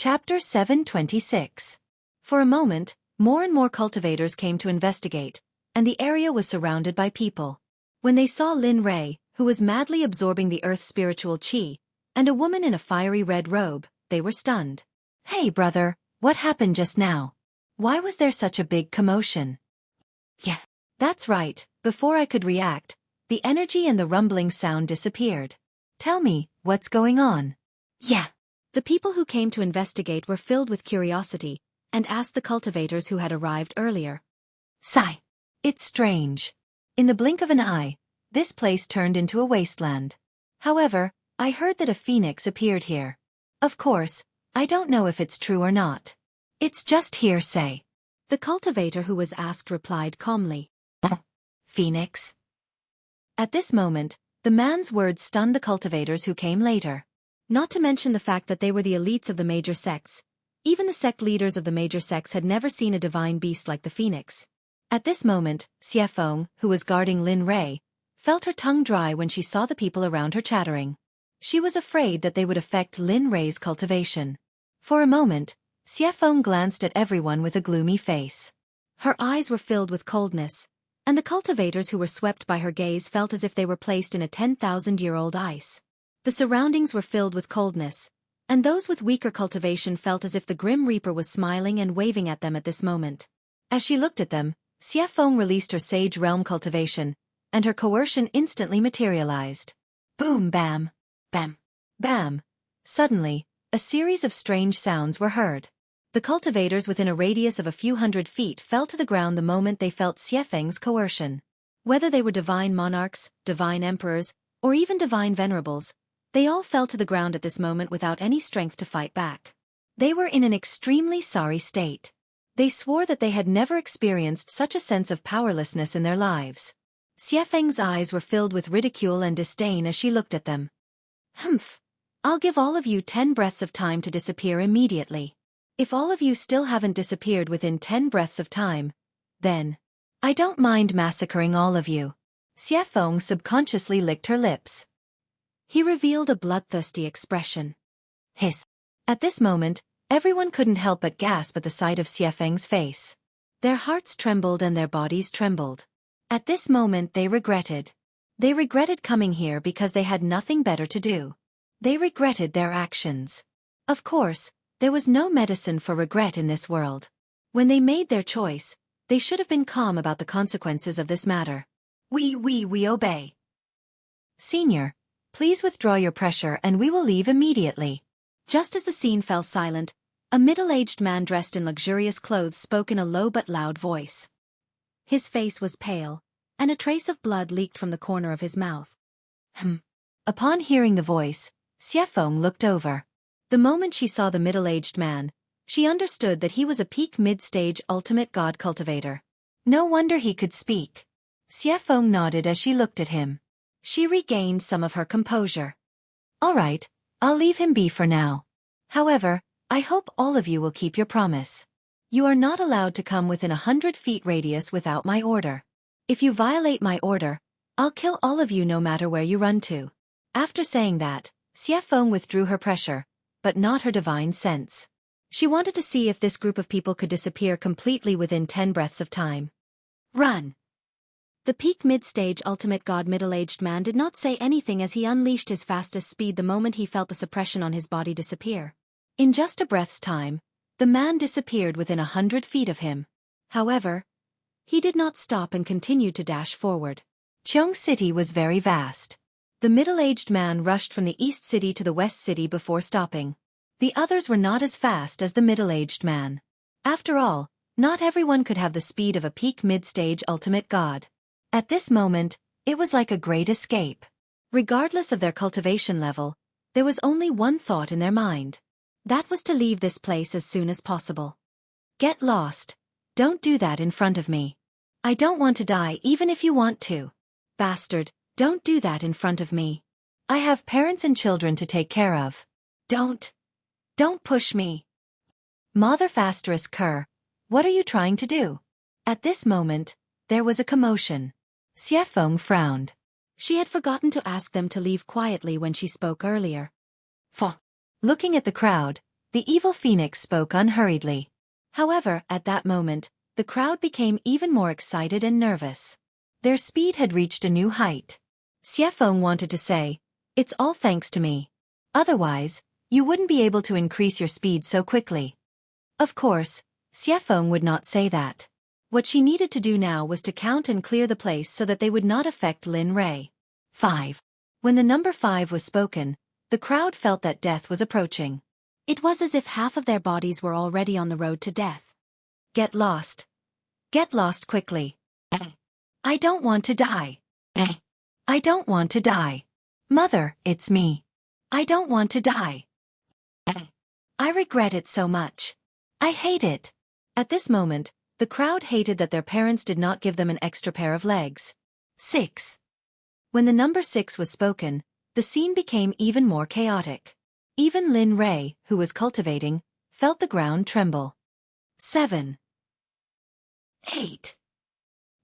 Chapter 726. For a moment, more and more cultivators came to investigate, and the area was surrounded by people. When they saw Lin Ray, who was madly absorbing the earth's spiritual qi, and a woman in a fiery red robe, they were stunned. "Hey brother, what happened just now? Why was there such a big commotion?" "Yeah, that's right, before I could react, the energy and the rumbling sound disappeared. Tell me, what's going on?" "Yeah." The people who came to investigate were filled with curiosity, and asked the cultivators who had arrived earlier. "Sigh. It's strange. In the blink of an eye, this place turned into a wasteland. However, I heard that a phoenix appeared here. Of course, I don't know if it's true or not. It's just hearsay." The cultivator who was asked replied calmly. "Phoenix?" At this moment, the man's words stunned the cultivators who came later. Not to mention the fact that they were the elites of the major sects. Even the sect leaders of the major sects had never seen a divine beast like the phoenix. At this moment, Xueqi, who was guarding Lin Ray, felt her tongue dry when she saw the people around her chattering. She was afraid that they would affect Lin Ray's cultivation. For a moment, Xueqi glanced at everyone with a gloomy face. Her eyes were filled with coldness, and the cultivators who were swept by her gaze felt as if they were placed in a 10,000-year-old ice. The surroundings were filled with coldness, and those with weaker cultivation felt as if the Grim Reaper was smiling and waving at them at this moment. As she looked at them, Xueqi released her Sage Realm cultivation, and her coercion instantly materialized. Boom bam, bam, bam. Suddenly, a series of strange sounds were heard. The cultivators within a radius of a few hundred feet fell to the ground the moment they felt Xueqi's coercion. Whether they were divine monarchs, divine emperors, or even divine venerables, they all fell to the ground at this moment without any strength to fight back. They were in an extremely sorry state. They swore that they had never experienced such a sense of powerlessness in their lives. Xueqi's eyes were filled with ridicule and disdain as she looked at them. "Humph. I'll give all of you 10 breaths of time to disappear immediately. If all of you still haven't disappeared within 10 breaths of time, then I don't mind massacring all of you." Xueqi subconsciously licked her lips. He revealed a bloodthirsty expression. Hiss. At this moment, everyone couldn't help but gasp at the sight of Xueqi's face. Their hearts trembled and their bodies trembled. At this moment they regretted. They regretted coming here because they had nothing better to do. They regretted their actions. Of course, there was no medicine for regret in this world. When they made their choice, they should have been calm about the consequences of this matter. We obey. Senior, please withdraw your pressure and we will leave immediately." Just as the scene fell silent, a middle-aged man dressed in luxurious clothes spoke in a low but loud voice. His face was pale, and a trace of blood leaked from the corner of his mouth. Upon hearing the voice, Xueqi looked over. The moment she saw the middle-aged man, she understood that he was a peak mid-stage ultimate god cultivator. No wonder he could speak. Xueqi nodded as she looked at him. She regained some of her composure. "All right, I'll leave him be for now. However, I hope all of you will keep your promise. You are not allowed to come within 100 feet radius without my order. If you violate my order, I'll kill all of you no matter where you run to." After saying that, Xueqi withdrew her pressure, but not her divine sense. She wanted to see if this group of people could disappear completely within 10 breaths of time. "Run!" The peak mid-stage ultimate god middle-aged man did not say anything as he unleashed his fastest speed the moment he felt the suppression on his body disappear. In just a breath's time, the man disappeared within 100 feet of him. However, he did not stop and continued to dash forward. Qiong City was very vast. The middle-aged man rushed from the east city to the west city before stopping. The others were not as fast as the middle-aged man. After all, not everyone could have the speed of a peak mid-stage ultimate god. At this moment, it was like a great escape. Regardless of their cultivation level, there was only one thought in their mind. That was to leave this place as soon as possible. "Get lost. Don't do that in front of me. I don't want to die even if you want to. Bastard, don't do that in front of me. I have parents and children to take care of. Don't push me." Mother Fasterus Kerr, what are you trying to do? At this moment, there was a commotion. Xueqi frowned. She had forgotten to ask them to leave quietly when she spoke earlier. Looking at the crowd, The evil phoenix spoke unhurriedly. However, at that moment, the crowd became even more excited and nervous. Their speed had reached a new height. Xueqi wanted to say, "It's all thanks to me. Otherwise, you wouldn't be able to increase your speed so quickly." Of course, Xueqi would not say that. What she needed to do now was to count and clear the place so that they would not affect Lin Rei. 5. When the number 5 was spoken, the crowd felt that death was approaching. It was as if half of their bodies were already on the road to death. Get lost. Get lost quickly. I don't want to die. I don't want to die. Mother, it's me. I don't want to die. I regret it so much. I hate it. At this moment, the crowd hated that their parents did not give them an extra pair of legs. 6. When the number 6 was spoken, the scene became even more chaotic. Even Lin Rei, who was cultivating, felt the ground tremble. 7. 8.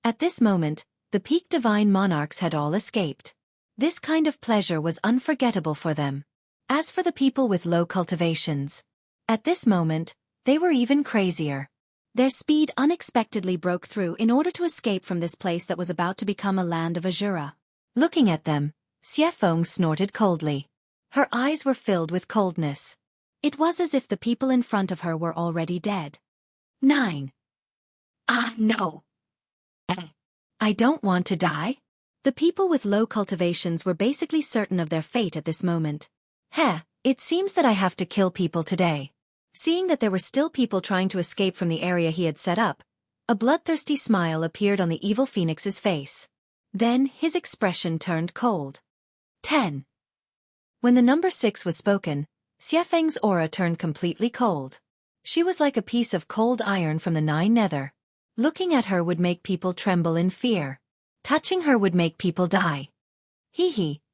At this moment, the peak divine monarchs had all escaped. This kind of pleasure was unforgettable for them. As for the people with low cultivations, at this moment, they were even crazier. Their speed unexpectedly broke through in order to escape from this place that was about to become a land of Azura. Looking at them, Xueqi snorted coldly. Her eyes were filled with coldness. It was as if the people in front of her were already dead. 9. No. I don't want to die. The people with low cultivations were basically certain of their fate at this moment. It seems that I have to kill people today. Seeing that there were still people trying to escape from the area he had set up, a bloodthirsty smile appeared on the evil phoenix's face. Then his expression turned cold. 10. When the number 6 was spoken, Xueqi's aura turned completely cold. She was like a piece of cold iron from the 9 nether. Looking at her would make people tremble in fear. Touching her would make people die.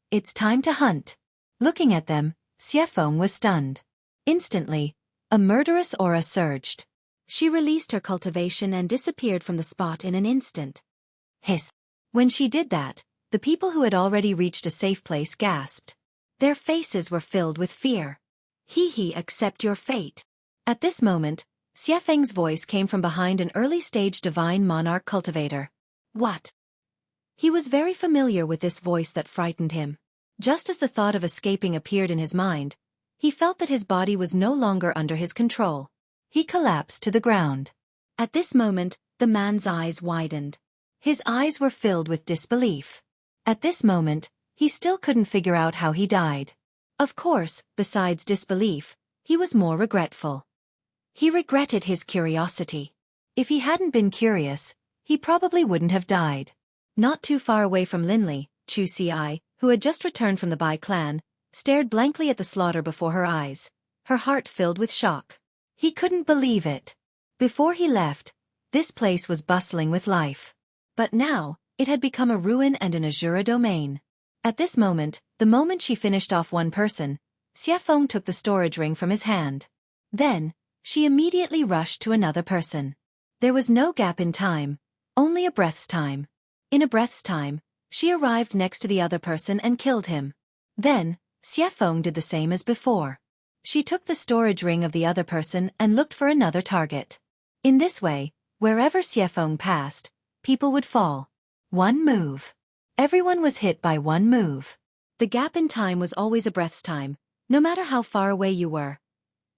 It's time to hunt. Looking at them, Xueqi was stunned. Instantly, a murderous aura surged. She released her cultivation and disappeared from the spot in an instant. Hiss. When she did that, the people who had already reached a safe place gasped. Their faces were filled with fear. Accept your fate. At this moment, Xueqi's voice came from behind an early-stage divine monarch cultivator. What? He was very familiar with this voice that frightened him. Just as the thought of escaping appeared in his mind, he felt that his body was no longer under his control. He collapsed to the ground. At this moment, the man's eyes widened. His eyes were filled with disbelief. At this moment, he still couldn't figure out how he died. Of course, besides disbelief, he was more regretful. He regretted his curiosity. If he hadn't been curious, he probably wouldn't have died. Not too far away from Linley, Xueqi, who had just returned from the Bai clan, stared blankly at the slaughter before her eyes, her heart filled with shock. He couldn't believe it. Before he left, this place was bustling with life. But now, it had become a ruin and an Azura domain. At this moment, the moment she finished off one person, Xueqi took the storage ring from his hand. Then, she immediately rushed to another person. There was no gap in time, only a breath's time. In a breath's time, she arrived next to the other person and killed him. Then, Xueqi did the same as before. She took the storage ring of the other person and looked for another target. In this way, wherever Xueqi passed, people would fall. One move. Everyone was hit by one move. The gap in time was always a breath's time, no matter how far away you were.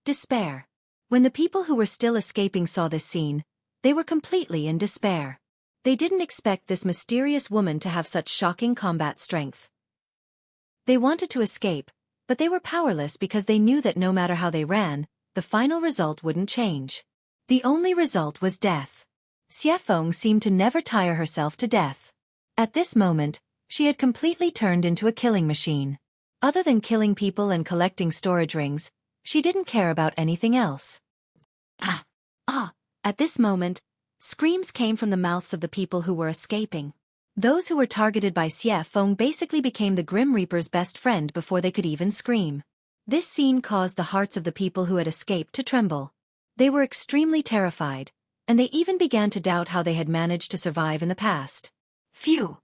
Despair. When the people who were still escaping saw this scene, they were completely in despair. They didn't expect this mysterious woman to have such shocking combat strength. They wanted to escape, but they were powerless because they knew that no matter how they ran, the final result wouldn't change. The only result was death. Xueqi seemed to never tire herself to death. At this moment, she had completely turned into a killing machine. Other than killing people and collecting storage rings, she didn't care about anything else. At this moment, screams came from the mouths of the people who were escaping. Those who were targeted by Xueqi basically became the Grim Reaper's best friend before they could even scream. This scene caused the hearts of the people who had escaped to tremble. They were extremely terrified, and they even began to doubt how they had managed to survive in the past. Phew!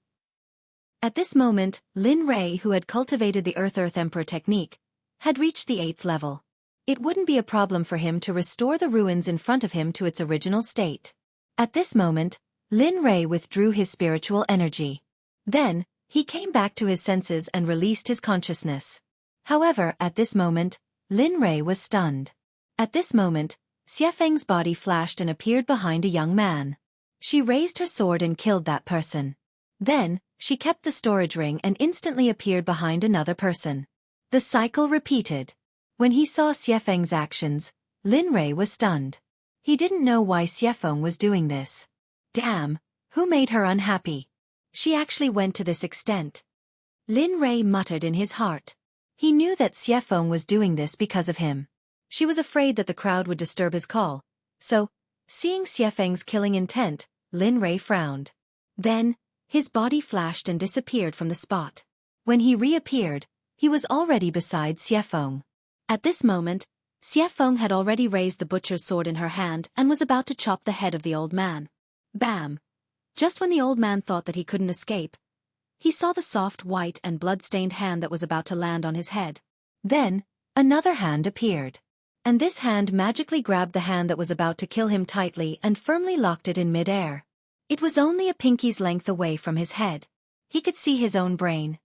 At this moment, Lin Rei, who had cultivated the Earth Emperor technique, had reached the 8th level. it wouldn't be a problem for him to restore the ruins in front of him to its original state. At this moment, Lin Rei withdrew his spiritual energy. Then, he came back to his senses and released his consciousness. However, at this moment, Lin Rei was stunned. At this moment, Xuefeng's body flashed and appeared behind a young man. She raised her sword and killed that person. Then, she kept the storage ring and instantly appeared behind another person. The cycle repeated. When he saw Xuefeng's actions, Lin Rei was stunned. He didn't know why Xuefeng was doing this. Damn, who made her unhappy? She actually went to this extent. Lin Rei muttered in his heart. He knew that Xuefeng was doing this because of him. She was afraid that the crowd would disturb his call. So, seeing Xuefeng's killing intent, Lin Rei frowned. Then, his body flashed and disappeared from the spot. When he reappeared, he was already beside Xuefeng. At this moment, Xuefeng had already raised the butcher's sword in her hand and was about to chop the head of the old man. Bam! Just when the old man thought that he couldn't escape, he saw the soft white and blood-stained hand that was about to land on his head. Then, another hand appeared. And this hand magically grabbed the hand that was about to kill him tightly and firmly locked it in mid-air. It was only a pinky's length away from his head. He could see his own brain.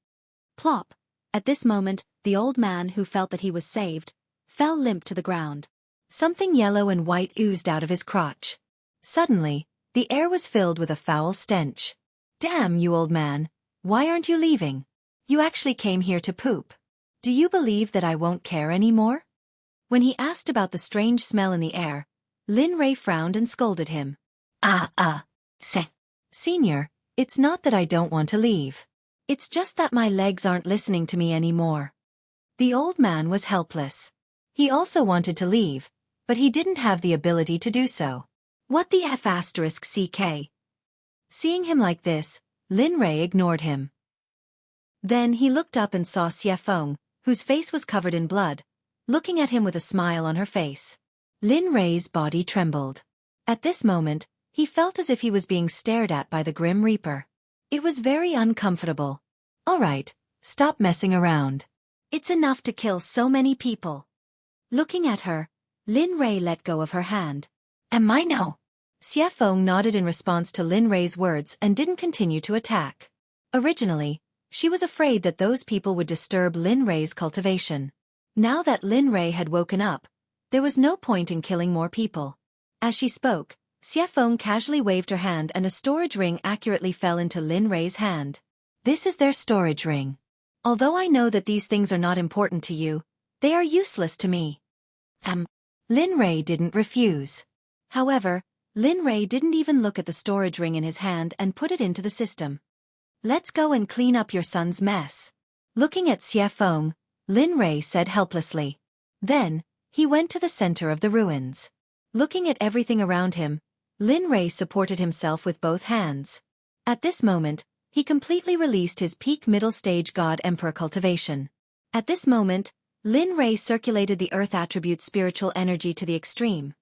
Plop! At this moment, the old man, who felt that he was saved, fell limp to the ground. Something yellow and white oozed out of his crotch. Suddenly, the air was filled with a foul stench. Damn you, old man! Why aren't you leaving? You actually came here to poop. Do you believe that I won't care anymore? When he asked about the strange smell in the air, Lin Rei frowned and scolded him. Senior, it's not that I don't want to leave. It's just that my legs aren't listening to me anymore. The old man was helpless. He also wanted to leave, but he didn't have the ability to do so. What the F***CK? Seeing him like this, Lin Rei ignored him. Then he looked up and saw Xuefeng, whose face was covered in blood, looking at him with a smile on her face. Lin Rei's body trembled. At this moment, he felt as if he was being stared at by the Grim Reaper. It was very uncomfortable. All right, stop messing around. It's enough to kill so many people. Looking at her, Lin Rei let go of her hand. Am I no? Xuefeng nodded in response to Lin Rei's words and didn't continue to attack. Originally, she was afraid that those people would disturb Lin Rei's cultivation. Now that Lin Rei had woken up, there was no point in killing more people. As she spoke, Xuefeng casually waved her hand and a storage ring accurately fell into Lin Rei's hand. This is their storage ring. Although I know that these things are not important to you, they are useless to me. Lin Rei didn't refuse. However, Lin Rei didn't even look at the storage ring in his hand and put it into the system. Let's go and clean up your son's mess. Looking at Xuefeng, Lin Rei said helplessly. Then, he went to the center of the ruins. Looking at everything around him, Lin Rei supported himself with both hands. At this moment, he completely released his peak middle stage God Emperor cultivation. At this moment, Lin Rei circulated the earth attribute spiritual energy to the extreme.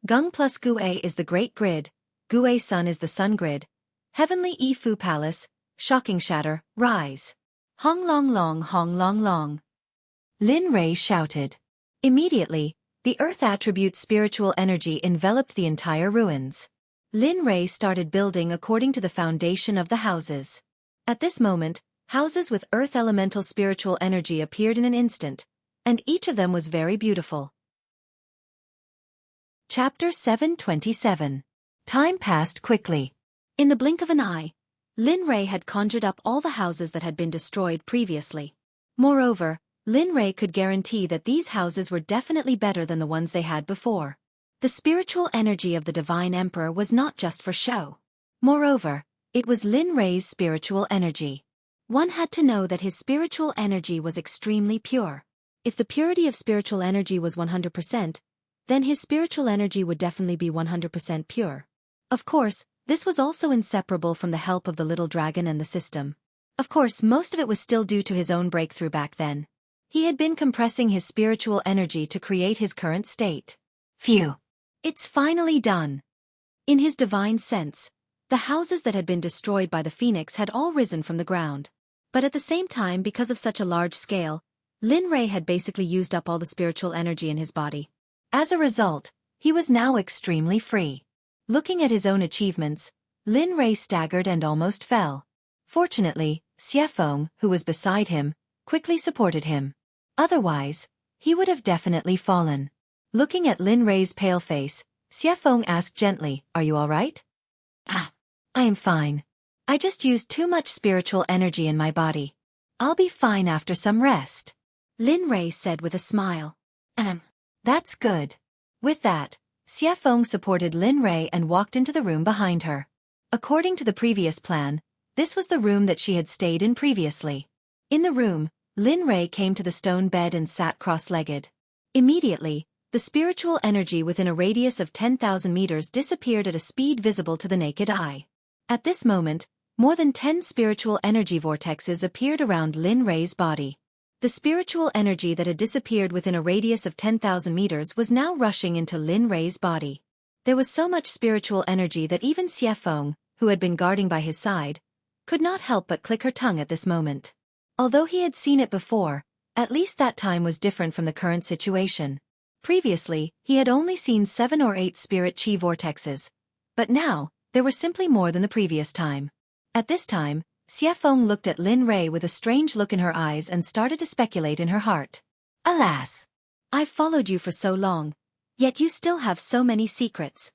Gung plus Gue is the great grid, Gue Sun is the sun grid, heavenly Ifu palace, shocking shatter, rise. Hong long long. Lin Rei shouted. Immediately, the earth attribute spiritual energy enveloped the entire ruins. Lin Rei started building according to the foundation of the houses. At this moment, houses with earth elemental spiritual energy appeared in an instant, and each of them was very beautiful. Chapter 727. Time passed quickly. In the blink of an eye, Lin Rei had conjured up all the houses that had been destroyed previously. Moreover, Lin Rei could guarantee that these houses were definitely better than the ones they had before. The spiritual energy of the Divine Emperor was not just for show. Moreover, it was Lin Rei's spiritual energy. One had to know that his spiritual energy was extremely pure. If the purity of spiritual energy was 100%, then his spiritual energy would definitely be 100% pure. Of course, this was also inseparable from the help of the little dragon and the system. Of course, most of it was still due to his own breakthrough back then. He had been compressing his spiritual energy to create his current state. Phew! It's finally done. In his divine sense, the houses that had been destroyed by the phoenix had all risen from the ground. But at the same time, because of such a large scale, Lin Rei had basically used up all the spiritual energy in his body. As a result, he was now extremely free. Looking at his own achievements, Lin Rei staggered and almost fell. Fortunately, Xueqi, who was beside him, quickly supported him. Otherwise, he would have definitely fallen. Looking at Lin Rei's pale face, Xueqi asked gently, "Are you all right?" "Ah, I am fine. I just used too much spiritual energy in my body. I'll be fine after some rest," Lin Rei said with a smile. That's good." With that, Xueqi supported Lin Rei and walked into the room behind her. According to the previous plan, this was the room that she had stayed in previously. In the room, Lin Rei came to the stone bed and sat cross-legged. Immediately, the spiritual energy within a radius of 10,000 meters disappeared at a speed visible to the naked eye. At this moment, more than 10 spiritual energy vortexes appeared around Lin Rei's body. The spiritual energy that had disappeared within a radius of 10,000 meters was now rushing into Lin Rei's body. There was so much spiritual energy that even Xueqi, who had been guarding by his side, could not help but click her tongue at this moment. Although he had seen it before, at least that time was different from the current situation. Previously, he had only seen 7 or 8 spirit chi vortexes, but now, there were simply more than the previous time. At this time, Xueqi looked at Lin Rei with a strange look in her eyes and started to speculate in her heart. "Alas! I've followed you for so long, yet you still have so many secrets.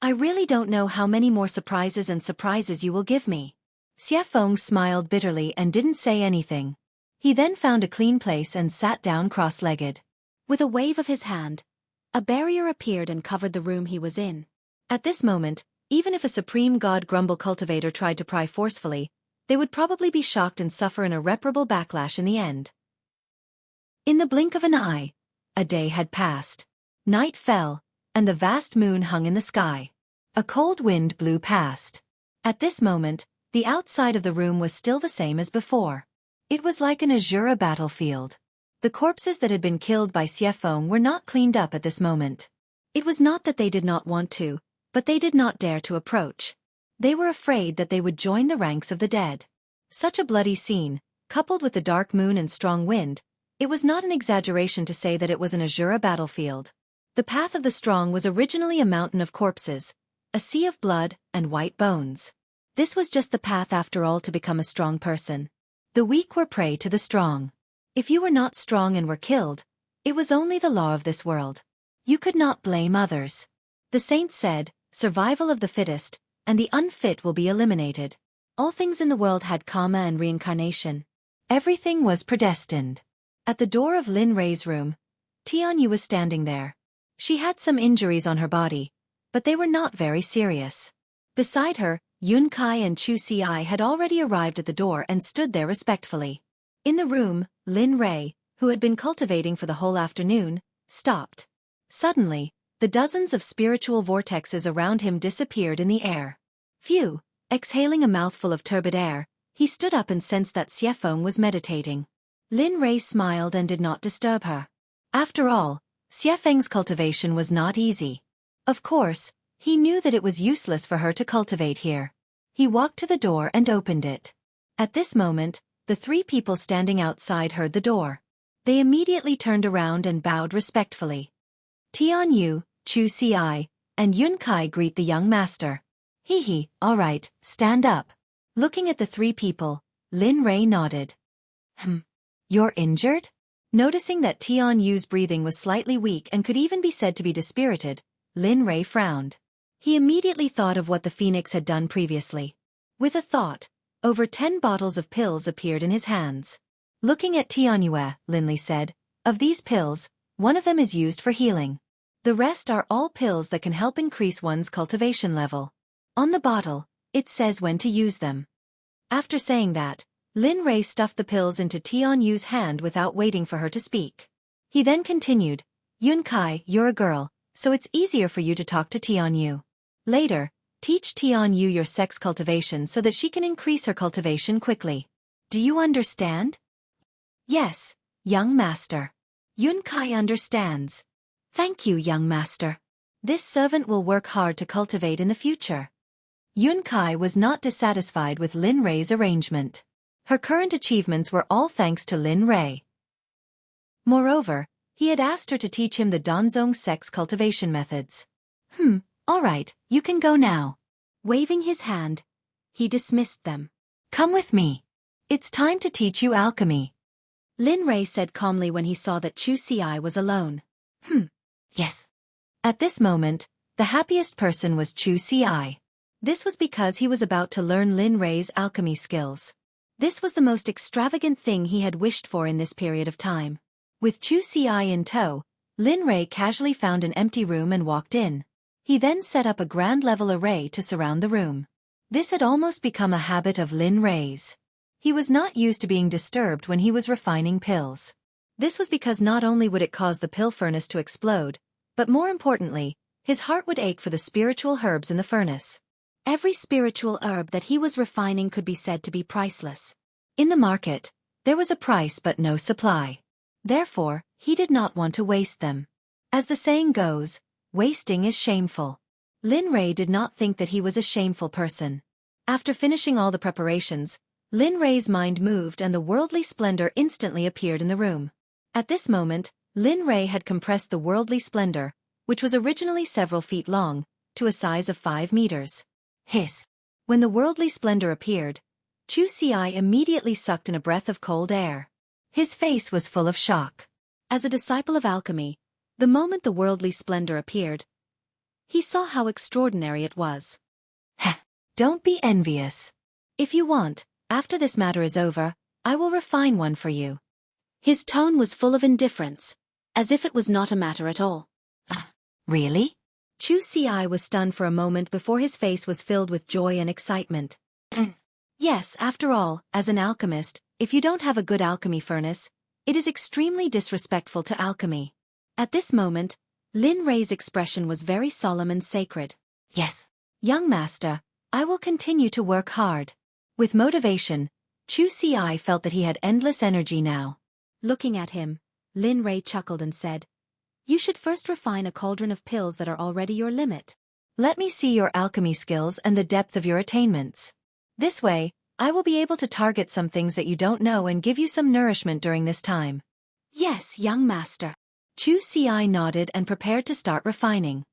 I really don't know how many more surprises you will give me." Xueqi smiled bitterly and didn't say anything. He then found a clean place and sat down cross-legged. With a wave of his hand, a barrier appeared and covered the room he was in. At this moment, even if a supreme god grumble cultivator tried to pry forcefully, they would probably be shocked and suffer an irreparable backlash in the end. In the blink of an eye, a day had passed. Night fell, and the vast moon hung in the sky. A cold wind blew past. At this moment, the outside of the room was still the same as before. It was like an azure battlefield. The corpses that had been killed by Xueqi were not cleaned up at this moment. It was not that they did not want to, but they did not dare to approach. They were afraid that they would join the ranks of the dead. Such a bloody scene, coupled with the dark moon and strong wind, it was not an exaggeration to say that it was an azure battlefield. The path of the strong was originally a mountain of corpses, a sea of blood and white bones. This was just the path after all to become a strong person. The weak were prey to the strong. If you were not strong and were killed, it was only the law of this world. You could not blame others. The saints said, "Survival of the fittest, and the unfit will be eliminated." All things in the world had karma and reincarnation. Everything was predestined. At the door of Lin Rei's room, Tianyu was standing there. She had some injuries on her body, but they were not very serious. Beside her, Xueqi and Xueqi had already arrived at the door and stood there respectfully. In the room, Lin Rei, who had been cultivating for the whole afternoon, stopped. Suddenly, the dozens of spiritual vortexes around him disappeared in the air. Phew! Exhaling a mouthful of turbid air, he stood up and sensed that Xueqi was meditating. Lin Rei smiled and did not disturb her. After all, Xueqi's cultivation was not easy. Of course, he knew that it was useless for her to cultivate here. He walked to the door and opened it. At this moment, the 3 people standing outside heard the door. They immediately turned around and bowed respectfully. Tianyu, Xueqi, and Xueqi greet the young master. "Hee, all right, stand up." Looking at the 3 people, Lin Rei nodded. You're injured?" Noticing that Tianyu's breathing was slightly weak and could even be said to be dispirited, Lin Rei frowned. He immediately thought of what the phoenix had done previously. With a thought, over 10 bottles of pills appeared in his hands. Looking at Tianyu, Linley said, "Of these pills, one of them is used for healing. The rest are all pills that can help increase one's cultivation level. On the bottle, it says when to use them." After saying that, Lin Rei stuffed the pills into Tianyu's hand without waiting for her to speak. He then continued, "Xueqi, you're a girl, so it's easier for you to talk to Tianyu. Later, teach Tianyu your sex cultivation so that she can increase her cultivation quickly. Do you understand?" "Yes, young master." Xueqi understands. "Thank you, young master. This servant will work hard to cultivate in the future." Xueqi was not dissatisfied with Lin Rei's arrangement. Her current achievements were all thanks to Lin Rei. Moreover, he had asked her to teach him the Danzong Sect's cultivation methods. All right, you can go now. Waving his hand, he dismissed them. Come with me. It's time to teach you alchemy. Lin Rei said calmly when he saw that Xueqi was alone. Yes. At this moment, the happiest person was Xueqi. This was because he was about to learn Lin Rei's alchemy skills. This was the most extravagant thing he had wished for in this period of time. With Xueqi in tow, Lin Rei casually found an empty room and walked in. He then set up a grand level array to surround the room. This had almost become a habit of Lin Rei's. He was not used to being disturbed when he was refining pills. This was because not only would it cause the pill furnace to explode, but more importantly, his heart would ache for the spiritual herbs in the furnace. Every spiritual herb that he was refining could be said to be priceless. In the market, there was a price but no supply. Therefore, he did not want to waste them. As the saying goes, wasting is shameful. Lin Rei did not think that he was a shameful person. After finishing all the preparations, Lin Rei's mind moved and the worldly splendor instantly appeared in the room. At this moment, Lin Rei had compressed the worldly splendor, which was originally several feet long, to a size of 5 meters. Hiss! When the worldly splendor appeared, Xueqi immediately sucked in a breath of cold air. His face was full of shock. As a disciple of alchemy, the moment the worldly splendor appeared, he saw how extraordinary it was. Don't be envious. If you want, after this matter is over, I will refine one for you. His tone was full of indifference, as if it was not a matter at all. Really? Xueqi was stunned for a moment before his face was filled with joy and excitement. Yes, after all, as an alchemist, if you don't have a good alchemy furnace, it is extremely disrespectful to alchemy. At this moment, Lin Rei's expression was very solemn and sacred. Yes, young master, I will continue to work hard. With motivation, Xueqi felt that he had endless energy now. Looking at him, Lin Rei chuckled and said, You should first refine a cauldron of pills that are already your limit. Let me see your alchemy skills and the depth of your attainments. This way, I will be able to target some things that you don't know and give you some nourishment during this time. Yes, young master. Xueqi nodded and prepared to start refining.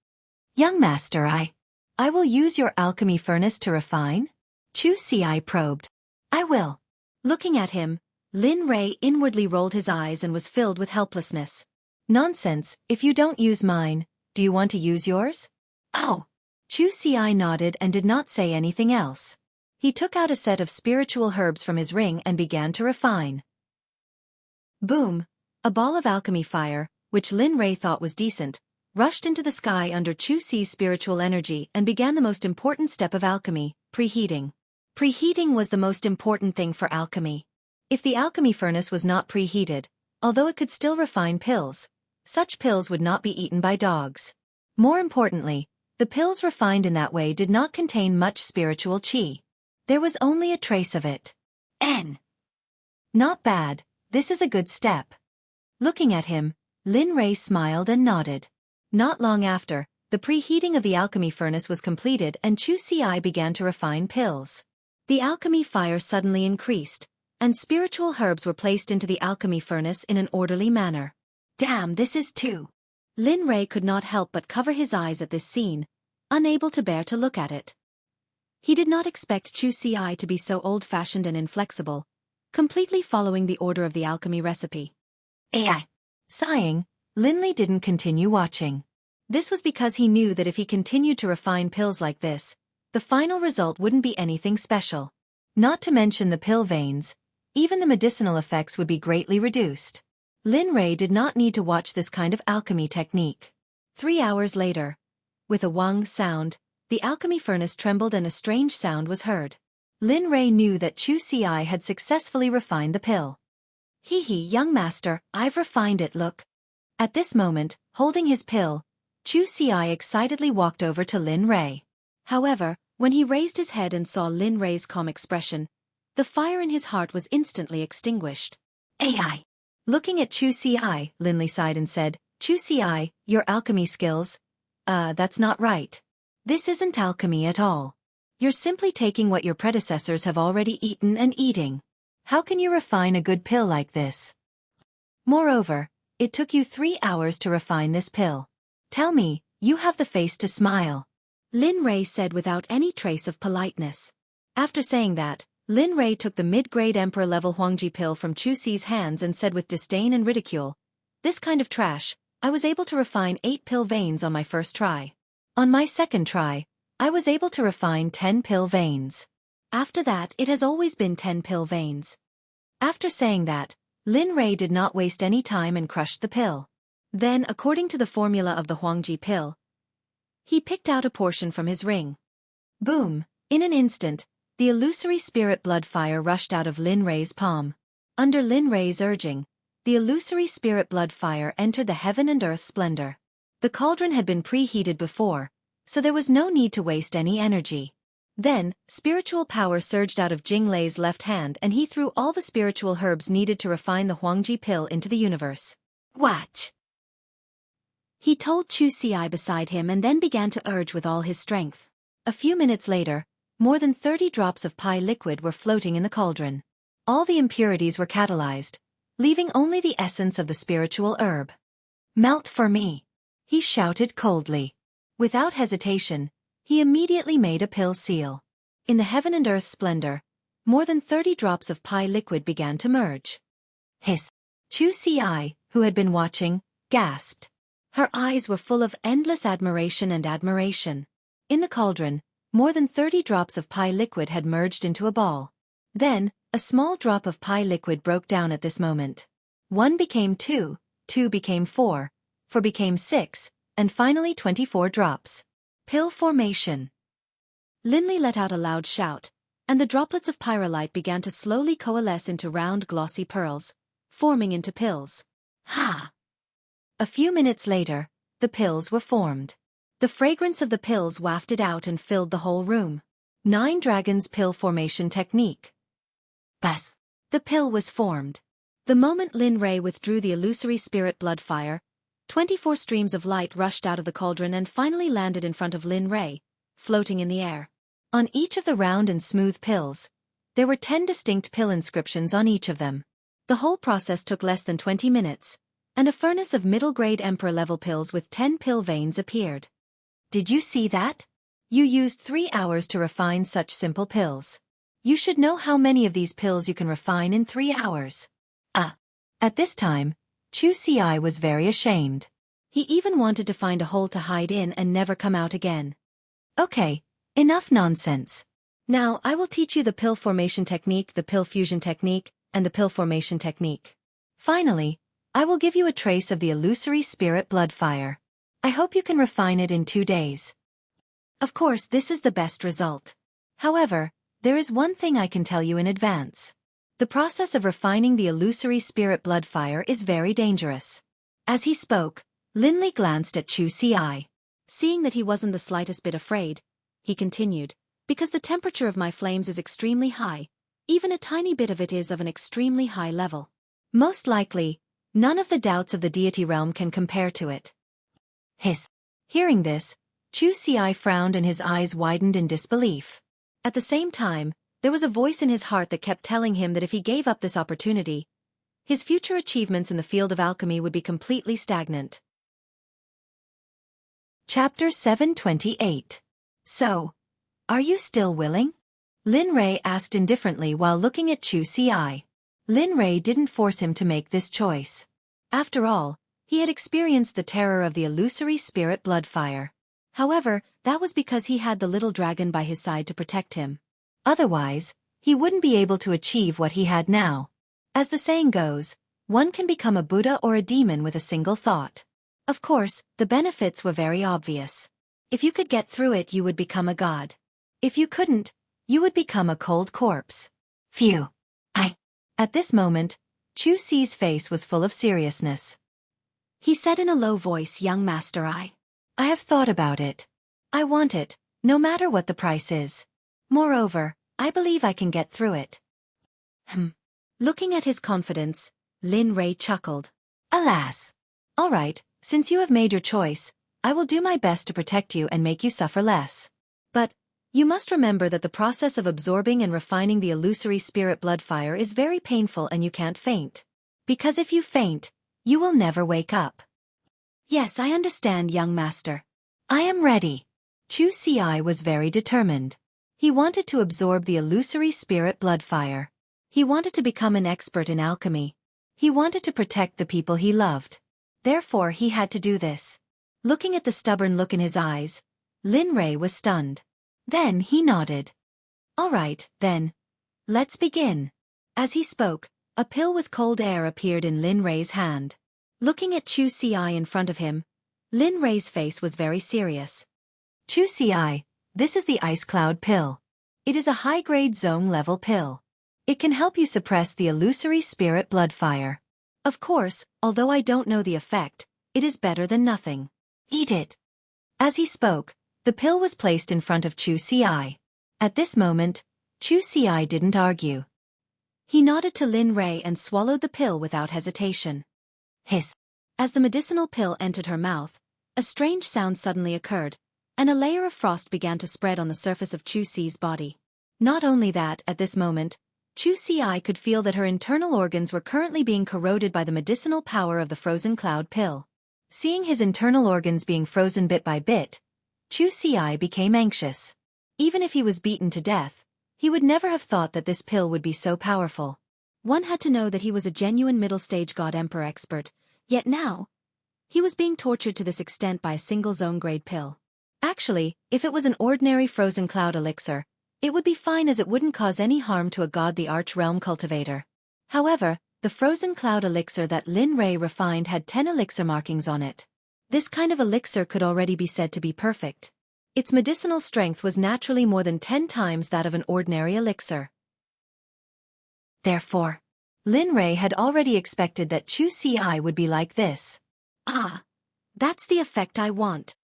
Young master, I will use your alchemy furnace to refine? Xueqi probed. I will. Looking at him, Lin Rei inwardly rolled his eyes and was filled with helplessness. Nonsense, if you don't use mine, do you want to use yours? Oh. Xueqi nodded and did not say anything else. He took out a set of spiritual herbs from his ring and began to refine. Boom! A ball of alchemy fire, which Lin Rei thought was decent, rushed into the sky under Xueqi's spiritual energy and began the most important step of alchemy, preheating. Preheating was the most important thing for alchemy. If the alchemy furnace was not preheated, although it could still refine pills, such pills would not be eaten by dogs. More importantly, the pills refined in that way did not contain much spiritual qi. There was only a trace of it. Not bad, this is a good step. Looking at him, Lin Rei smiled and nodded. Not long after, the preheating of the alchemy furnace was completed and Xueqi began to refine pills. The alchemy fire suddenly increased, and spiritual herbs were placed into the alchemy furnace in an orderly manner. Damn, this is too. Lin Rei could not help but cover his eyes at this scene, unable to bear to look at it. He did not expect Xueqi to be so old-fashioned and inflexible, completely following the order of the alchemy recipe. Sighing, Lin Li didn't continue watching. This was because he knew that if he continued to refine pills like this, the final result wouldn't be anything special. Not to mention the pill veins, even the medicinal effects would be greatly reduced. Lin Rei did not need to watch this kind of alchemy technique. 3 hours later, with a wang sound, the alchemy furnace trembled and a strange sound was heard. Lin Rei knew that Xueqi had successfully refined the pill. Young master, I've refined it, look. At this moment, holding his pill, Xueqi excitedly walked over to Lin Rei. However, when he raised his head and saw Lin Rei's calm expression, the fire in his heart was instantly extinguished. Looking at Xueqi, Lin Li sighed and said, Xueqi, your alchemy skills? That's not right. This isn't alchemy at all. You're simply taking what your predecessors have already eaten and eating. How can you refine a good pill like this? Moreover, It took you 3 hours to refine this pill. Tell me, you have the face to smile. Lin Rei said without any trace of politeness. After saying that, Lin Rei took the mid-grade emperor-level Huangji pill from Xueqi's hands and said with disdain and ridicule, "This kind of trash, I was able to refine 8 pill veins on my first try. On my second try, I was able to refine 10 pill veins. After that it has always been 10 pill veins." After saying that, Lin Rei did not waste any time and crushed the pill. Then, according to the formula of the Huangji pill, he picked out a portion from his ring. Boom! In an instant, the illusory spirit blood fire rushed out of Lin Rei's palm. Under Lin Rei's urging, the illusory spirit blood fire entered the heaven and earth splendor. The cauldron had been preheated before, so there was no need to waste any energy. Then, spiritual power surged out of Jing Lei's left hand and he threw all the spiritual herbs needed to refine the Huangji pill into the universe. "Watch!" He told Xueqi beside him and then began to urge with all his strength. A few minutes later, more than 30 drops of pie liquid were floating in the cauldron. All the impurities were catalyzed, leaving only the essence of the spiritual herb. "Melt for me," he shouted coldly. Without hesitation, he immediately made a pill seal. In the heaven and earth splendor, more than 30 drops of pie liquid began to merge. Hiss! Xueqi, who had been watching, gasped. Her eyes were full of endless admiration and admiration. In the cauldron, more than 30 drops of pie liquid had merged into a ball. Then, a small drop of pie liquid broke down at this moment. 1 became 2, 2 became 4, 4 became 6, and finally 24 drops. Pill formation. Linley let out a loud shout, and the droplets of pyrolite began to slowly coalesce into round glossy pearls, forming into pills. Ha! A few minutes later, the pills were formed. The fragrance of the pills wafted out and filled the whole room. 9 Dragons Pill Formation Technique. Bas! The pill was formed. The moment Lin Rei withdrew the illusory spirit blood fire, 24 streams of light rushed out of the cauldron and finally landed in front of Lin Rei, floating in the air. On each of the round and smooth pills, there were 10 distinct pill inscriptions on each of them. The whole process took less than 20 minutes, and a furnace of middle-grade emperor-level pills with 10 pill veins appeared. Did you see that? You used 3 hours to refine such simple pills. You should know how many of these pills you can refine in 3 hours. At this time, Xueqi was very ashamed. He even wanted to find a hole to hide in and never come out again. Okay, enough nonsense. Now I will teach you the pill formation technique, the pill fusion technique, and the pill formation technique. Finally, I will give you a trace of the illusory spirit blood fire. I hope you can refine it in 2 days. Of course, this is the best result. However, there is one thing I can tell you in advance. The process of refining the illusory spirit blood fire is very dangerous. As he spoke, Linley glanced at Xueqi. Seeing that he wasn't the slightest bit afraid, he continued, "Because the temperature of my flames is extremely high, even a tiny bit of it is of an extremely high level. Most likely, none of the doubts of the deity realm can compare to it." Hiss! Hearing this, Xueqi frowned and his eyes widened in disbelief. At the same time, there was a voice in his heart that kept telling him that if he gave up this opportunity, his future achievements in the field of alchemy would be completely stagnant. Chapter 728. So, are you still willing? Lin Rei asked indifferently while looking at Xueqi. Lin Rei didn't force him to make this choice. After all, he had experienced the terror of the illusory spirit blood fire. However, that was because he had the little dragon by his side to protect him. Otherwise, he wouldn't be able to achieve what he had now. As the saying goes, one can become a Buddha or a demon with a single thought. Of course, the benefits were very obvious. If you could get through it, you would become a god. If you couldn't, you would become a cold corpse. Phew! At this moment, Xueqi's face was full of seriousness. He said in a low voice, "Young master, I have thought about it. I want it, no matter what the price is. Moreover, I believe I can get through it." Looking at his confidence, Lin Rei chuckled. "Alas! All right, since you have made your choice, I will do my best to protect you and make you suffer less. But, you must remember that the process of absorbing and refining the illusory spirit blood fire is very painful and you can't faint. Because if you faint, You will never wake up. Yes, I understand, young master. I am ready. Xueqi was very determined. He wanted to absorb the illusory spirit blood fire. He wanted to become an expert in alchemy. He wanted to protect the people he loved. Therefore he had to do this. Looking at the stubborn look in his eyes, Lin Rei was stunned. Then he nodded. All right, then. Let's begin. As he spoke, a pill with cold air appeared in Lin Rei's hand. Looking at Xueqi in front of him, Lin Rei's face was very serious. Xueqi, this is the Ice Cloud pill. It is a high-grade zone-level pill. It can help you suppress the illusory spirit blood fire. Of course, although I don't know the effect, it is better than nothing. Eat it. As he spoke, the pill was placed in front of Xueqi. At this moment, Xueqi didn't argue. He nodded to Lin Rei and swallowed the pill without hesitation. Hiss. As the medicinal pill entered her mouth, a strange sound suddenly occurred, and a layer of frost began to spread on the surface of Xueqi's body. Not only that, at this moment, Xueqi could feel that her internal organs were currently being corroded by the medicinal power of the frozen cloud pill. Seeing his internal organs being frozen bit by bit, Xueqi became anxious. Even if he was beaten to death, he would never have thought that this pill would be so powerful. One had to know that he was a genuine middle-stage God-Emperor expert, yet now, he was being tortured to this extent by a single zone-grade pill. Actually, if it was an ordinary frozen cloud elixir, it would be fine as it wouldn't cause any harm to a god the Arch-Realm cultivator. However, the frozen cloud elixir that Lin Rei refined had 10 elixir markings on it. This kind of elixir could already be said to be perfect. Its medicinal strength was naturally more than 10 times that of an ordinary elixir. Therefore, Lin Rei had already expected that Xueqi would be like this. Ah, that's the effect I want.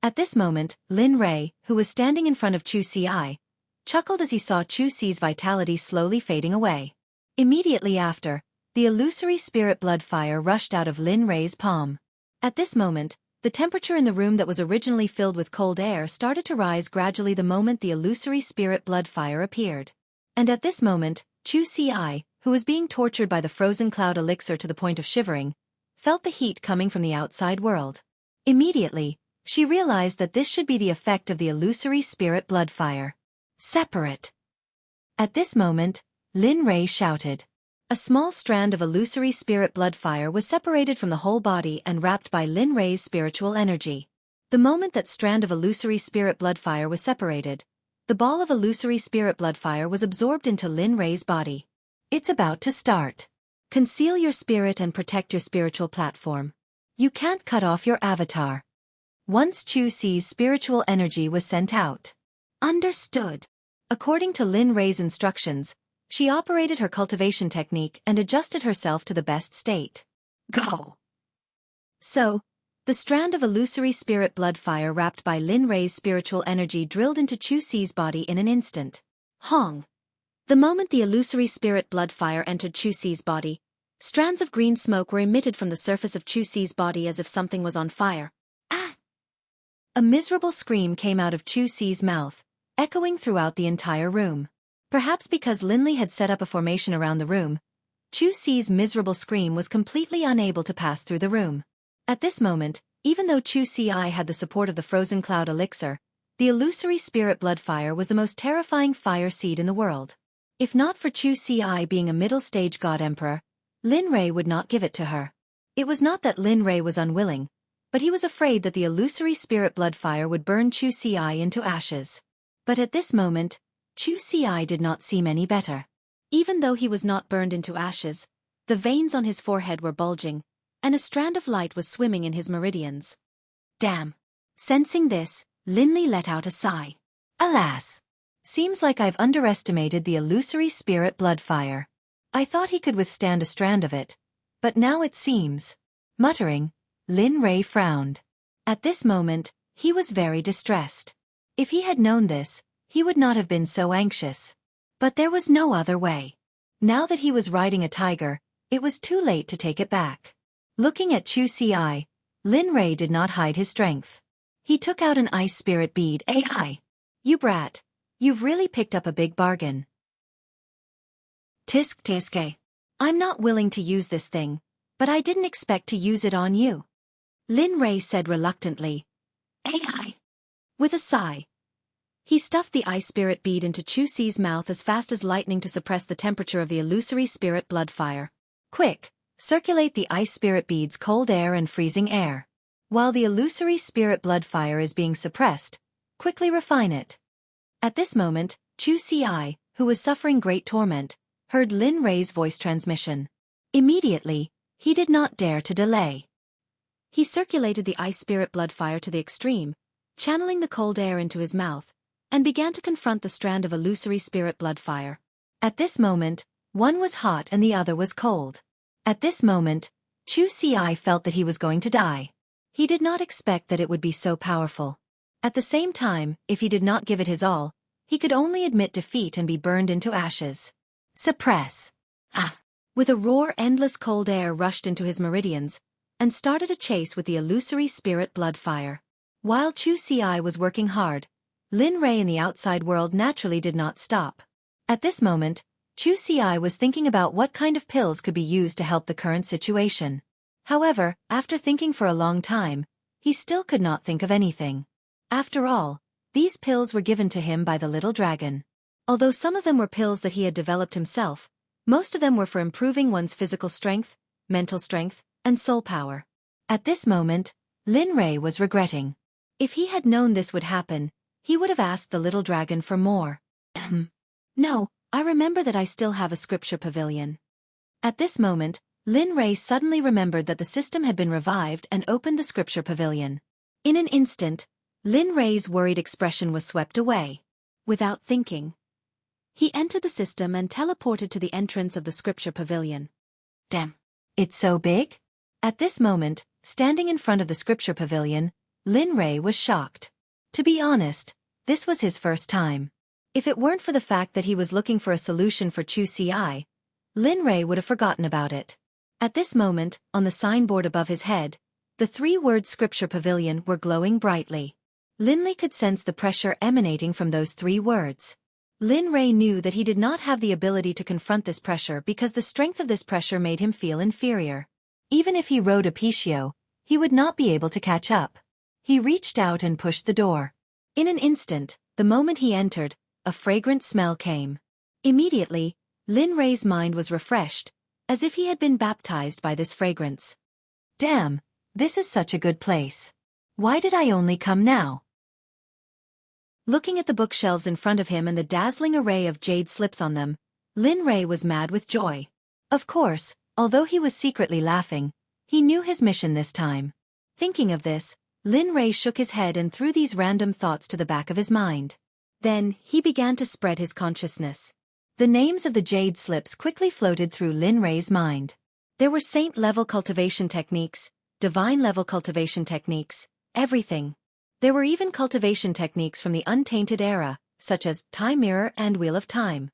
At this moment, Lin Rei, who was standing in front of Xueqi, chuckled as he saw Xueqi's vitality slowly fading away. Immediately after, the illusory spirit blood fire rushed out of Lin Rei's palm. At this moment, the temperature in the room that was originally filled with cold air started to rise gradually the moment the illusory spirit blood fire appeared. And at this moment, Xueqi, who was being tortured by the frozen cloud elixir to the point of shivering, felt the heat coming from the outside world. Immediately, she realized that this should be the effect of the illusory spirit blood fire. Separate. At this moment, Lin Rei shouted. A small strand of illusory spirit blood fire was separated from the whole body and wrapped by Lin Rei's spiritual energy. The moment that strand of illusory spirit blood fire was separated, the ball of illusory spirit blood fire was absorbed into Lin Rei's body. It's about to start. Conceal your spirit and protect your spiritual platform. You can't cut off your avatar. Once Xueqi's spiritual energy was sent out. Understood. According to Lin Rei's instructions, she operated her cultivation technique and adjusted herself to the best state. Go! So, the strand of illusory spirit blood fire wrapped by Lin Rei's spiritual energy drilled into Xueqi's body in an instant. Hong! The moment the illusory spirit blood fire entered Xueqi's body, strands of green smoke were emitted from the surface of Xueqi's body as if something was on fire. Ah! A miserable scream came out of Xueqi's mouth, echoing throughout the entire room. Perhaps because Linley had set up a formation around the room, Xueqi's miserable scream was completely unable to pass through the room. At this moment, even though Xueqi had the support of the frozen cloud elixir, the illusory spirit blood fire was the most terrifying fire seed in the world. If not for Xueqi being a middle-stage god-emperor, Lin Rei would not give it to her. It was not that Lin Rei was unwilling, but he was afraid that the illusory spirit blood fire would burn Xueqi into ashes. But at this moment, Xueqi did not seem any better. Even though he was not burned into ashes, the veins on his forehead were bulging, and a strand of light was swimming in his meridians. Damn. Sensing this, Linley let out a sigh. Alas! Seems like I've underestimated the illusory spirit blood fire. I thought he could withstand a strand of it, but now it seems. Muttering, Lin Rei frowned. At this moment, he was very distressed. If he had known this, he would not have been so anxious. But there was no other way. Now that he was riding a tiger, it was too late to take it back. Looking at Xueqi, Lin Rei did not hide his strength. He took out an ice spirit bead. Ai! You brat! You've really picked up a big bargain. Tisk tiske. I'm not willing to use this thing, But I didn't expect to use it on you. Lin Rei said reluctantly. AI. With a sigh. He stuffed the ice spirit bead into Xueqi's mouth as fast as lightning to suppress the temperature of the illusory spirit blood fire. Quick, circulate the ice spirit bead's cold air and freezing air. While the illusory spirit blood fire is being suppressed, quickly refine it. At this moment, Xueqi, who was suffering great torment, heard Lin Rei's voice transmission. Immediately, he did not dare to delay. He circulated the ice spirit blood fire to the extreme, channeling the cold air into his mouth, and began to confront the strand of illusory spirit blood fire. At this moment, one was hot and the other was cold. At this moment, Xueqi felt that he was going to die. He did not expect that it would be so powerful. At the same time, if he did not give it his all, he could only admit defeat and be burned into ashes. Suppress. Ah! With a roar, endless cold air rushed into his meridians, and started a chase with the illusory spirit blood fire. While Xueqi was working hard, Lin Rei in the outside world naturally did not stop. At this moment, Xueqi was thinking about what kind of pills could be used to help the current situation. However, after thinking for a long time, he still could not think of anything. After all, these pills were given to him by the little dragon. Although some of them were pills that he had developed himself, most of them were for improving one's physical strength, mental strength, and soul power. At this moment, Lin Rei was regretting. If he had known this would happen, he would have asked the little dragon for more. No, I remember that I still have a scripture pavilion. At this moment, Lin Rei suddenly remembered that the system had been revived and opened the scripture pavilion. In an instant, Lin Rei's worried expression was swept away. Without thinking, he entered the system and teleported to the entrance of the scripture pavilion. Damn! It's so big? At this moment, standing in front of the scripture pavilion, Lin Rei was shocked. To be honest, this was his first time. If it weren't for the fact that he was looking for a solution for Xueqi, Lin Rei would have forgotten about it. At this moment, on the signboard above his head, the 3-word scripture pavilion were glowing brightly. Lin Rei could sense the pressure emanating from those 3 words. Lin Rei knew that he did not have the ability to confront this pressure because the strength of this pressure made him feel inferior. Even if he rode a Pichio, he would not be able to catch up. He reached out and pushed the door. In an instant, the moment he entered, a fragrant smell came. Immediately, Lin Rei's mind was refreshed, as if he had been baptized by this fragrance. Damn, this is such a good place. Why did I only come now? Looking at the bookshelves in front of him and the dazzling array of jade slips on them, Lin Rei was mad with joy. Of course, although he was secretly laughing, he knew his mission this time. Thinking of this, Lin Rei shook his head and threw these random thoughts to the back of his mind. Then, he began to spread his consciousness. The names of the jade slips quickly floated through Lin Rei's mind. There were saint-level cultivation techniques, divine-level cultivation techniques, everything. There were even cultivation techniques from the untainted era, such as Time Mirror and Wheel of Time.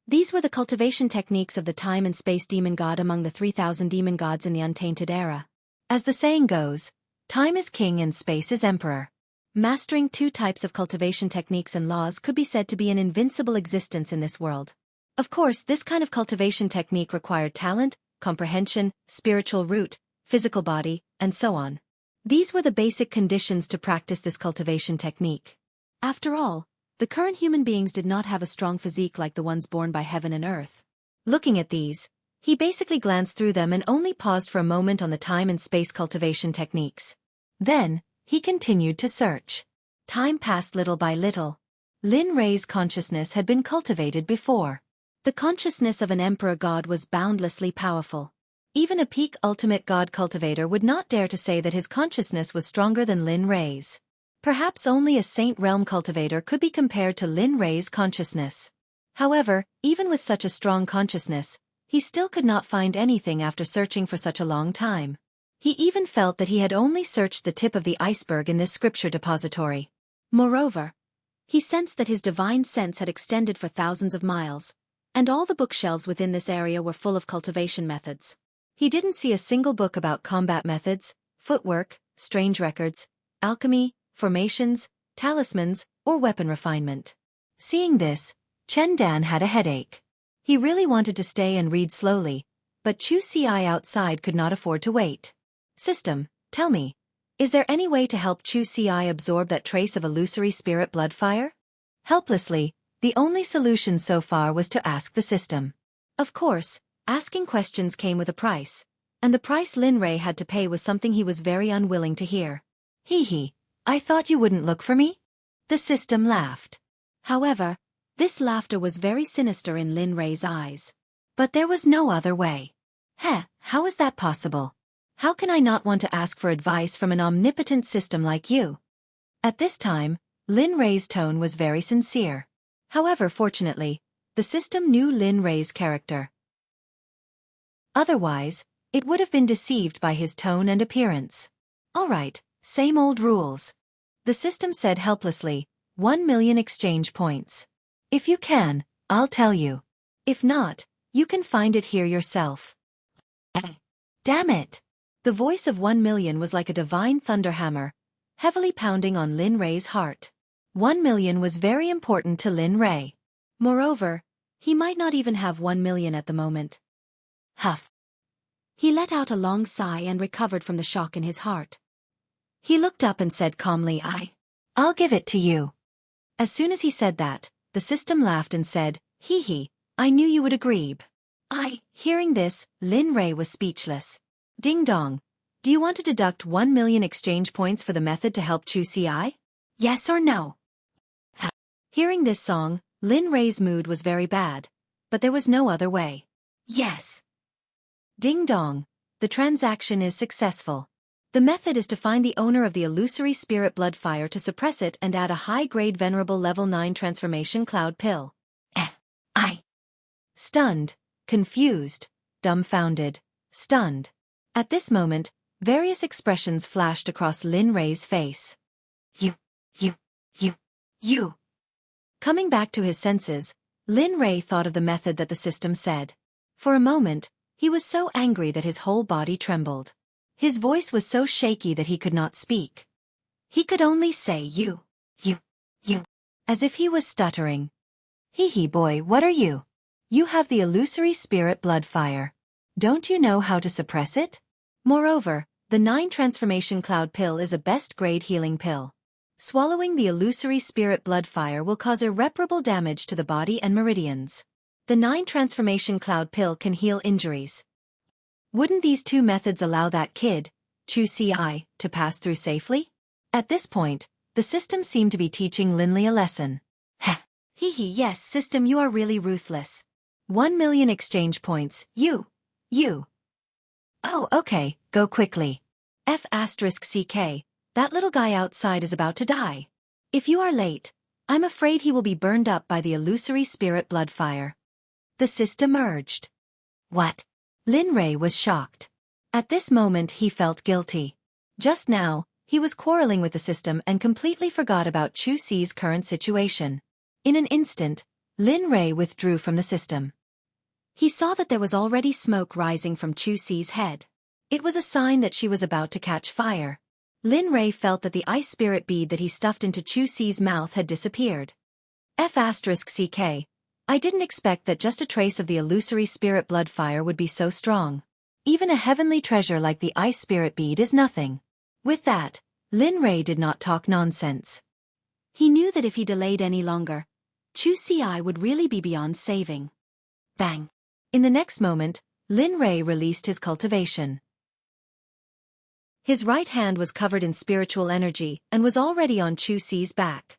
These were the cultivation techniques of the time and space demon god among the 3,000 demon gods in the untainted era. As the saying goes, time is king and space is emperor. Mastering 2 types of cultivation techniques and laws could be said to be an invincible existence in this world. Of course, this kind of cultivation technique required talent, comprehension, spiritual root, physical body, and so on. These were the basic conditions to practice this cultivation technique. After all, the current human beings did not have a strong physique like the ones born by heaven and earth. Looking at these, he basically glanced through them and only paused for a moment on the time and space cultivation techniques. Then, he continued to search. Time passed little by little. Lin Rei's consciousness had been cultivated before. The consciousness of an emperor god was boundlessly powerful. Even a peak ultimate god cultivator would not dare to say that his consciousness was stronger than Lin Rei's. Perhaps only a saint realm cultivator could be compared to Lin Rei's consciousness. However, even with such a strong consciousness, he still could not find anything after searching for such a long time. He even felt that he had only searched the tip of the iceberg in this scripture depository. Moreover, he sensed that his divine sense had extended for thousands of miles, and all the bookshelves within this area were full of cultivation methods. He didn't see a single book about combat methods, footwork, strange records, alchemy, formations, talismans, or weapon refinement. Seeing this, Chen Dan had a headache. He really wanted to stay and read slowly, but Xueqi outside could not afford to wait. System, tell me, is there any way to help Xueqi absorb that trace of illusory spirit blood fire? Helplessly, the only solution so far was to ask the system. Of course, asking questions came with a price, and the price Lin Rei had to pay was something he was very unwilling to hear. Hee hee, I thought you wouldn't look for me? The system laughed. However, this laughter was very sinister in Lin Rei's eyes. But there was no other way. Heh, how is that possible? How can I not want to ask for advice from an omnipotent system like you? At this time, Lin Rei's tone was very sincere. However, fortunately, the system knew Lin Rei's character. Otherwise, it would have been deceived by his tone and appearance. All right, same old rules. The system said helplessly, 1 million exchange points. If you can, I'll tell you. If not, you can find it here yourself. Damn it! The voice of 1 million was like a divine thunderhammer, heavily pounding on Lin Rei's heart. 1 million was very important to Lin Rei. Moreover, he might not even have 1 million at the moment. Huff. He let out a long sigh and recovered from the shock in his heart. He looked up and said calmly, I'll give it to you. As soon as he said that, the system laughed and said, hee hee, I knew you would agree. Hearing this, Lin Rei was speechless. Ding dong. Do you want to deduct 1 million exchange points for the method to help Xueqi? Yes or no? Hearing this song, Lin Rei's mood was very bad, but there was no other way. Yes. Ding dong. The transaction is successful. The method is to find the owner of the illusory spirit blood fire to suppress it and add a high-grade venerable level 9 transformation cloud pill. Stunned, confused, dumbfounded, stunned. At this moment, various expressions flashed across Lin Rei's face. You. Coming back to his senses, Lin Rei thought of the method that the system said. For a moment, he was so angry that his whole body trembled. His voice was so shaky that he could not speak. He could only say you, as if he was stuttering. Hee hee boy, what are you? You have the illusory spirit blood fire. Don't you know how to suppress it? Moreover, the 9 transformation cloud pill is a best grade healing pill. Swallowing the illusory spirit blood fire will cause irreparable damage to the body and meridians. The 9 transformation cloud pill can heal injuries. Wouldn't these 2 methods allow that kid, Xueqi, to pass through safely? At this point, the system seemed to be teaching Lin Li a lesson. Hee hee, yes, system, you are really ruthless. 1 million exchange points, you. Oh, okay, go quickly. F***CK, that little guy outside is about to die. If you are late, I'm afraid he will be burned up by the illusory spirit blood fire. The system urged. What? Lin Rei was shocked. At this moment he felt guilty. Just now, he was quarreling with the system and completely forgot about Xueqi's current situation. In an instant, Lin Rei withdrew from the system. He saw that there was already smoke rising from Xueqi's head. It was a sign that she was about to catch fire. Lin Rei felt that the ice spirit bead that he stuffed into Xueqi's mouth had disappeared. F***CK, I didn't expect that just a trace of the illusory spirit blood fire would be so strong. Even a heavenly treasure like the ice spirit bead is nothing. With that, Lin Rei did not talk nonsense. He knew that if he delayed any longer, Xueqi would really be beyond saving. Bang! In the next moment, Lin Rei released his cultivation. His right hand was covered in spiritual energy and was already on Xueqi's back.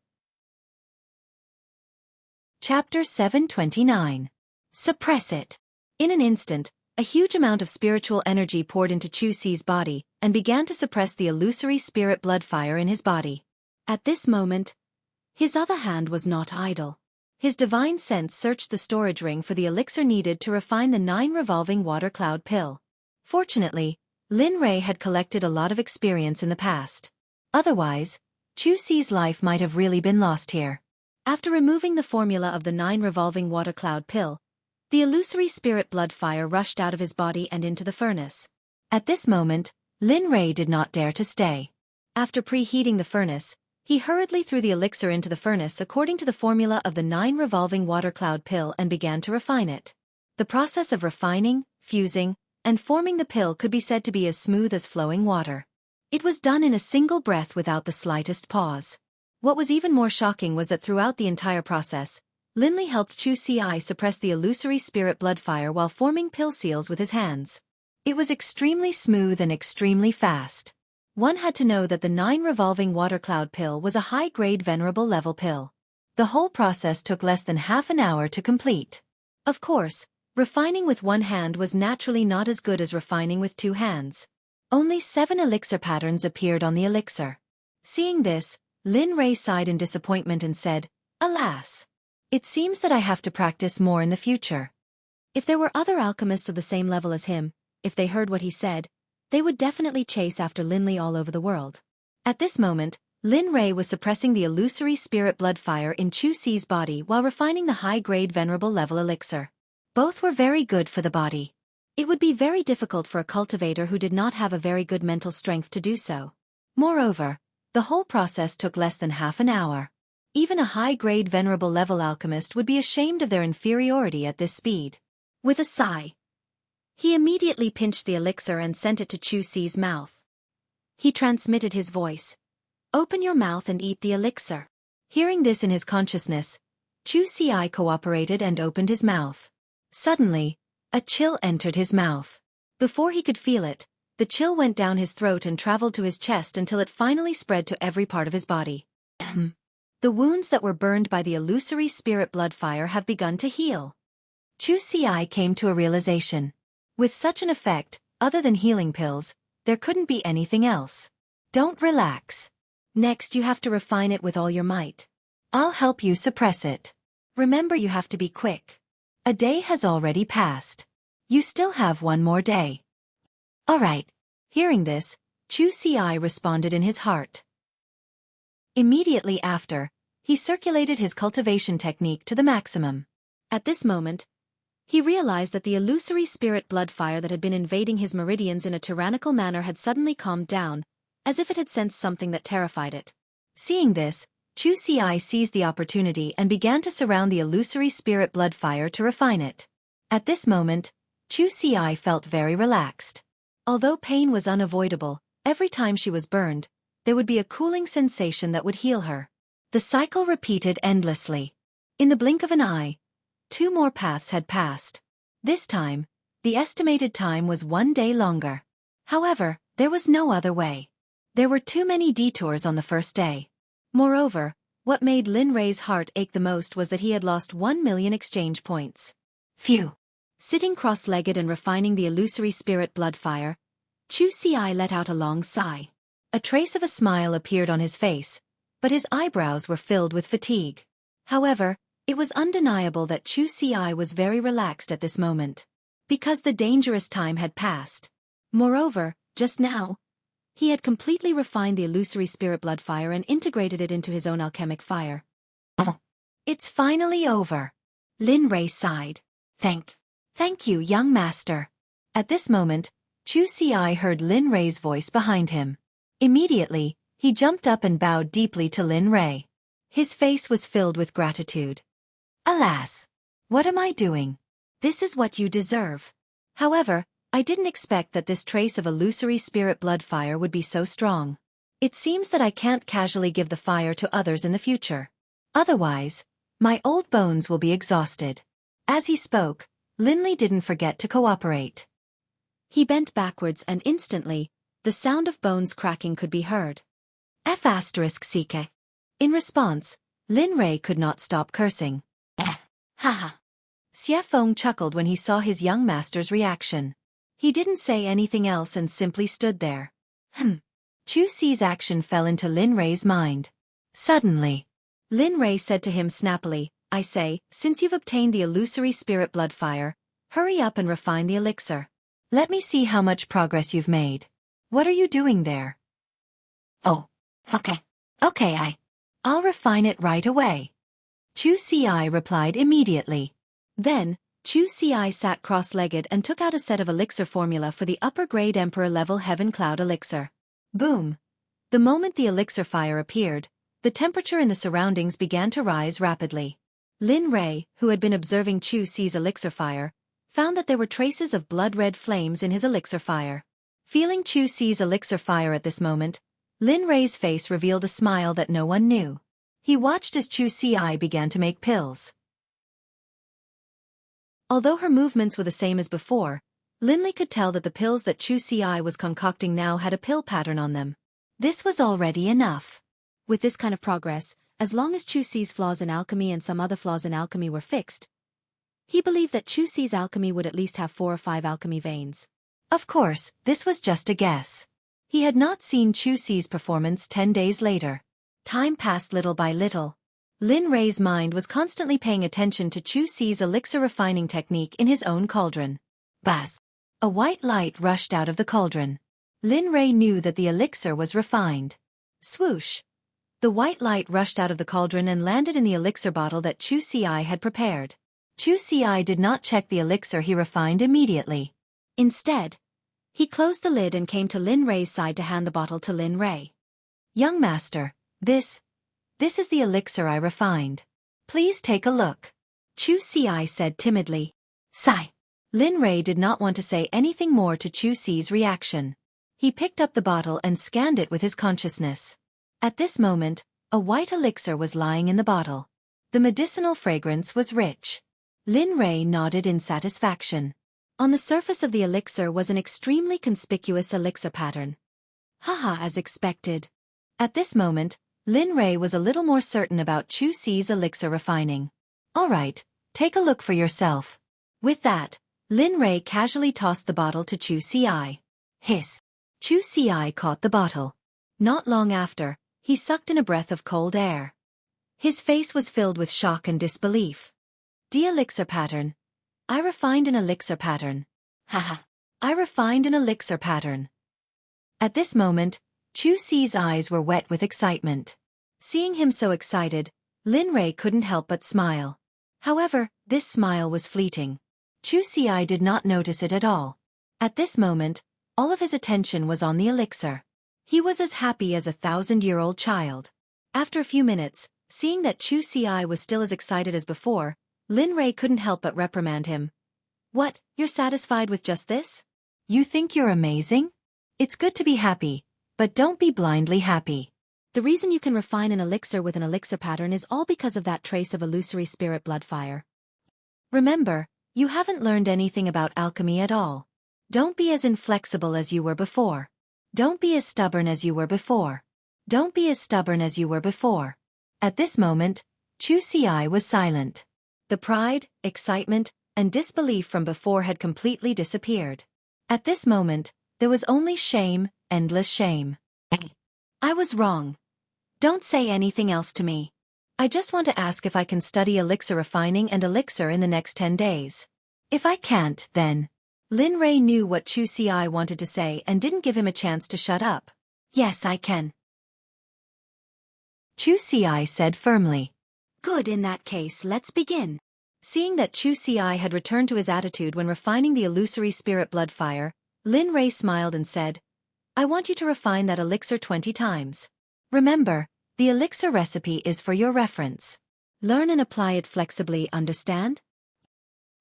Chapter 729. Suppress it. In an instant, a huge amount of spiritual energy poured into Xueqi's body and began to suppress the illusory spirit blood fire in his body. At this moment, his other hand was not idle. His divine sense searched the storage ring for the elixir needed to refine the 9 revolving water cloud pill. Fortunately, Lin Rei had collected a lot of experience in the past. Otherwise, Xueqi's life might have really been lost here. After removing the formula of the 9 revolving water cloud pill, the illusory spirit blood fire rushed out of his body and into the furnace. At this moment, Lin Rei did not dare to stay. After preheating the furnace, he hurriedly threw the elixir into the furnace according to the formula of the 9 revolving water cloud pill and began to refine it. The process of refining, fusing, and forming the pill could be said to be as smooth as flowing water. It was done in a single breath without the slightest pause. What was even more shocking was that throughout the entire process, Linley helped Xueqi suppress the illusory spirit bloodfire while forming pill seals with his hands. It was extremely smooth and extremely fast. One had to know that the 9 revolving water cloud pill was a high-grade venerable level pill. The whole process took less than half an hour to complete. Of course, refining with one hand was naturally not as good as refining with 2 hands. Only 7 elixir patterns appeared on the elixir. Seeing this, Lin Rei sighed in disappointment and said, "Alas! It seems that I have to practice more in the future." If there were other alchemists of the same level as him, if they heard what he said, they would definitely chase after Linley all over the world. At this moment, Lin Rei was suppressing the illusory spirit bloodfire in Xueqi's body while refining the high-grade venerable level elixir. Both were very good for the body. It would be very difficult for a cultivator who did not have a very good mental strength to do so. Moreover, the whole process took less than half an hour. Even a high-grade venerable level alchemist would be ashamed of their inferiority at this speed. With a sigh, he immediately pinched the elixir and sent it to Xueqi's mouth. He transmitted his voice. "Open your mouth and eat the elixir." Hearing this in his consciousness, Xueqi cooperated and opened his mouth. Suddenly, a chill entered his mouth. Before he could feel it, the chill went down his throat and traveled to his chest until it finally spread to every part of his body. The wounds that were burned by the illusory spirit bloodfire have begun to heal. Xueqi came to a realization. With such an effect, other than healing pills, there couldn't be anything else. Don't relax. Next you have to refine it with all your might. I'll help you suppress it. Remember, you have to be quick. A day has already passed. You still have one more day. All right. Hearing this, Xueqi responded in his heart. Immediately after, he circulated his cultivation technique to the maximum. At this moment, he realized that the illusory spirit bloodfire that had been invading his meridians in a tyrannical manner had suddenly calmed down, as if it had sensed something that terrified it. Seeing this, Xueqi seized the opportunity and began to surround the illusory spirit bloodfire to refine it. At this moment, Xueqi felt very relaxed. Although pain was unavoidable, every time she was burned, there would be a cooling sensation that would heal her. The cycle repeated endlessly. In the blink of an eye, 2 more paths had passed. This time, the estimated time was 1 day longer. However, there was no other way. There were too many detours on the first day. Moreover, what made Lin Rei's heart ache the most was that he had lost 1 million exchange points. Phew! Sitting cross-legged and refining the illusory spirit bloodfire, Xueqi let out a long sigh. A trace of a smile appeared on his face, but his eyebrows were filled with fatigue. However, it was undeniable that Xueqi was very relaxed at this moment, because the dangerous time had passed. Moreover, just now, he had completely refined the illusory spirit bloodfire and integrated it into his own alchemic fire. It's finally over. Lin Rei sighed. Thank you, young master. At this moment, Xueqi heard Lin Rei's voice behind him. Immediately, he jumped up and bowed deeply to Lin Rei. His face was filled with gratitude. Alas! What am I doing? This is what you deserve. However, I didn't expect that this trace of illusory spirit bloodfire would be so strong. It seems that I can't casually give the fire to others in the future. Otherwise, my old bones will be exhausted. As he spoke, Linley didn't forget to cooperate. He bent backwards and instantly, the sound of bones cracking could be heard. Xueqi. In response, Lin Rei could not stop cursing. Haha. Xuefeng chuckled when he saw his young master's reaction. He didn't say anything else and simply stood there. Xueqi's action fell into Lin Rei's mind. Suddenly, Lin Rei said to him snappily, I say, since you've obtained the illusory spirit bloodfire, hurry up and refine the elixir. Let me see how much progress you've made. What are you doing there? Oh, okay. I'll refine it right away. Xueqi replied immediately. Then, Xueqi sat cross-legged and took out a set of elixir formula for the upper-grade Emperor-level Heaven Cloud elixir. Boom! The moment the elixir fire appeared, the temperature in the surroundings began to rise rapidly. Lin Rei, who had been observing Xueqi's elixir fire, found that there were traces of blood-red flames in his elixir fire. Feeling Xueqi's elixir fire at this moment, Lin Rei's face revealed a smile that no one knew. He watched as Xueqi began to make pills. Although her movements were the same as before, Linley could tell that the pills that Xueqi was concocting now had a pill pattern on them. This was already enough. With this kind of progress, as long as Xueqi's flaws in alchemy and some other flaws in alchemy were fixed, he believed that Xueqi's alchemy would at least have 4 or 5 alchemy veins. Of course, this was just a guess. He had not seen Xueqi's performance 10 days later. Time passed little by little. Lin Rei's mind was constantly paying attention to Xueqi's elixir refining technique in his own cauldron. Buzz! A white light rushed out of the cauldron. Lin Rei knew that the elixir was refined. Swoosh! The white light rushed out of the cauldron and landed in the elixir bottle that Xueqi had prepared. Xueqi did not check the elixir he refined immediately. Instead, he closed the lid and came to Lin Rei's side to hand the bottle to Lin Rei. "Young master, this is the elixir I refined. Please take a look," Xueqi said timidly. Sigh. Lin Rei did not want to say anything more to Xueqi's reaction. He picked up the bottle and scanned it with his consciousness. At this moment, a white elixir was lying in the bottle. The medicinal fragrance was rich. Lin Rei nodded in satisfaction. On the surface of the elixir was an extremely conspicuous elixir pattern. Haha, as expected. At this moment, Lin Rei was a little more certain about Xueqi's elixir refining. "All right, take a look for yourself." With that, Lin Rei casually tossed the bottle to Xueqi. Hiss. Xueqi caught the bottle. Not long after, he sucked in a breath of cold air. His face was filled with shock and disbelief. "The elixir pattern. I refined an elixir pattern. Haha. I refined an elixir pattern." At this moment, Xueqi's eyes were wet with excitement. Seeing him so excited, Lin Rei couldn't help but smile. However, this smile was fleeting. Xueqi did not notice it at all. At this moment, all of his attention was on the elixir. He was as happy as a 1,000-year-old child. After a few minutes, seeing that Xueqi was still as excited as before, Lin Rei couldn't help but reprimand him. "What, you're satisfied with just this? You think you're amazing? It's good to be happy, but don't be blindly happy. The reason you can refine an elixir with an elixir pattern is all because of that trace of illusory spirit blood fire. Remember, you haven't learned anything about alchemy at all. Don't be as inflexible as you were before. Don't be as stubborn as you were before. Don't be as stubborn as you were before." At this moment, Xueqi was silent. The pride, excitement, and disbelief from before had completely disappeared. At this moment, there was only shame, endless shame. "I was wrong. Don't say anything else to me. I just want to ask if I can study elixir refining and elixir in the next 10 days. If I can't, then..." Lin Rei knew what Xueqi wanted to say and didn't give him a chance to shut up. "Yes, I can," Xueqi said firmly. "Good, in that case, let's begin." Seeing that Xueqi had returned to his attitude when refining the illusory spirit blood fire, Lin Rei smiled and said, "I want you to refine that elixir 20 times. Remember, the elixir recipe is for your reference. Learn and apply it flexibly, understand?"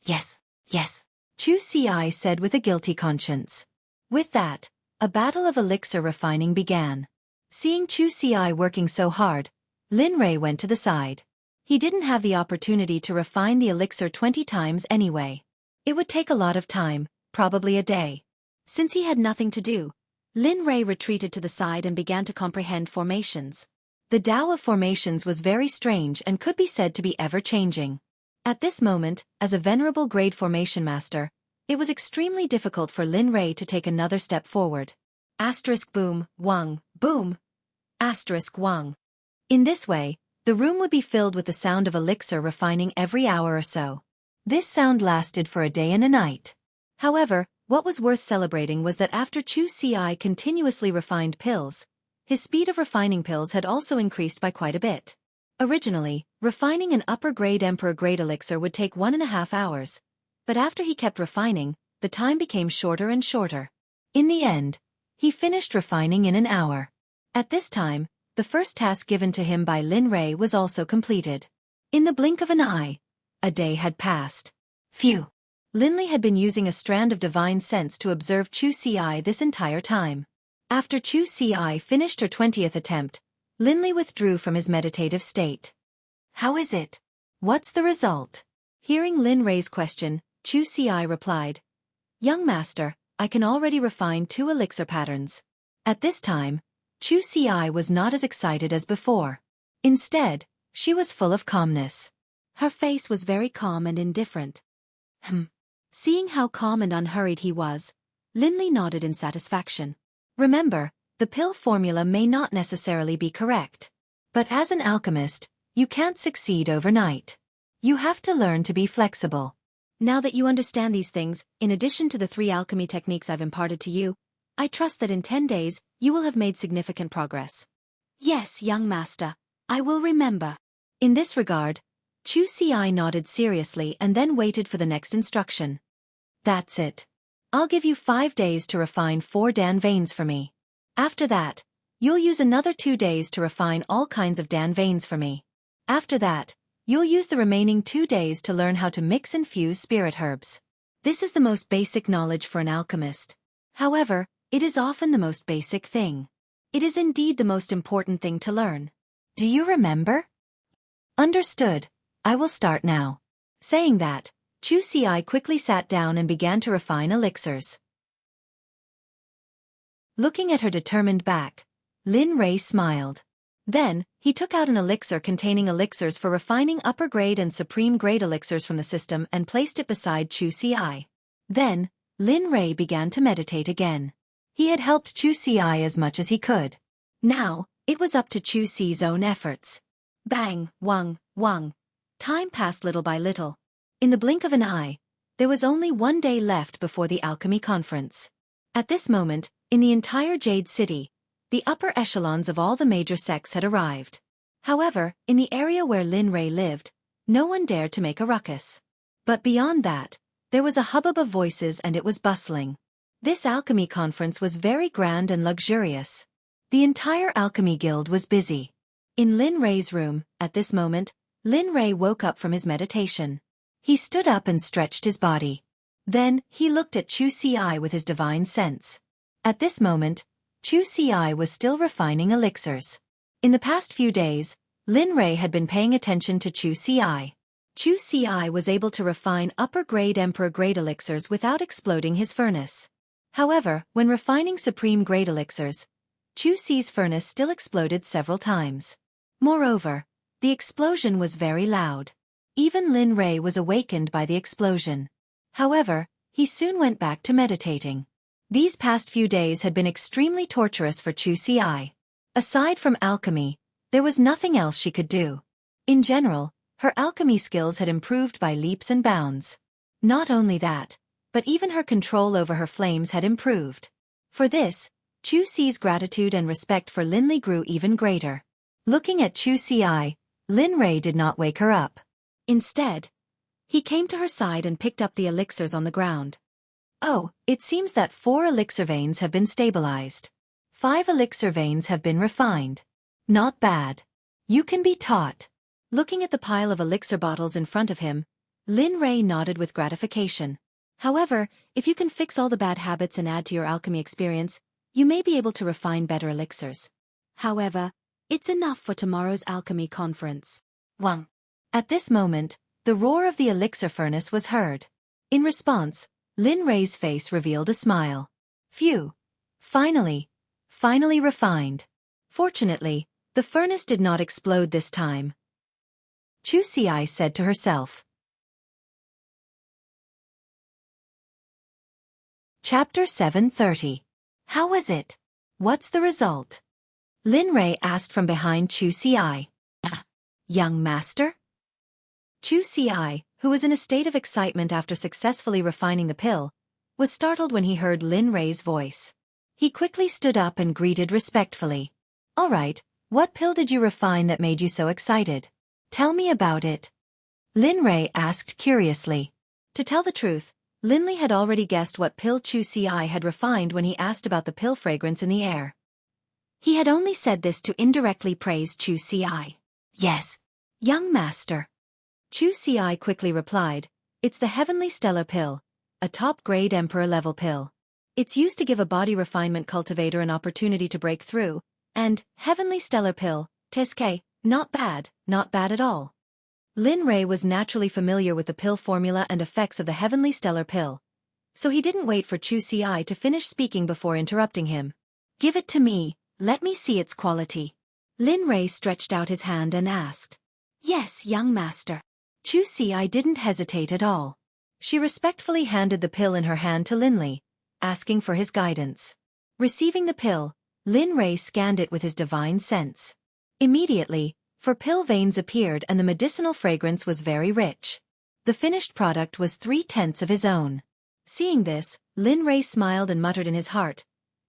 "Yes, yes," Xueqi said with a guilty conscience. With that, a battle of elixir refining began. Seeing Xueqi working so hard, Lin Rei went to the side. He didn't have the opportunity to refine the elixir 20 times anyway. It would take a lot of time, probably a day. Since he had nothing to do, Lin Rei retreated to the side and began to comprehend formations. The Tao of formations was very strange and could be said to be ever-changing. At this moment, as a venerable grade formation master, it was extremely difficult for Lin Rei to take another step forward. Asterisk boom, wang, boom. Asterisk wang. In this way, the room would be filled with the sound of elixir refining every hour or so. This sound lasted for a day and a night. However, what was worth celebrating was that after Xueqi continuously refined pills, his speed of refining pills had also increased by quite a bit. Originally, refining an upper-grade emperor-grade elixir would take 1.5 hours, but after he kept refining, the time became shorter and shorter. In the end, he finished refining in an hour. At this time, the first task given to him by Lin Rei was also completed. In the blink of an eye, a day had passed. Phew! Linley had been using a strand of divine sense to observe Xueqi this entire time. After Xueqi finished her 20th attempt, Linley withdrew from his meditative state. How is it? What's the result? Hearing Lin Rei's question, Xueqi replied, Young master, I can already refine 2 elixir patterns. At this time, Xueqi was not as excited as before. Instead, she was full of calmness. Her face was very calm and indifferent. Seeing how calm and unhurried he was, Linley nodded in satisfaction. Remember, the pill formula may not necessarily be correct. But as an alchemist, you can't succeed overnight. You have to learn to be flexible. Now that you understand these things, in addition to the 3 alchemy techniques I've imparted to you, I trust that in 10 days, you will have made significant progress. Yes, young master, I will remember. In this regard, Xueqi nodded seriously and then waited for the next instruction. That's it. I'll give you 5 days to refine 4 Dan veins for me. After that, you'll use another 2 days to refine all kinds of Dan veins for me. After that, you'll use the remaining 2 days to learn how to mix and fuse spirit herbs. This is the most basic knowledge for an alchemist. However, it is often the most basic thing. It is indeed the most important thing to learn. Do you remember? Understood. I will start now. Saying that, Xueqi quickly sat down and began to refine elixirs. Looking at her determined back, Lin Rei smiled. Then, he took out an elixir containing elixirs for refining upper-grade and supreme-grade elixirs from the system and placed it beside Xueqi. Then, Lin Rei began to meditate again. He had helped Xueqi as much as he could. Now, it was up to Xueqi's own efforts. Bang, wang, wang. Time passed little by little. In the blink of an eye, there was only 1 day left before the alchemy conference. At this moment, in the entire Jade City, the upper echelons of all the major sects had arrived. However, in the area where Lin Rei lived, no one dared to make a ruckus. But beyond that, there was a hubbub of voices and it was bustling. This alchemy conference was very grand and luxurious. The entire alchemy guild was busy. In Lin Rei's room, at this moment, Lin Rei woke up from his meditation. He stood up and stretched his body. Then, he looked at Xueqi with his divine sense. At this moment, Xueqi was still refining elixirs. In the past few days, Lin Rei had been paying attention to Xueqi. Xueqi was able to refine upper-grade emperor-grade elixirs without exploding his furnace. However, when refining supreme-grade elixirs, Xueqi's furnace still exploded several times. Moreover, the explosion was very loud. Even Lin Rei was awakened by the explosion. However, he soon went back to meditating. These past few days had been extremely torturous for Xueqi. Aside from alchemy, there was nothing else she could do. In general, her alchemy skills had improved by leaps and bounds. Not only that, but even her control over her flames had improved. For this, Xueqi's gratitude and respect for Linley grew even greater. Looking at Xueqi, Lin Rei did not wake her up. Instead, he came to her side and picked up the elixirs on the ground. Oh, it seems that 4 elixir veins have been stabilized. 5 elixir veins have been refined. Not bad. You can be taught. Looking at the pile of elixir bottles in front of him, Lin Rei nodded with gratification. However, if you can fix all the bad habits and add to your alchemy experience, you may be able to refine better elixirs. However, it's enough for tomorrow's alchemy conference. Wang. At this moment, the roar of the elixir furnace was heard. In response, Lin Rei's face revealed a smile. Phew. Finally refined. Fortunately, the furnace did not explode this time. Xueqi said to herself. Chapter 730. How was it? What's the result? Lin Rei asked from behind Xueqi. Young master? Xueqi, who was in a state of excitement after successfully refining the pill, was startled when he heard Lin Rei's voice. He quickly stood up and greeted respectfully. All right, what pill did you refine that made you so excited? Tell me about it. Lin Rei asked curiously. To tell the truth, Linley had already guessed what pill Xueqi had refined when he asked about the pill fragrance in the air. He had only said this to indirectly praise Xueqi. Yes, young master. Xueqi quickly replied, It's the Heavenly Stellar Pill, a top-grade Emperor-level pill. It's used to give a body refinement cultivator an opportunity to break through, and Heavenly Stellar Pill, Xueqi, not bad at all. Lin Rei was naturally familiar with the pill formula and effects of the Heavenly Stellar Pill, so he didn't wait for Xueqi to finish speaking before interrupting him. Give it to me, let me see its quality. Lin Rei stretched out his hand and asked. Yes, young master. Xueqi didn't hesitate at all. She respectfully handed the pill in her hand to Linley, asking for his guidance. Receiving the pill, Lin Rei scanned it with his divine sense. Immediately, 4 pill veins appeared and the medicinal fragrance was very rich. The finished product was 3/10 of his own. Seeing this, Lin Rei smiled and muttered in his heart,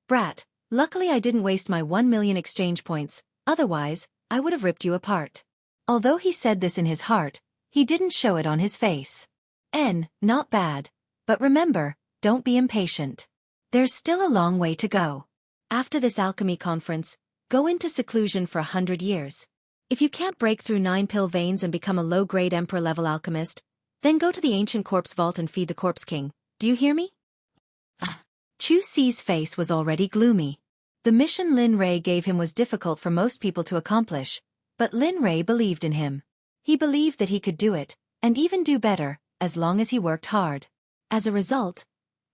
"Brat, luckily I didn't waste my 1 million exchange points, otherwise, I would have ripped you apart." Although he said this in his heart, he didn't show it on his face. Not bad. But remember, don't be impatient. There's still a long way to go. After this alchemy conference, go into seclusion for 100 years. If you can't break through 9 pill veins and become a low-grade Emperor-level alchemist, then go to the ancient corpse vault and feed the Corpse King. Do you hear me? Xueqi's face was already gloomy. The mission Lin Rei gave him was difficult for most people to accomplish, but Lin Rei believed in him. He believed that he could do it, and even do better, as long as he worked hard. As a result,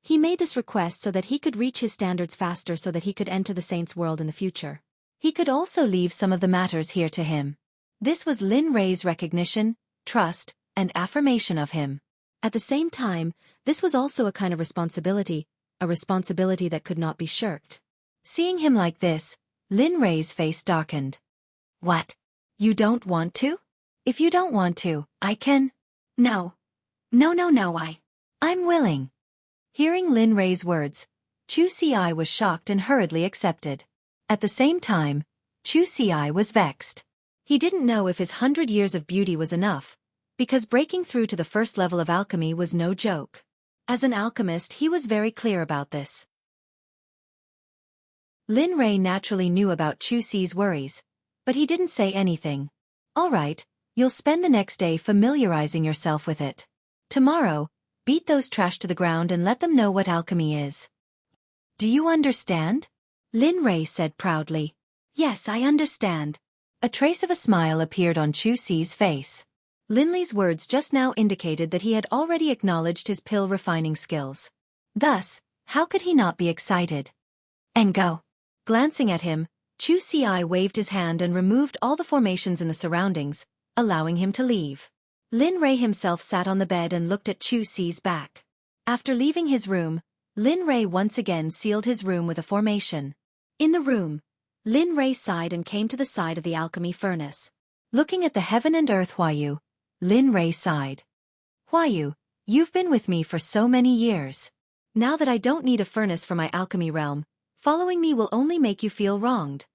he made this request so that he could reach his standards faster so that he could enter the Saints' world in the future. He could also leave some of the matters here to him. This was Lin Rei's recognition, trust, and affirmation of him. At the same time, this was also a kind of responsibility, a responsibility that could not be shirked. Seeing him like this, Lin Rei's face darkened. What? You don't want to? If you don't want to, I can. No, I'm willing. Hearing Lin Rei's words, Xueqi was shocked and hurriedly accepted. At the same time, Xueqi was vexed. He didn't know if his 100 years of beauty was enough, because breaking through to the first level of alchemy was no joke. As an alchemist, he was very clear about this. Lin Rei naturally knew about Xueqi's worries, but he didn't say anything. All right, you'll spend the next day familiarizing yourself with it. Tomorrow, beat those trash to the ground and let them know what alchemy is. Do you understand? Lin Rei said proudly. Yes, I understand. A trace of a smile appeared on Xueqi's face. Linley's words just now indicated that he had already acknowledged his pill refining skills. Thus, how could he not be excited? And go. Glancing at him, Xueqi waved his hand and removed all the formations in the surroundings, allowing him to leave. Lin Rei himself sat on the bed and looked at Xueqi's back. After leaving his room, Lin Rei once again sealed his room with a formation. In the room, Lin Rei sighed and came to the side of the alchemy furnace. Looking at the heaven and earth Huayu, Lin Rei sighed. Huayu, you've been with me for so many years. Now that I don't need a furnace for my alchemy realm, following me will only make you feel wronged.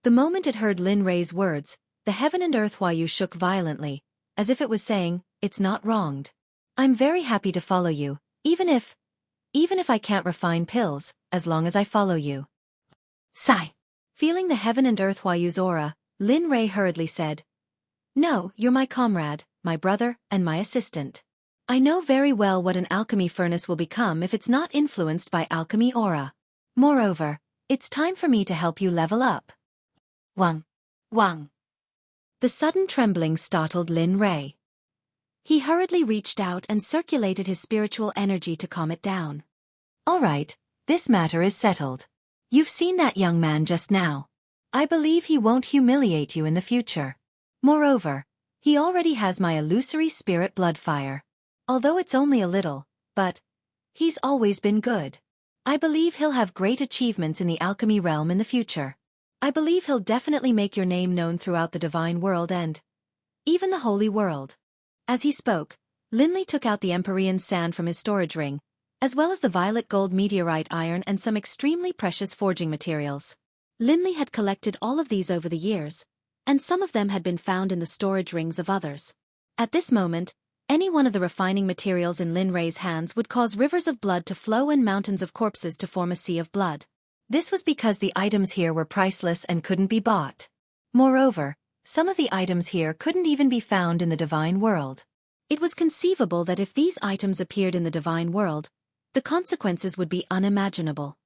The moment it heard Lin Rei's words, the heaven and earth Huayu shook violently, as if it was saying, it's not wronged. I'm very happy to follow you, even if I can't refine pills, as long as I follow you. Sigh. Feeling the heaven and earth Huayu's aura, Lin Rei hurriedly said, No, you're my comrade, my brother, and my assistant. I know very well what an alchemy furnace will become if it's not influenced by alchemy aura. Moreover, it's time for me to help you level up. Wang. The sudden trembling startled Lin Rei. He hurriedly reached out and circulated his spiritual energy to calm it down. All right, this matter is settled. You've seen that young man just now. I believe he won't humiliate you in the future. Moreover, he already has my illusory spirit blood fire. Although it's only a little, but he's always been good. I believe he'll have great achievements in the alchemy realm in the future. I believe he'll definitely make your name known throughout the divine world and even the holy world. As he spoke, Linley took out the Empyrean sand from his storage ring, as well as the violet gold meteorite iron and some extremely precious forging materials. Linley had collected all of these over the years, and some of them had been found in the storage rings of others. At this moment, any one of the refining materials in Lin Rei's hands would cause rivers of blood to flow and mountains of corpses to form a sea of blood. This was because the items here were priceless and couldn't be bought. Moreover, some of the items here couldn't even be found in the divine world. It was conceivable that if these items appeared in the divine world, the consequences would be unimaginable.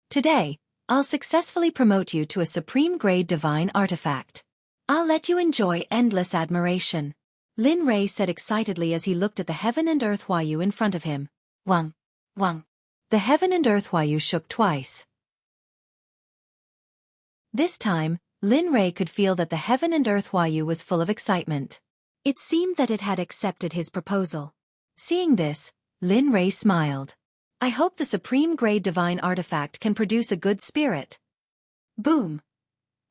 Today, I'll successfully promote you to a supreme-grade divine artifact. I'll let you enjoy endless admiration. Lin Rei said excitedly as he looked at the heaven and earth Huayu in front of him. Wang, Wang. The heaven and earth Huayu shook twice. This time, Lin Rei could feel that the heaven and earth Huayu was full of excitement. It seemed that it had accepted his proposal. Seeing this, Lin Rei smiled. I hope the supreme-grade divine artifact can produce a good spirit. Boom!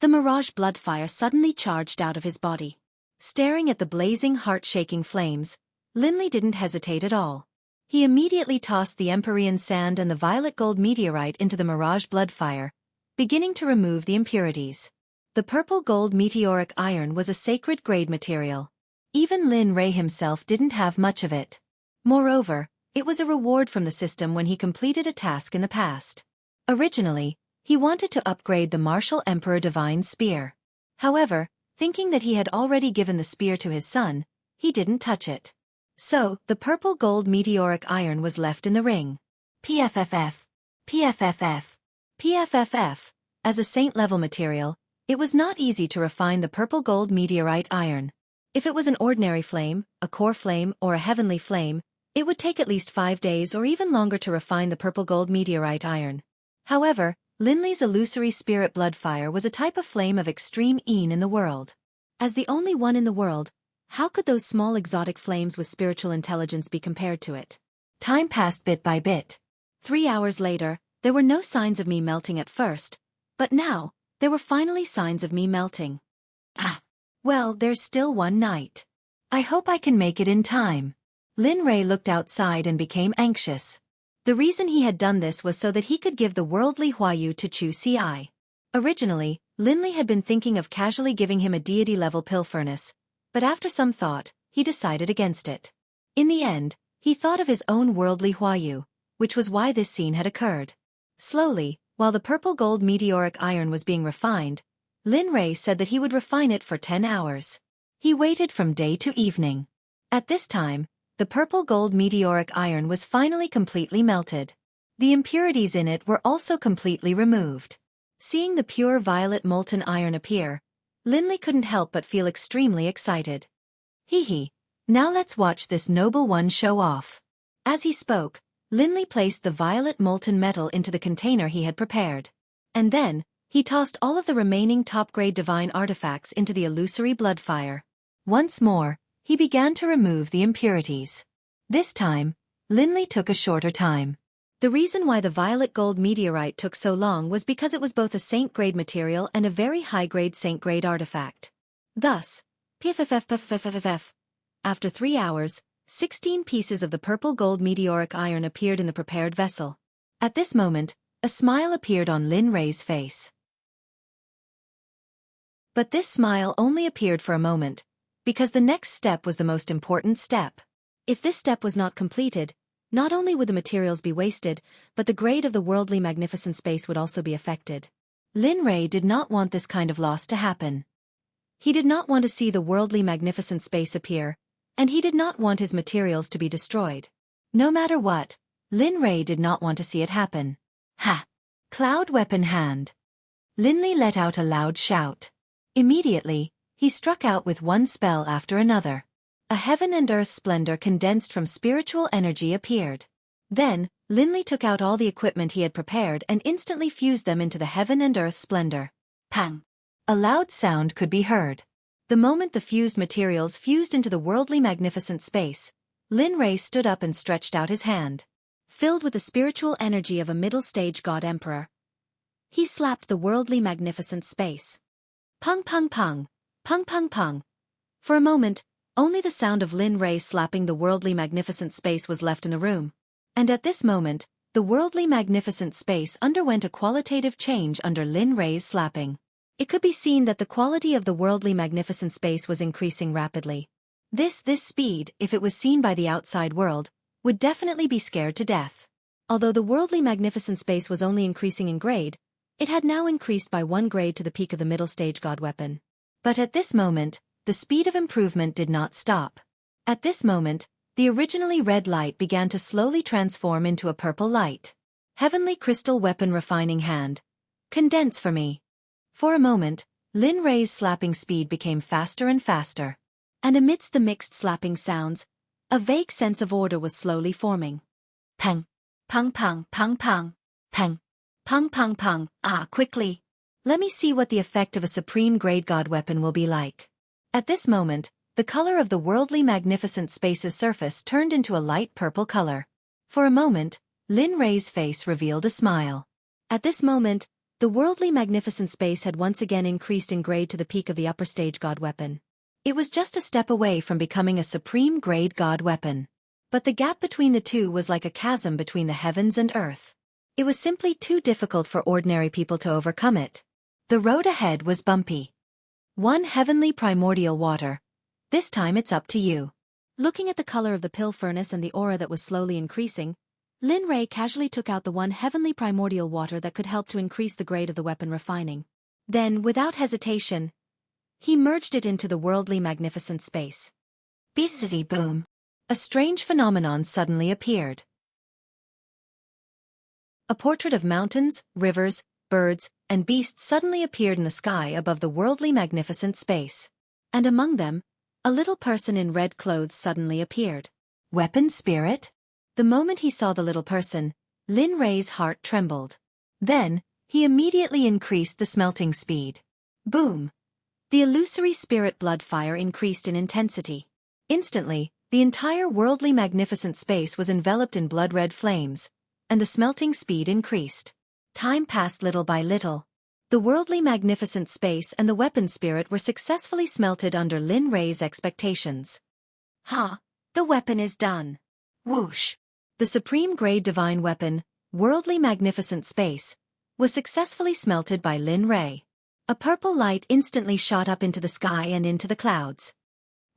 The mirage bloodfire suddenly charged out of his body. Staring at the blazing, heart-shaking flames, Linley didn't hesitate at all. He immediately tossed the Empyrean sand and the violet gold meteorite into the mirage bloodfire, beginning to remove the impurities. The purple gold meteoric iron was a sacred grade material. Even Lin Rei himself didn't have much of it. Moreover, it was a reward from the system when he completed a task in the past. Originally, he wanted to upgrade the Martial Emperor Divine Spear. However, thinking that he had already given the spear to his son, he didn't touch it. So, the purple gold meteoric iron was left in the ring. PFFF. PFFF. PFFF. As a saint-level material, it was not easy to refine the purple gold meteorite iron. If it was an ordinary flame, a core flame, or a heavenly flame, it would take at least 5 days or even longer to refine the purple gold meteorite iron. However, Linley's illusory spirit bloodfire was a type of flame of extreme een in the world. As the only one in the world, how could those small exotic flames with spiritual intelligence be compared to it? Time passed bit by bit. 3 hours later, there were no signs of me melting at first, but now, there were finally signs of me melting. Well, there's still one night. I hope I can make it in time. Lin Rei looked outside and became anxious. The reason he had done this was so that he could give the worldly Huayu to Xueqi. Originally, Linley had been thinking of casually giving him a deity-level pill furnace, but after some thought, he decided against it. In the end, he thought of his own worldly Huayu, which was why this scene had occurred. Slowly, while the purple gold meteoric iron was being refined, Lin Rei said that he would refine it for 10 hours. He waited from day to evening. At this time, the purple gold meteoric iron was finally completely melted. The impurities in it were also completely removed. Seeing the pure violet molten iron appear, Linley couldn't help but feel extremely excited. Hee, now let's watch this noble one show off. As he spoke, Linley placed the violet molten metal into the container he had prepared. And then, he tossed all of the remaining top-grade divine artifacts into the illusory bloodfire. Once more, he began to remove the impurities. This time, Linley took a shorter time. The reason why the violet gold meteorite took so long was because it was both a saint-grade material and a very high-grade saint-grade artifact. Thus, PFFF. After 3 hours, 16 pieces of the purple gold meteoric iron appeared in the prepared vessel. At this moment, a smile appeared on Lin Rei's face. But this smile only appeared for a moment, because the next step was the most important step. If this step was not completed, not only would the materials be wasted, but the grade of the worldly magnificent space would also be affected. Lin Rei did not want this kind of loss to happen. He did not want to see the worldly magnificent space appear, and he did not want his materials to be destroyed. No matter what, Lin Rei did not want to see it happen. Ha! Cloud weapon hand. Linley let out a loud shout. Immediately, he struck out with one spell after another. A heaven and earth splendor condensed from spiritual energy appeared. Then, Linley took out all the equipment he had prepared and instantly fused them into the heaven and earth splendor. Pang! A loud sound could be heard. The moment the fused materials fused into the worldly magnificent space, Lin Rei stood up and stretched out his hand. Filled with the spiritual energy of a middle-stage god-emperor, he slapped the worldly magnificent space. Pung pung pung, pung pung pung. For a moment, only the sound of Lin Rei slapping the worldly magnificent space was left in the room. And at this moment, the worldly magnificent space underwent a qualitative change under Lin Rei's slapping. It could be seen that the quality of the worldly magnificent space was increasing rapidly. This speed, if it was seen by the outside world, would definitely be scared to death. Although the worldly magnificent space was only increasing in grade, it had now increased by 1 grade to the peak of the middle stage god weapon. But at this moment, the speed of improvement did not stop. At this moment, the originally red light began to slowly transform into a purple light. Heavenly crystal weapon refining hand. Condense for me. For a moment, Lin Rei's slapping speed became faster and faster. And amidst the mixed slapping sounds, a vague sense of order was slowly forming. Pang. Pang pang pang pang. Pang. Pang pang pang. Ah, quickly. Let me see what the effect of a supreme grade god weapon will be like. At this moment, the color of the worldly magnificent space's surface turned into a light purple color. For a moment, Lin Rei's face revealed a smile. At this moment, the worldly magnificent space had once again increased in grade to the peak of the upper stage god weapon. It was just a step away from becoming a supreme grade god weapon. But the gap between the two was like a chasm between the heavens and earth. It was simply too difficult for ordinary people to overcome it. The road ahead was bumpy. One heavenly primordial water. This time it's up to you. Looking at the color of the pill furnace and the aura that was slowly increasing, Lin Rei casually took out the one heavenly primordial water that could help to increase the grade of the weapon refining. Then, without hesitation, he merged it into the worldly magnificent space. Beezzy boom. A strange phenomenon suddenly appeared. A portrait of mountains, rivers, birds, and beasts suddenly appeared in the sky above the worldly magnificent space. And among them, a little person in red clothes suddenly appeared. Weapon spirit? The moment he saw the little person, Lin Rei's heart trembled. Then, he immediately increased the smelting speed. Boom! The illusory spirit blood fire increased in intensity. Instantly, the entire worldly magnificent space was enveloped in blood-red flames, and the smelting speed increased. Time passed little by little. The worldly magnificent space and the weapon spirit were successfully smelted under Lin Rei's expectations. Ha! The weapon is done. Whoosh! The supreme grade divine weapon, worldly magnificent space, was successfully smelted by Lin Rei. A purple light instantly shot up into the sky and into the clouds.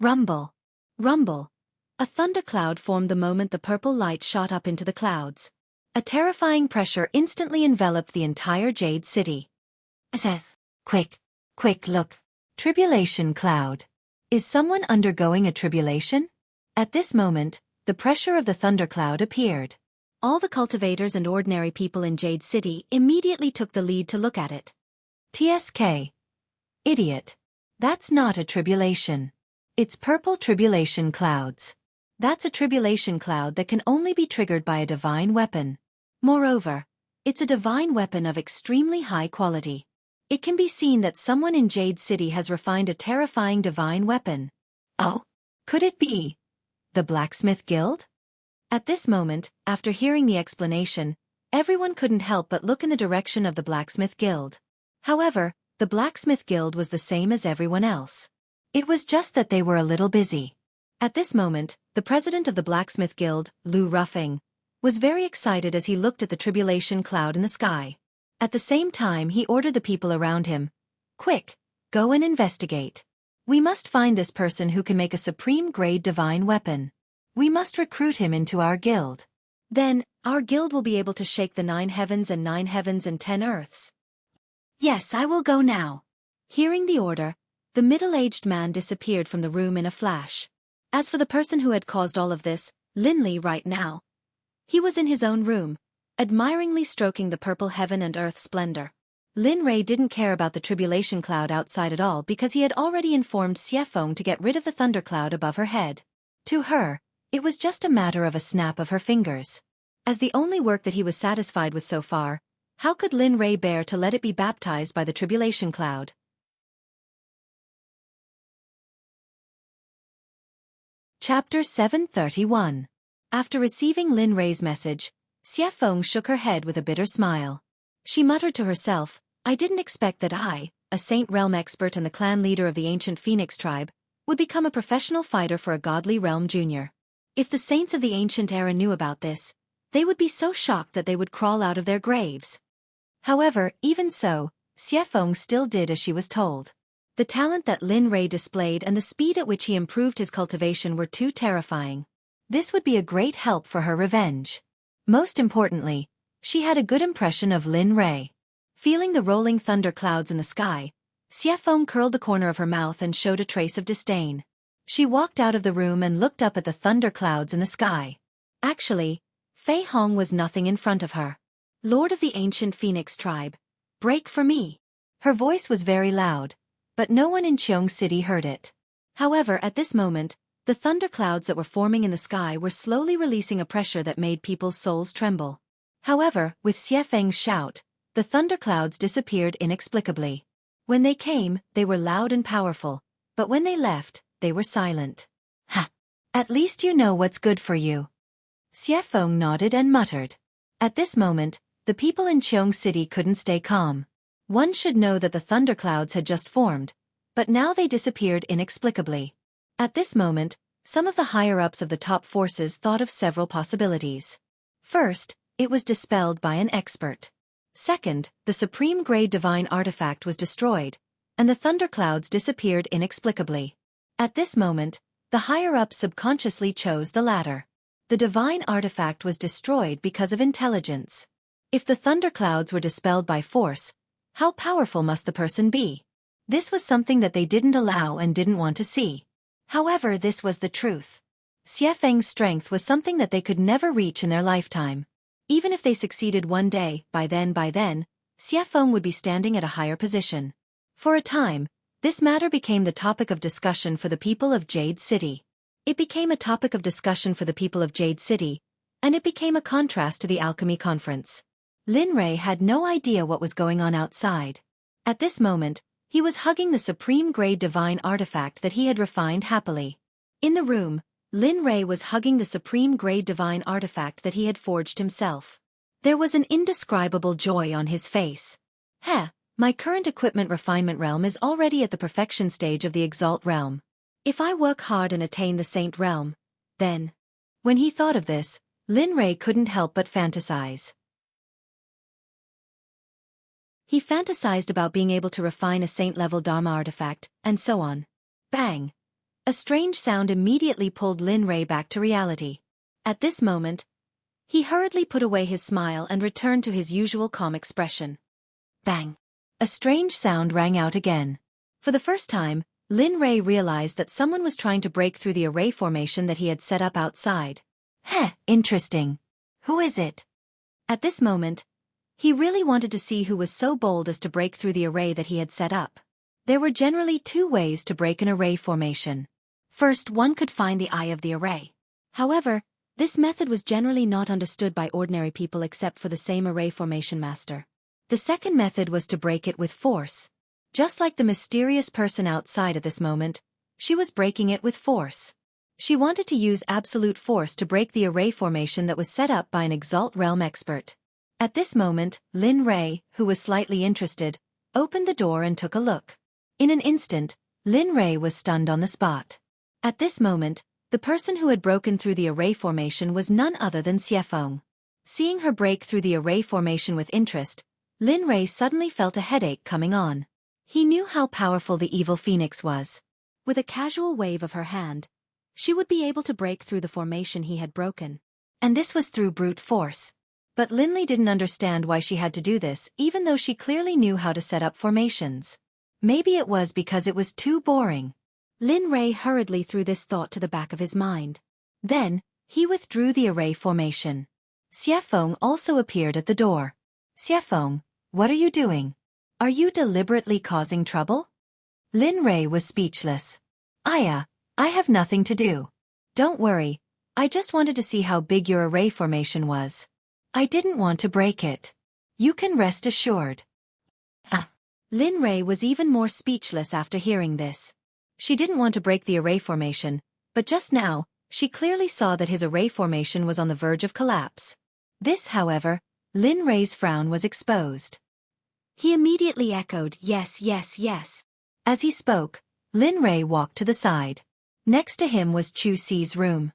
Rumble! Rumble! A thundercloud formed the moment the purple light shot up into the clouds. A terrifying pressure instantly enveloped the entire Jade City. Assess. Quick look. Tribulation cloud. Is someone undergoing a tribulation? At this moment, the pressure of the thundercloud appeared. All the cultivators and ordinary people in Jade City immediately took the lead to look at it. TSK. Idiot. That's not a tribulation. It's purple tribulation clouds. That's a tribulation cloud that can only be triggered by a divine weapon. Moreover, it's a divine weapon of extremely high quality. It can be seen that someone in Jade City has refined a terrifying divine weapon. Oh? Could it be the Blacksmith Guild? At this moment, after hearing the explanation, everyone couldn't help but look in the direction of the Blacksmith Guild. However, the Blacksmith Guild was the same as everyone else. It was just that they were a little busy. At this moment, the president of the Blacksmith Guild, Lu Ruffing, was very excited as he looked at the tribulation cloud in the sky. At the same time, he ordered the people around him, "Quick, go and investigate. We must find this person who can make a supreme-grade divine weapon. We must recruit him into our guild. Then, our guild will be able to shake the 9 heavens and 9 heavens and 10 earths." "Yes, I will go now." Hearing the order, the middle-aged man disappeared from the room in a flash. As for the person who had caused all of this, Lin Li right now, he was in his own room, admiringly stroking the purple heaven and earth splendor. Lin Rei didn't care about the tribulation cloud outside at all because he had already informed Xueqi to get rid of the thundercloud above her head. To her, it was just a matter of a snap of her fingers. As the only work that he was satisfied with so far, how could Lin Rei bear to let it be baptized by the tribulation cloud? Chapter 731. After receiving Lin Rei's message, Xueqi shook her head with a bitter smile. She muttered to herself, "I didn't expect that I, a Saint Realm expert and the clan leader of the ancient Phoenix tribe, would become a professional fighter for a godly realm junior. If the saints of the ancient era knew about this, they would be so shocked that they would crawl out of their graves." However, even so, Xueqi still did as she was told. The talent that Lin Rei displayed and the speed at which he improved his cultivation were too terrifying. This would be a great help for her revenge. Most importantly, she had a good impression of Lin Rei. Feeling the rolling thunder clouds in the sky, Xueqi curled the corner of her mouth and showed a trace of disdain. She walked out of the room and looked up at the thunderclouds in the sky. Actually, Fei Hong was nothing in front of her. Lord of the ancient Phoenix tribe, break for me. Her voice was very loud, but no one in Cheong City heard it. However, at this moment, the thunderclouds that were forming in the sky were slowly releasing a pressure that made people's souls tremble. However, with Xie Feng's shout, the thunderclouds disappeared inexplicably. When they came, they were loud and powerful, but when they left, they were silent. Ha! At least you know what's good for you. Xie Feng nodded and muttered. At this moment, the people in Cheong City couldn't stay calm. One should know that the thunderclouds had just formed, but now they disappeared inexplicably. At this moment, some of the higher-ups of the top forces thought of several possibilities. First, it was dispelled by an expert. Second, the supreme-grade divine artifact was destroyed, and the thunderclouds disappeared inexplicably. At this moment, the higher-ups subconsciously chose the latter. The divine artifact was destroyed because of intelligence. If the thunderclouds were dispelled by force, how powerful must the person be? This was something that they didn't allow and didn't want to see. However, this was the truth. Xie Feng's strength was something that they could never reach in their lifetime. Even if they succeeded one day, by then, Xie Feng would be standing at a higher position. For a time, this matter became the topic of discussion for the people of Jade City. It became a topic of discussion for the people of Jade City, and it became a contrast to the alchemy conference. Lin Rei had no idea what was going on outside. At this moment, he was hugging the supreme-grade divine artifact that he had refined happily. In the room, Lin Rei was hugging the supreme-grade divine artifact that he had forged himself. There was an indescribable joy on his face. Heh, my current equipment refinement realm is already at the perfection stage of the Exalt realm. If I work hard and attain the Saint realm, then... When he thought of this, Lin Rei couldn't help but fantasize. He fantasized about being able to refine a saint-level Dharma artifact, and so on. Bang! A strange sound immediately pulled Lin Rei back to reality. At this moment, he hurriedly put away his smile and returned to his usual calm expression. Bang! A strange sound rang out again. For the first time, Lin Rei realized that someone was trying to break through the array formation that he had set up outside. Heh, interesting. Who is it? At this moment, he really wanted to see who was so bold as to break through the array that he had set up. There were generally two ways to break an array formation. First, one could find the eye of the array. However, this method was generally not understood by ordinary people except for the same array formation master. The second method was to break it with force. Just like the mysterious person outside at this moment, she was breaking it with force. She wanted to use absolute force to break the array formation that was set up by an Exalt realm expert. At this moment, Lin Rei, who was slightly interested, opened the door and took a look. In an instant, Lin Rei was stunned on the spot. At this moment, the person who had broken through the array formation was none other than Xie Feng. Seeing her break through the array formation with interest, Lin Rei suddenly felt a headache coming on. He knew how powerful the evil phoenix was. With a casual wave of her hand, she would be able to break through the formation he had broken. And this was through brute force. But Lin Li didn't understand why she had to do this, even though she clearly knew how to set up formations. Maybe it was because it was too boring. Lin Rei hurriedly threw this thought to the back of his mind. Then, he withdrew the array formation. Xie Feng also appeared at the door. Xie Feng, what are you doing? Are you deliberately causing trouble? Lin Rei was speechless. I have nothing to do. Don't worry, I just wanted to see how big your array formation was. I didn't want to break it. You can rest assured. Lin Rei was even more speechless after hearing this. She didn't want to break the array formation, but just now, she clearly saw that his array formation was on the verge of collapse. This, however, Lin Rei's frown was exposed. He immediately echoed, yes, yes, yes. As he spoke, Lin Rei walked to the side. Next to him was Chu Xi's room.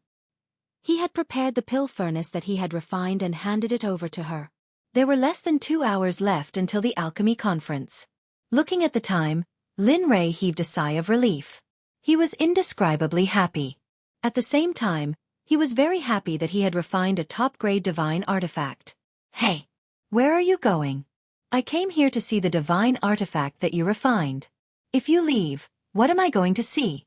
He had prepared the pill furnace that he had refined and handed it over to her. There were less than 2 hours left until the alchemy conference. Looking at the time, Lin Rei heaved a sigh of relief. He was indescribably happy. At the same time, he was very happy that he had refined a top-grade divine artifact. Hey! Where are you going? I came here to see the divine artifact that you refined. If you leave, what am I going to see?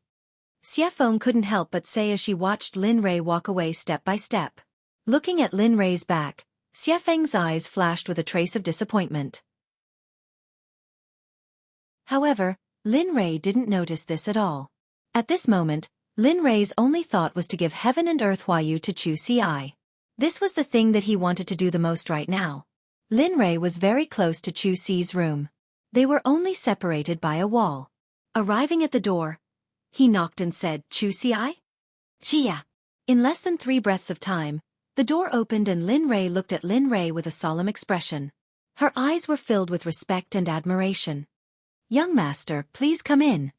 Xueqi couldn't help but say as she watched Lin Rei walk away step by step. Looking at Lin Rei's back, Xueqi's eyes flashed with a trace of disappointment. However, Lin Rei didn't notice this at all. At this moment, Lin Rei's only thought was to give heaven and earth Huayu to Xueqi. This was the thing that he wanted to do the most right now. Lin Rei was very close to Xueqi's room. They were only separated by a wall. Arriving at the door, he knocked and said, "Xueqi?" "Jia." In less than 3 breaths of time, the door opened and Lin Rei looked at Lin Rei with a solemn expression. Her eyes were filled with respect and admiration. "Young master, please come in."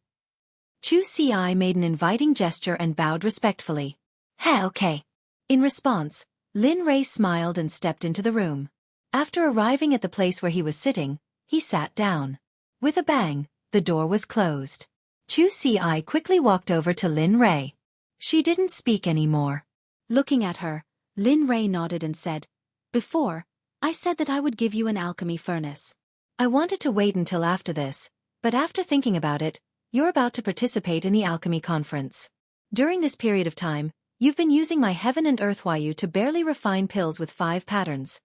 Xueqi made an inviting gesture and bowed respectfully. "Hey, okay." In response, Lin Rei smiled and stepped into the room. After arriving at the place where he was sitting, he sat down. With a bang, the door was closed. Xueqi quickly walked over to Lin Rei. She didn't speak anymore. Looking at her, Lin Rei nodded and said, "Before, I said that I would give you an alchemy furnace. I wanted to wait until after this, but after thinking about it, you're about to participate in the alchemy conference. During this period of time, you've been using my heaven and earth Huayu to barely refine pills with 5 patterns.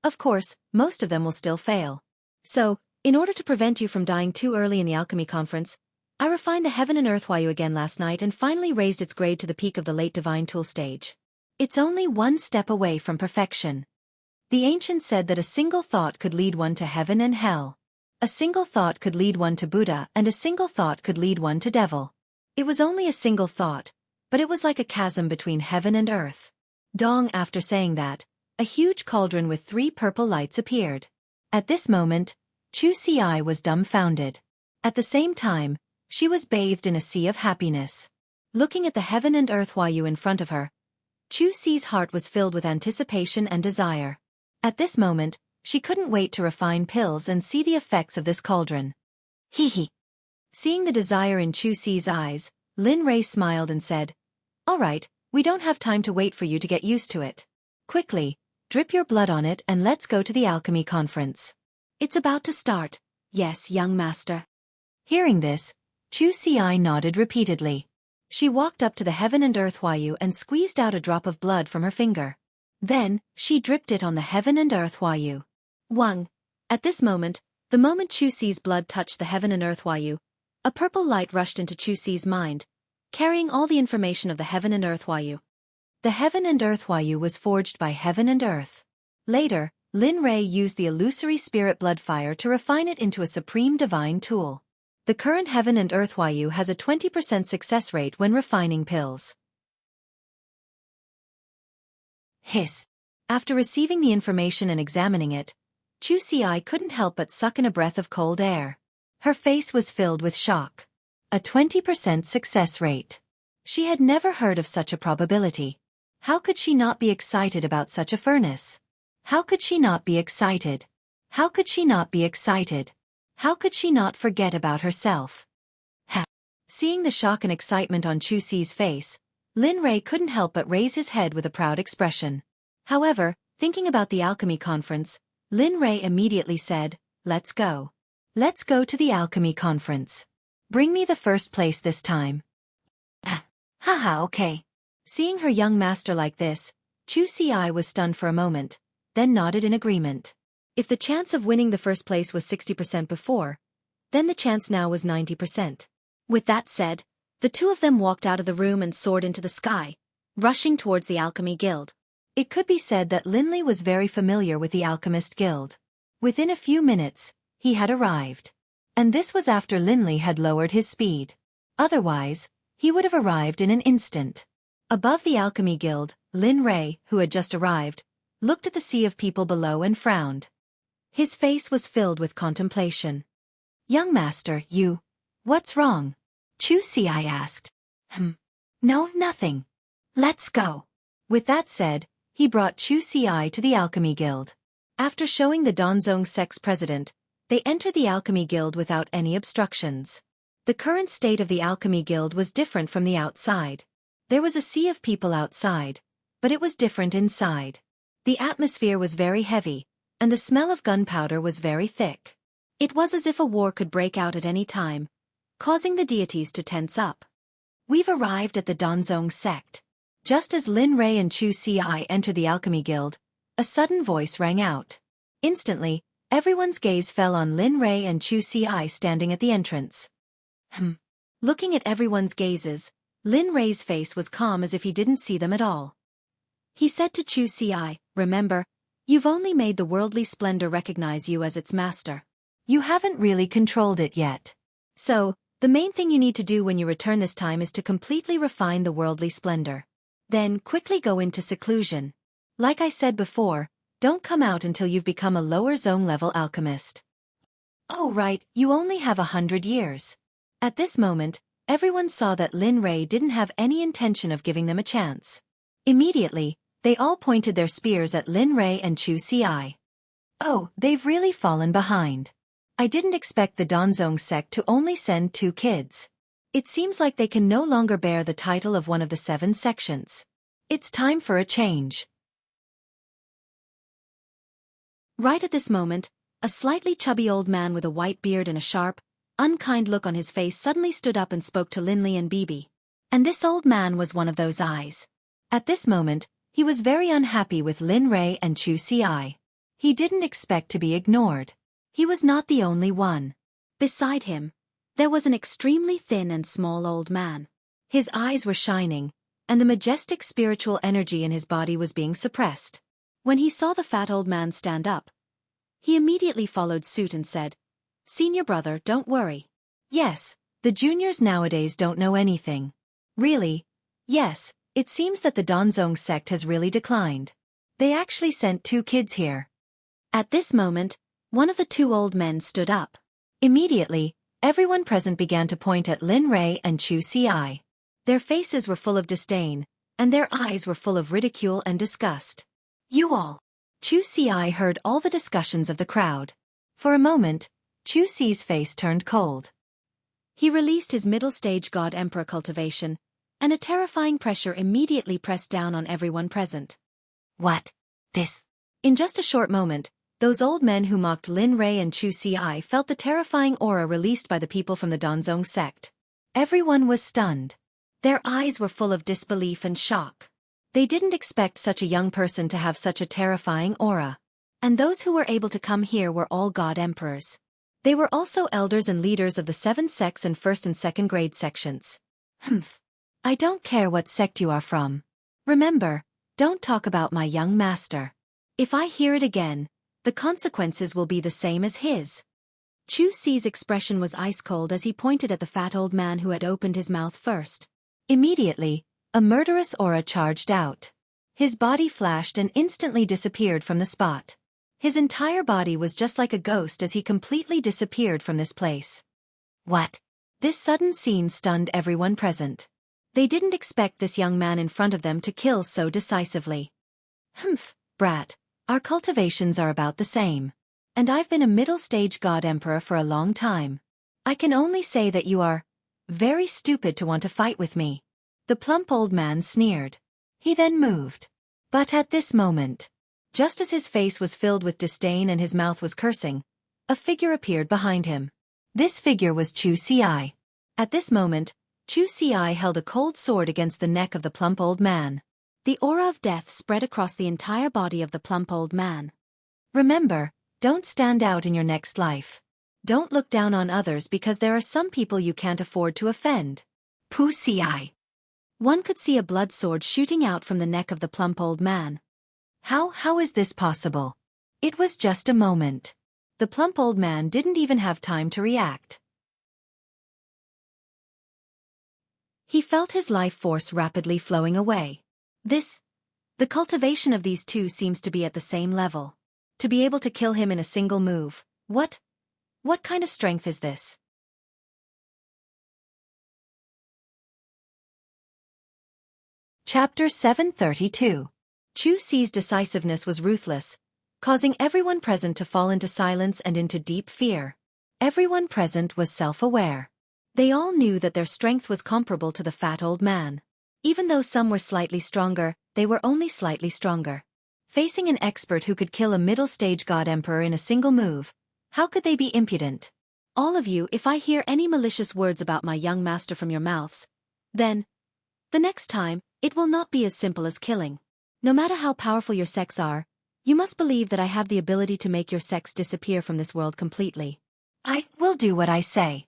Of course, most of them will still fail. So, in order to prevent you from dying too early in the alchemy conference, I refined the heaven and earth Huayu again last night and finally raised its grade to the peak of the late divine tool stage. It's only 1 step away from perfection." The ancient said that a single thought could lead one to heaven and hell. A single thought could lead one to Buddha and a single thought could lead one to devil. It was only a single thought, but it was like a chasm between heaven and earth. Dong after saying that, a huge cauldron with 3 purple lights appeared. At this moment, Xueqi was dumbfounded. At the same time, she was bathed in a sea of happiness. Looking at the heaven and earth Huayu in front of her, Xueqi's heart was filled with anticipation and desire. At this moment, she couldn't wait to refine pills and see the effects of this cauldron. Hee. Seeing the desire in Xueqi's eyes, Lin Rei smiled and said, "All right, we don't have time to wait for you to get used to it. Quickly, drip your blood on it and let's go to the alchemy conference. It's about to start." "Yes, young master." Hearing this, Xueqi nodded repeatedly. She walked up to the heaven and earth Huayu and squeezed out a drop of blood from her finger. Then, she dripped it on the heaven and earth Huayu. Wang. At this moment, the moment Xueqi's blood touched the heaven and earth Huayu, a purple light rushed into Xueqi's mind, carrying all the information of the heaven and earth Huayu. The heaven and earth Huayu was forged by heaven and earth. Later, Lin Rei used the illusory spirit blood fire to refine it into a supreme divine tool. The current heaven and earth Huayu has a 20% success rate when refining pills. Hiss. After receiving the information and examining it, Xueqi couldn't help but suck in a breath of cold air. Her face was filled with shock. A 20% success rate. She had never heard of such a probability. How could she not be excited about such a furnace? How could she not be excited? How could she not be excited? How could she not forget about herself? Ha! Seeing the shock and excitement on Xueqi's face, Lin Rei couldn't help but raise his head with a proud expression. However, thinking about the alchemy conference, Lin Rei immediately said, "Let's go. Let's go to the alchemy conference. Bring me the first place this time." Haha, okay. Seeing her young master like this, Xueqi was stunned for a moment, then nodded in agreement. If the chance of winning the first place was 60% before, then the chance now was 90%. With that said, the two of them walked out of the room and soared into the sky, rushing towards the Alchemy Guild. It could be said that Linley was very familiar with the Alchemist Guild. Within a few minutes, he had arrived. And this was after Linley had lowered his speed. Otherwise, he would have arrived in an instant. Above the Alchemy Guild, Lin Rei, who had just arrived, looked at the sea of people below and frowned. His face was filled with contemplation. "Young master, what's wrong?" Xueqi asked. No, nothing. Let's go." With that said, he brought Xueqi to the Alchemy Guild. After showing the Danzong Sect's president, they entered the Alchemy Guild without any obstructions. The current state of the Alchemy Guild was different from the outside. There was a sea of people outside, but it was different inside. The atmosphere was very heavy, and the smell of gunpowder was very thick. It was as if a war could break out at any time, causing the deities to tense up. We've arrived at the Danzong Sect. Just as Lin Rei and Xueqi entered the Alchemy Guild, a sudden voice rang out. Instantly, everyone's gaze fell on Lin Rei and Xueqi standing at the entrance. Looking at everyone's gazes, Lin Rei's face was calm as if he didn't see them at all. He said to Xueqi, "Remember, you've only made the worldly splendor recognize you as its master. You haven't really controlled it yet. So, the main thing you need to do when you return this time is to completely refine the worldly splendor. Then quickly go into seclusion. Like I said before, don't come out until you've become a lower zone level alchemist." "Oh right, you only have 100 years. At this moment, everyone saw that Lin Rei didn't have any intention of giving them a chance. Immediately, they all pointed their spears at Lin Rei and Xueqi. "Oh, they've really fallen behind. I didn't expect the Danzong Sect to only send 2 kids. It seems like they can no longer bear the title of one of the 7 sections. It's time for a change." Right at this moment, a slightly chubby old man with a white beard and a sharp, unkind look on his face suddenly stood up and spoke to Lin Li and Bibi. And this old man was one of those eyes. At this moment, he was very unhappy with Lin Rei and Xueqi. He didn't expect to be ignored. He was not the only one. Beside him, there was an extremely thin and small old man. His eyes were shining, and the majestic spiritual energy in his body was being suppressed. When he saw the fat old man stand up, he immediately followed suit and said, "Senior brother, don't worry. Yes, the juniors nowadays don't know anything. Really? Yes, it seems that the Danzong Sect has really declined. They actually sent 2 kids here." At this moment, one of the 2 old men stood up. Immediately, everyone present began to point at Lin Rei and Xueqi. Their faces were full of disdain, and their eyes were full of ridicule and disgust. "You all." Xueqi heard all the discussions of the crowd. For a moment, Xueqi's face turned cold. He released his middle-stage God-Emperor cultivation, and a terrifying pressure immediately pressed down on everyone present. "What? This?" In just a short moment, those old men who mocked Lin Rei and Xueqi felt the terrifying aura released by the people from the Danzong Sect. Everyone was stunned. Their eyes were full of disbelief and shock. They didn't expect such a young person to have such a terrifying aura. And those who were able to come here were all God Emperors. They were also elders and leaders of the 7 sects and 1st and 2nd grade sections. I don't care what sect you are from. Remember, don't talk about my young master. If I hear it again, the consequences will be the same as his." Xueqi's expression was ice-cold as he pointed at the fat old man who had opened his mouth first. Immediately, a murderous aura charged out. His body flashed and instantly disappeared from the spot. His entire body was just like a ghost as he completely disappeared from this place. What? This sudden scene stunned everyone present. They didn't expect this young man in front of them to kill so decisively. Brat. Our cultivations are about the same. And I've been a middle-stage God Emperor for a long time. I can only say that you are very stupid to want to fight with me." The plump old man sneered. He then moved. But at this moment, just as his face was filled with disdain and his mouth was cursing, a figure appeared behind him. This figure was Xueqi. At this moment, Xueqi held a cold sword against the neck of the plump old man. The aura of death spread across the entire body of the plump old man. Remember, don't stand out in your next life. Don't look down on others because there are some people you can't afford to offend. Xueqi. One could see a blood sword shooting out from the neck of the plump old man. How is this possible? It was just a moment. The plump old man didn't even have time to react. He felt his life force rapidly flowing away. The cultivation of these 2 seems to be at the same level. To be able to kill him in a single move, what kind of strength is this? Chapter 732. Xueqi's decisiveness was ruthless, causing everyone present to fall into silence and into deep fear. Everyone present was self-aware. They all knew that their strength was comparable to the fat old man. Even though some were slightly stronger, they were only slightly stronger. Facing an expert who could kill a middle-stage God Emperor in a single move, how could they be impudent? All of you, if I hear any malicious words about my young master from your mouths, Then, the next time, it will not be as simple as killing. No matter how powerful your sects are, you must believe that I have the ability to make your sects disappear from this world completely. I will do what I say.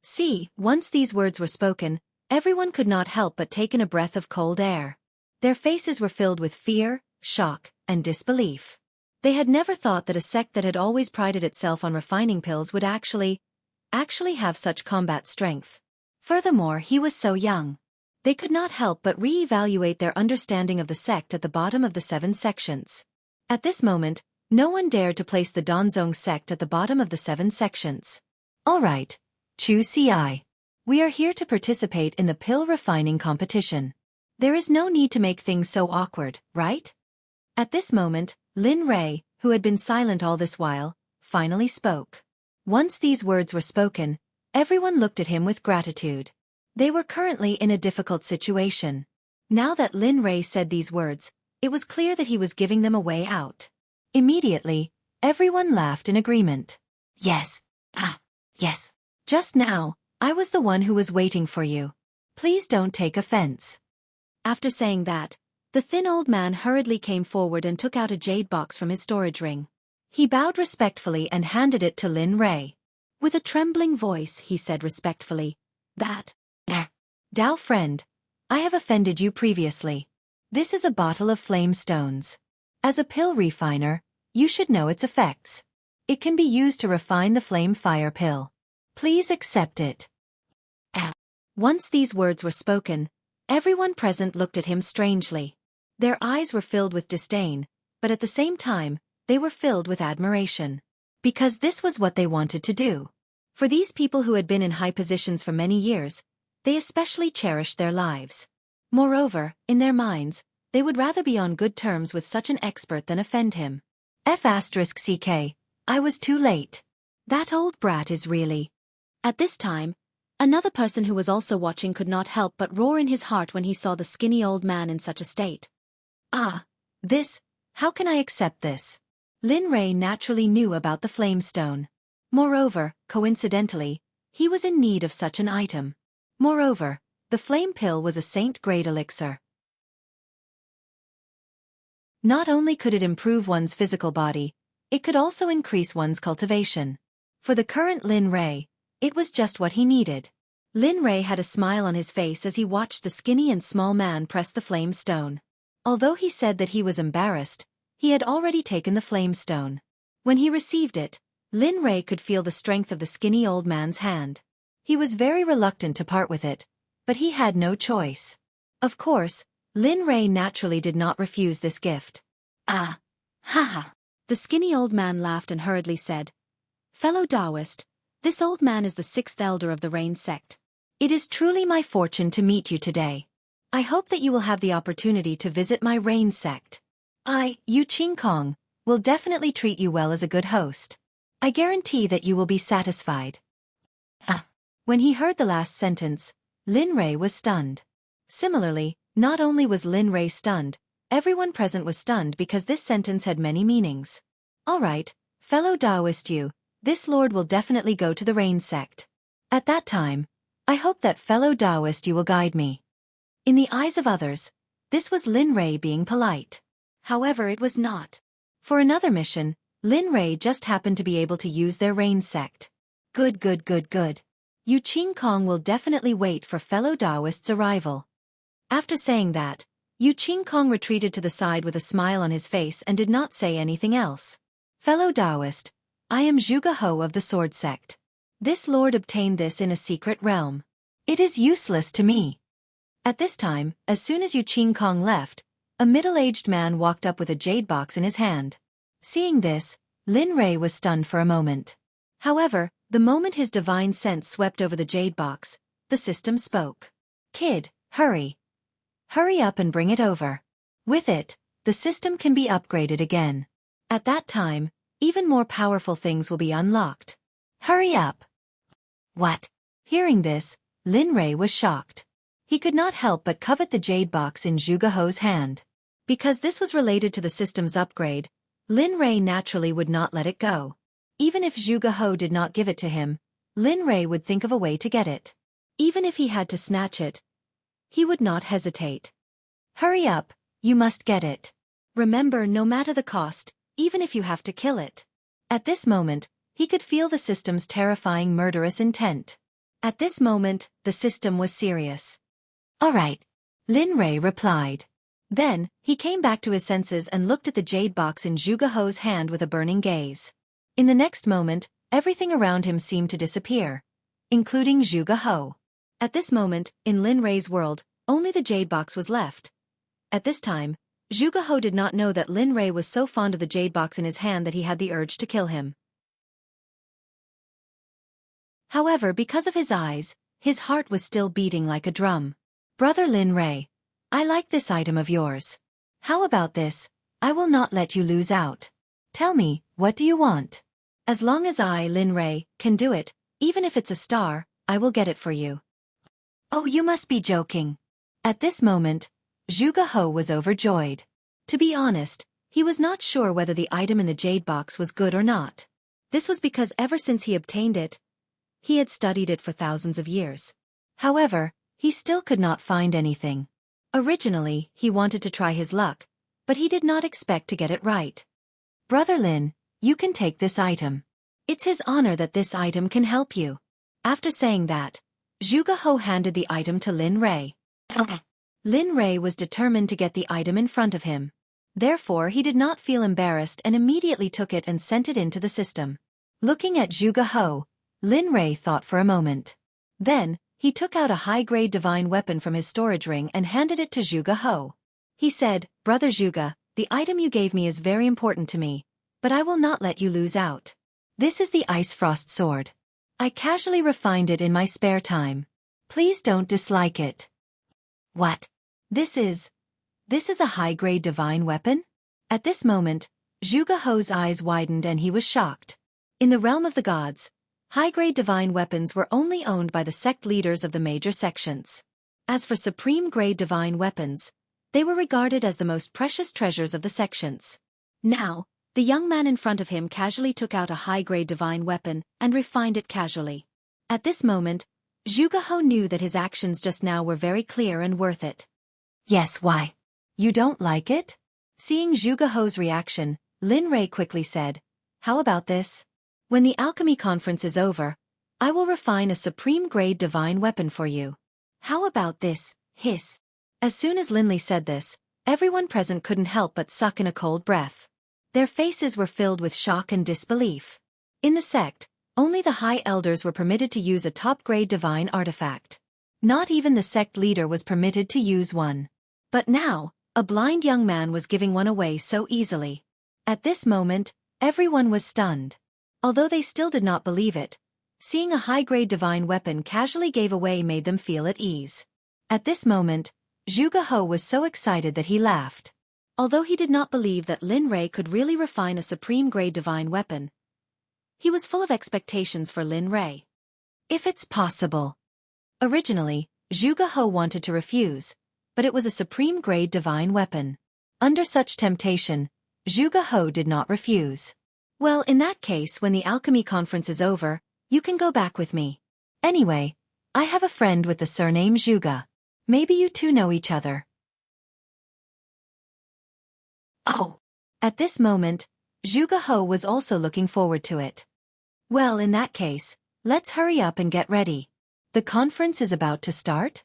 See, once these words were spoken, everyone could not help but take in a breath of cold air. Their faces were filled with fear, shock, and disbelief. They had never thought that a sect that had always prided itself on refining pills would actually have such combat strength. Furthermore, he was so young. They could not help but re-evaluate their understanding of the sect at the bottom of the 7 sections. At this moment, no one dared to place the Donzong sect at the bottom of the 7 sections. Alright, Xueqi. We are here to participate in the pill refining competition. There is no need to make things so awkward, right? At this moment, Lin Rei, who had been silent all this while, finally spoke. Once these words were spoken, everyone looked at him with gratitude. They were currently in a difficult situation. Now that Lin Rei said these words, it was clear that he was giving them a way out. Immediately, everyone laughed in agreement. Yes. Yes. Just now, I was the one who was waiting for you. Please don't take offense. After saying that, the thin old man hurriedly came forward and took out a jade box from his storage ring. He bowed respectfully and handed it to Lin Rei. With a trembling voice, he said respectfully, Dao friend, I have offended you previously. This is a bottle of flame stones. As a pill refiner, you should know its effects. It can be used to refine the flame fire pill. Please accept it. Once these words were spoken, everyone present looked at him strangely. Their eyes were filled with disdain, but at the same time, they were filled with admiration. Because this was what they wanted to do. For these people who had been in high positions for many years, they especially cherished their lives. Moreover, in their minds, they would rather be on good terms with such an expert than offend him. F***ck, I was too late. That old brat is really... At this time, another person who was also watching could not help but roar in his heart when he saw the skinny old man in such a state. How can I accept this? Lin Rei naturally knew about the flame stone. Moreover, coincidentally, he was in need of such an item. Moreover, the flame pill was a saint-grade elixir. Not only could it improve one's physical body, it could also increase one's cultivation. For the current Lin Rei, it was just what he needed. Lin Rei had a smile on his face as he watched the skinny and small man press the flame stone. Although he said that he was embarrassed, he had already taken the flame stone. When he received it, Lin Rei could feel the strength of the skinny old man's hand. He was very reluctant to part with it, but he had no choice. Of course, Lin Rei naturally did not refuse this gift. The skinny old man laughed and hurriedly said, Fellow Taoist, this old man is the 6th elder of the Rain Sect. It is truly my fortune to meet you today. I hope that you will have the opportunity to visit my Rain Sect. Yu Qingkong, will definitely treat you well as a good host. I guarantee that you will be satisfied. When he heard the last sentence, Lin Rei was stunned. Similarly, not only was Lin Rei stunned, everyone present was stunned because this sentence had many meanings. Alright, fellow Taoist you, this lord will definitely go to the Rain Sect. At that time, I hope that fellow Taoist you will guide me. In the eyes of others, this was Lin Rei being polite. However, it was not. For another mission, Lin Rei just happened to be able to use their Rain Sect. Good. Yu Qingkong will definitely wait for fellow Taoist's arrival. After saying that, Yu Qingkong retreated to the side with a smile on his face and did not say anything else. Fellow Taoist, I am Zhuge Ho of the Sword Sect. This lord obtained this in a secret realm. It is useless to me. At this time, as soon as Yu Qingkong left, a middle-aged man walked up with a jade box in his hand. Seeing this, Lin Rei was stunned for a moment. However, the moment his divine sense swept over the jade box, the system spoke. Kid, hurry. Hurry up and bring it over. With it, the system can be upgraded again. At that time, even more powerful things will be unlocked. Hurry up. What? Hearing this, Lin Rei was shocked. He could not help but covet the jade box in Zhuge Ho's hand. Because this was related to the system's upgrade, Lin Rei naturally would not let it go. Even if Zhuge Ho did not give it to him, Lin Rei would think of a way to get it. Even if he had to snatch it, he would not hesitate. Hurry up, you must get it. Remember, no matter the cost, even if you have to kill it. At this moment, he could feel the system's terrifying murderous intent. At this moment, the system was serious. All right, Lin Rei replied. Then, he came back to his senses and looked at the jade box in Zhuge He's hand with a burning gaze. In the next moment, everything around him seemed to disappear, including Zhuge He. At this moment, in Lin Rei's world, only the jade box was left. At this time, Zhuge He did not know that Lin Rei was so fond of the jade box in his hand that he had the urge to kill him. However, because of his eyes, his heart was still beating like a drum. Brother Lin Rei, I like this item of yours. How about this? I will not let you lose out. Tell me, what do you want? As long as I, Lin Rei, can do it, even if it's a star, I will get it for you. Oh, you must be joking. At this moment, Zhuge He was overjoyed. To be honest, he was not sure whether the item in the jade box was good or not. This was because ever since he obtained it, he had studied it for thousands of years. However, he still could not find anything. Originally, he wanted to try his luck, but he did not expect to get it right. Brother Lin, you can take this item. It's his honor that this item can help you. After saying that, Zhuge He handed the item to Lin Rei. Lin Rei was determined to get the item in front of him. Therefore, he did not feel embarrassed and immediately took it and sent it into the system. Looking at Zhuge He, Lin Rei thought for a moment. Then, he took out a high-grade divine weapon from his storage ring and handed it to Zhuge He. He said, Brother Zhuge, the item you gave me is very important to me, but I will not let you lose out. This is the Ice Frost Sword. I casually refined it in my spare time. Please don't dislike it. What? This is a high-grade divine weapon? At this moment, Zhuge He's eyes widened and he was shocked. In the realm of the gods, high-grade divine weapons were only owned by the sect leaders of the major sections. As for supreme-grade divine weapons, they were regarded as the most precious treasures of the sections. Now, the young man in front of him casually took out a high-grade divine weapon and refined it casually. At this moment, Zhuge He knew that his actions just now were very clear and worth it. Yes, why? You don't like it? Seeing Zhuge He's reaction, Lin Rei quickly said, How about this? When the alchemy conference is over, I will refine a supreme-grade divine weapon for you. How about this? Hiss. As soon as Lin Li said this, everyone present couldn't help but suck in a cold breath. Their faces were filled with shock and disbelief. In the sect, only the high elders were permitted to use a top-grade divine artifact. Not even the sect leader was permitted to use one. But now, a blind young man was giving one away so easily. At this moment, everyone was stunned. Although they still did not believe it, seeing a high-grade divine weapon casually gave away made them feel at ease. At this moment, Zhuge He was so excited that he laughed. Although he did not believe that Lin Rei could really refine a supreme-grade divine weapon, he was full of expectations for Lin Rei. If it's possible. Originally, Zhuge He wanted to refuse, but it was a supreme-grade divine weapon. Under such temptation, Zhuge He did not refuse. Well, in that case, when the alchemy conference is over, you can go back with me. Anyway, I have a friend with the surname Zhuge. Maybe you two know each other. Oh! At this moment, Zhuge He was also looking forward to it. Well, in that case, let's hurry up and get ready. The conference is about to start?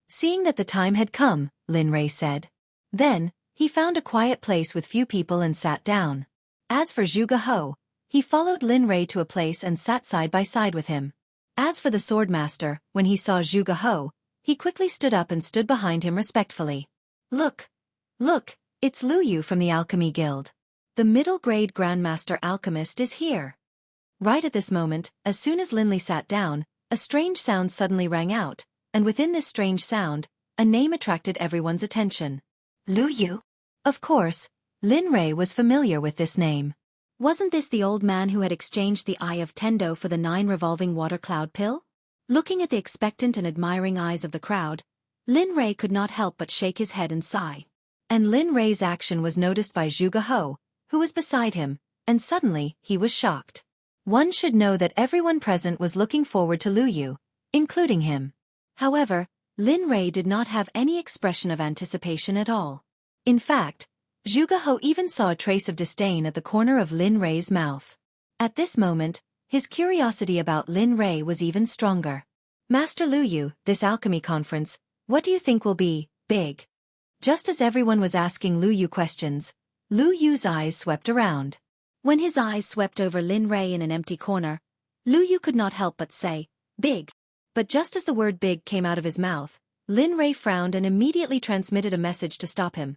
Seeing that the time had come, Lin Rei said. Then, he found a quiet place with few people and sat down. As for Zhuge He, he followed Lin Rei to a place and sat side by side with him. As for the swordmaster, when he saw Zhuge He, he quickly stood up and stood behind him respectfully. Look! Look, it's Lu Yu from the Alchemy Guild. The middle-grade Grandmaster Alchemist is here. Right at this moment, as soon as Lin Li sat down, a strange sound suddenly rang out, and within this strange sound, a name attracted everyone's attention. Lu Yu? Of course, Lin Rei was familiar with this name. Wasn't this the old man who had exchanged the Eye of Tendo for the 9 revolving water cloud pill? Looking at the expectant and admiring eyes of the crowd, Lin Rei could not help but shake his head and sigh. And Lin Rei's action was noticed by Zhuge He, who was beside him, and suddenly, he was shocked. One should know that everyone present was looking forward to Lu Yu, including him. However, Lin Rei did not have any expression of anticipation at all. In fact, Xueqi even saw a trace of disdain at the corner of Lin Rei's mouth. At this moment, his curiosity about Lin Rei was even stronger. Master Lu Yu, this alchemy conference, what do you think will be big? Just as everyone was asking Lu Yu questions, Lu Yu's eyes swept around. When his eyes swept over Lin Rei in an empty corner, Lu Yu could not help but say, big. But just as the word big came out of his mouth, Lin Rei frowned and immediately transmitted a message to stop him.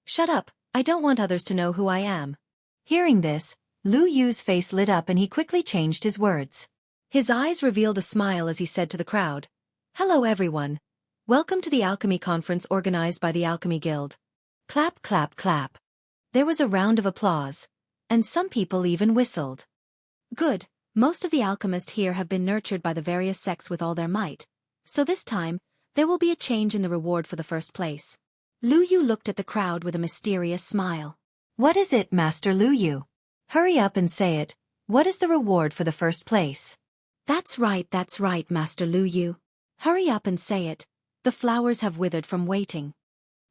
Shut up, I don't want others to know who I am. Hearing this, Lu Yu's face lit up and he quickly changed his words. His eyes revealed a smile as he said to the crowd, hello everyone. Welcome to the alchemy conference organized by the Alchemy Guild. Clap, clap, clap. There was a round of applause, and some people even whistled. Good, most of the alchemists here have been nurtured by the various sects with all their might, so this time, there will be a change in the reward for the first place. Lu Yu looked at the crowd with a mysterious smile. What is it, Master Lu Yu? Hurry up and say it, what is the reward for the first place? That's right, Master Lu Yu. Hurry up and say it. The flowers have withered from waiting.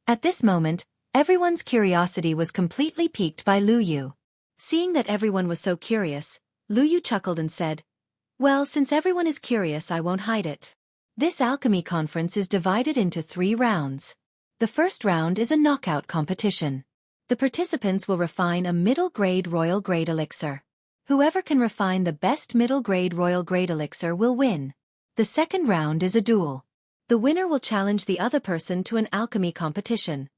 At this moment, everyone's curiosity was completely piqued by Lu Yu. Seeing that everyone was so curious, Lu Yu chuckled and said, well, since everyone is curious, I won't hide it. This alchemy conference is divided into 3 rounds. The first round is a knockout competition. The participants will refine a middle-grade royal grade elixir. Whoever can refine the best middle-grade royal grade elixir will win. The second round is a duel. The winner will challenge the other person to an alchemy competition.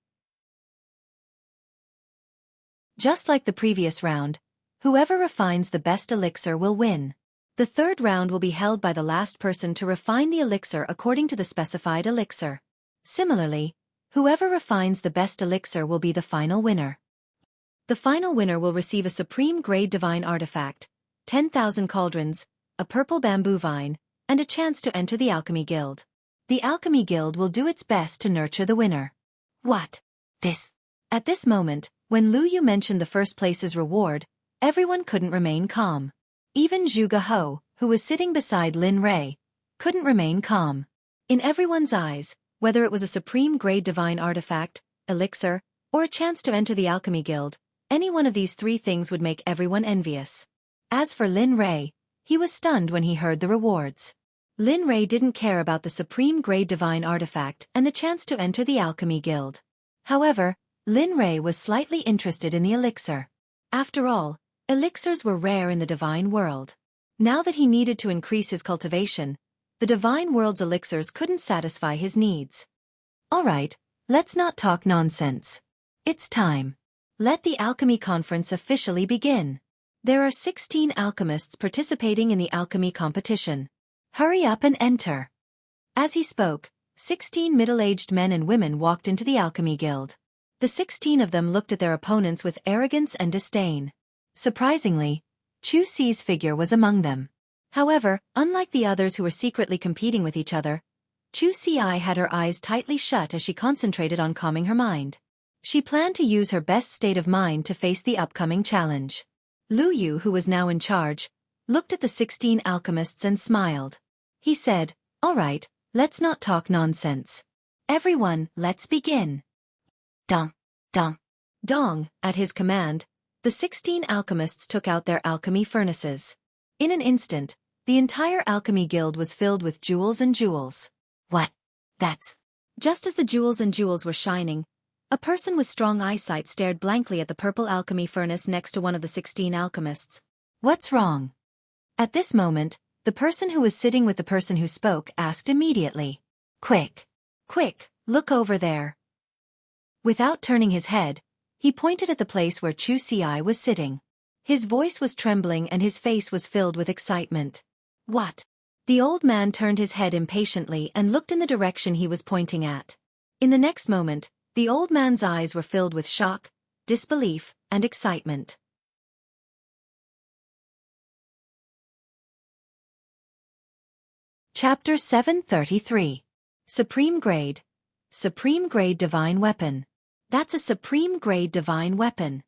Just like the previous round, whoever refines the best elixir will win. The third round will be held by the last person to refine the elixir according to the specified elixir. Similarly, whoever refines the best elixir will be the final winner. The final winner will receive a supreme grade divine artifact, 10,000 cauldrons, a purple bamboo vine, and a chance to enter the Alchemy Guild. The Alchemy Guild will do its best to nurture the winner. What? This? At this moment, when Lu Yu mentioned the first place's reward, everyone couldn't remain calm. Even Xueqi, who was sitting beside Lin Rei, couldn't remain calm. In everyone's eyes, whether it was a supreme grade divine artifact, elixir, or a chance to enter the Alchemy Guild, any one of these 3 things would make everyone envious. As for Lin Rei, he was stunned when he heard the rewards. Lin Rei didn't care about the supreme grade divine artifact and the chance to enter the Alchemy Guild. However, Lin Rei was slightly interested in the elixir. After all, elixirs were rare in the divine world. Now that he needed to increase his cultivation, the divine world's elixirs couldn't satisfy his needs. Alright, let's not talk nonsense. It's time. Let the alchemy conference officially begin. There are 16 alchemists participating in the alchemy competition. Hurry up and enter. As he spoke, 16 middle-aged men and women walked into the Alchemy Guild. The 16 of them looked at their opponents with arrogance and disdain. Surprisingly, Xueqi's figure was among them. However, unlike the others who were secretly competing with each other, Xueqi had her eyes tightly shut as she concentrated on calming her mind. She planned to use her best state of mind to face the upcoming challenge. Lu Yu, who was now in charge, looked at the 16 alchemists and smiled. He said, all right, let's not talk nonsense. Everyone, let's begin. Dong, dong, dong. At his command, the 16 alchemists took out their alchemy furnaces. In an instant, the entire alchemy guild was filled with jewels and jewels. What? That's... Just as the jewels and jewels were shining, a person with strong eyesight stared blankly at the purple alchemy furnace next to one of the 16 alchemists. What's wrong? At this moment, the person who was sitting with the person who spoke asked immediately. Quick! Quick, look over there. Without turning his head, he pointed at the place where Xueqi was sitting. His voice was trembling and his face was filled with excitement. What? The old man turned his head impatiently and looked in the direction he was pointing at. In the next moment, the old man's eyes were filled with shock, disbelief, and excitement. Chapter 733. Supreme Grade Divine Weapon. That's a Supreme Grade Divine Weapon.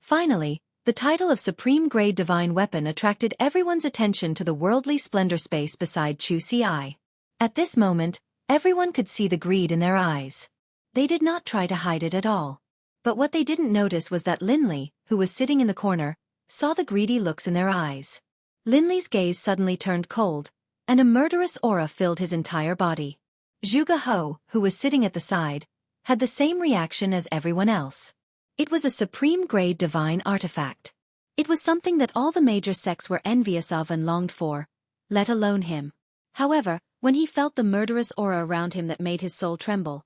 Finally, the title of Supreme Grade Divine Weapon attracted everyone's attention to the worldly splendor space beside Xueqi. At this moment, Everyone could see the greed in their eyes. They did not try to hide it at all. But what they didn't notice was that Linley, who was sitting in the corner, saw the greedy looks in their eyes. Linley's gaze suddenly turned cold, and a murderous aura filled his entire body. Xueqi, who was sitting at the side, had the same reaction as everyone else. It was a supreme-grade divine artifact. It was something that all the major sects were envious of and longed for, let alone him. However, when he felt the murderous aura around him that made his soul tremble,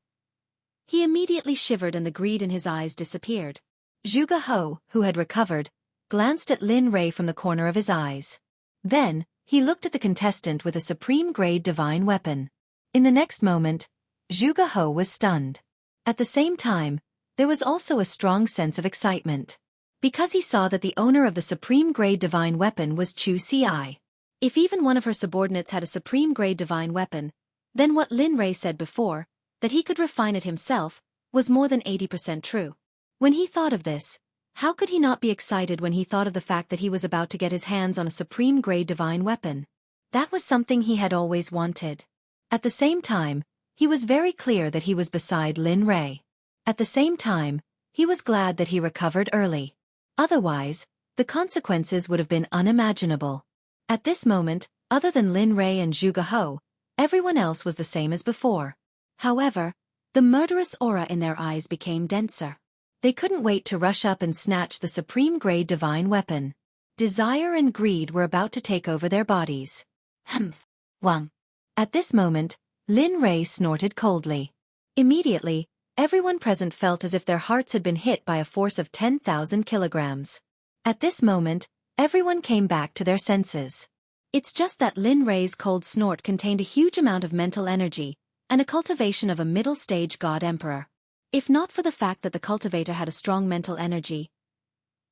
he immediately shivered and the greed in his eyes disappeared. Xueqi, who had recovered, glanced at Lin Rei from the corner of his eyes. Then, he looked at the contestant with a supreme-grade divine weapon. In the next moment, Xueqi was stunned. At the same time, there was also a strong sense of excitement. Because he saw that the owner of the supreme-grade divine weapon was Xueqi. If even one of her subordinates had a supreme-grade divine weapon, then what Lin Rei said before, that he could refine it himself, was more than 80% true. When he thought of this, how could he not be excited when he thought of the fact that he was about to get his hands on a supreme-grade divine weapon? That was something he had always wanted. At the same time, he was very clear that he was beside Lin Rei. At the same time, he was glad that he recovered early. Otherwise, the consequences would have been unimaginable. At this moment, other than Lin Rei and Xueqi, everyone else was the same as before. However, the murderous aura in their eyes became denser. They couldn't wait to rush up and snatch the supreme-grade divine weapon. Desire and greed were about to take over their bodies. Humph. Wang. At this moment, Lin Rei snorted coldly. Immediately, everyone present felt as if their hearts had been hit by a force of 10,000 kilograms. At this moment, everyone came back to their senses. It's just that Lin Rei's cold snort contained a huge amount of mental energy, and a cultivation of a middle-stage god-emperor. If not for the fact that the cultivator had a strong mental energy,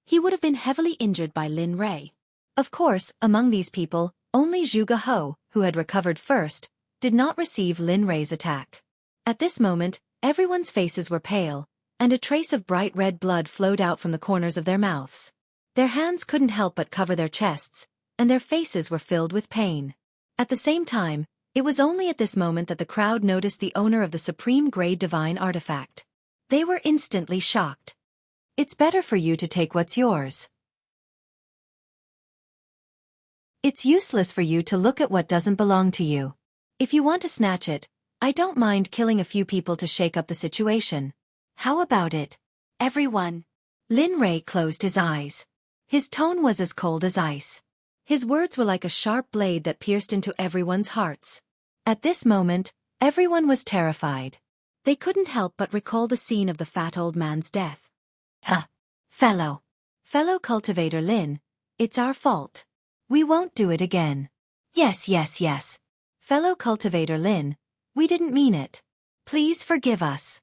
he would have been heavily injured by Lin Rei. Of course, among these people, only Xueqi, who had recovered first, did not receive Lin Rei's attack. At this moment, everyone's faces were pale, and a trace of bright red blood flowed out from the corners of their mouths. Their hands couldn't help but cover their chests, and their faces were filled with pain. At the same time, it was only at this moment that the crowd noticed the owner of the supreme-grade divine artifact. They were instantly shocked. It's better for you to take what's yours. It's useless for you to look at what doesn't belong to you. If you want to snatch it, I don't mind killing a few people to shake up the situation. How about it, everyone? Lin Rei closed his eyes. His tone was as cold as ice. His words were like a sharp blade that pierced into everyone's hearts. At this moment, everyone was terrified. They couldn't help but recall the scene of the fat old man's death. Fellow cultivator Lin, it's our fault. We won't do it again. Yes. Fellow cultivator Lin, we didn't mean it. Please forgive us.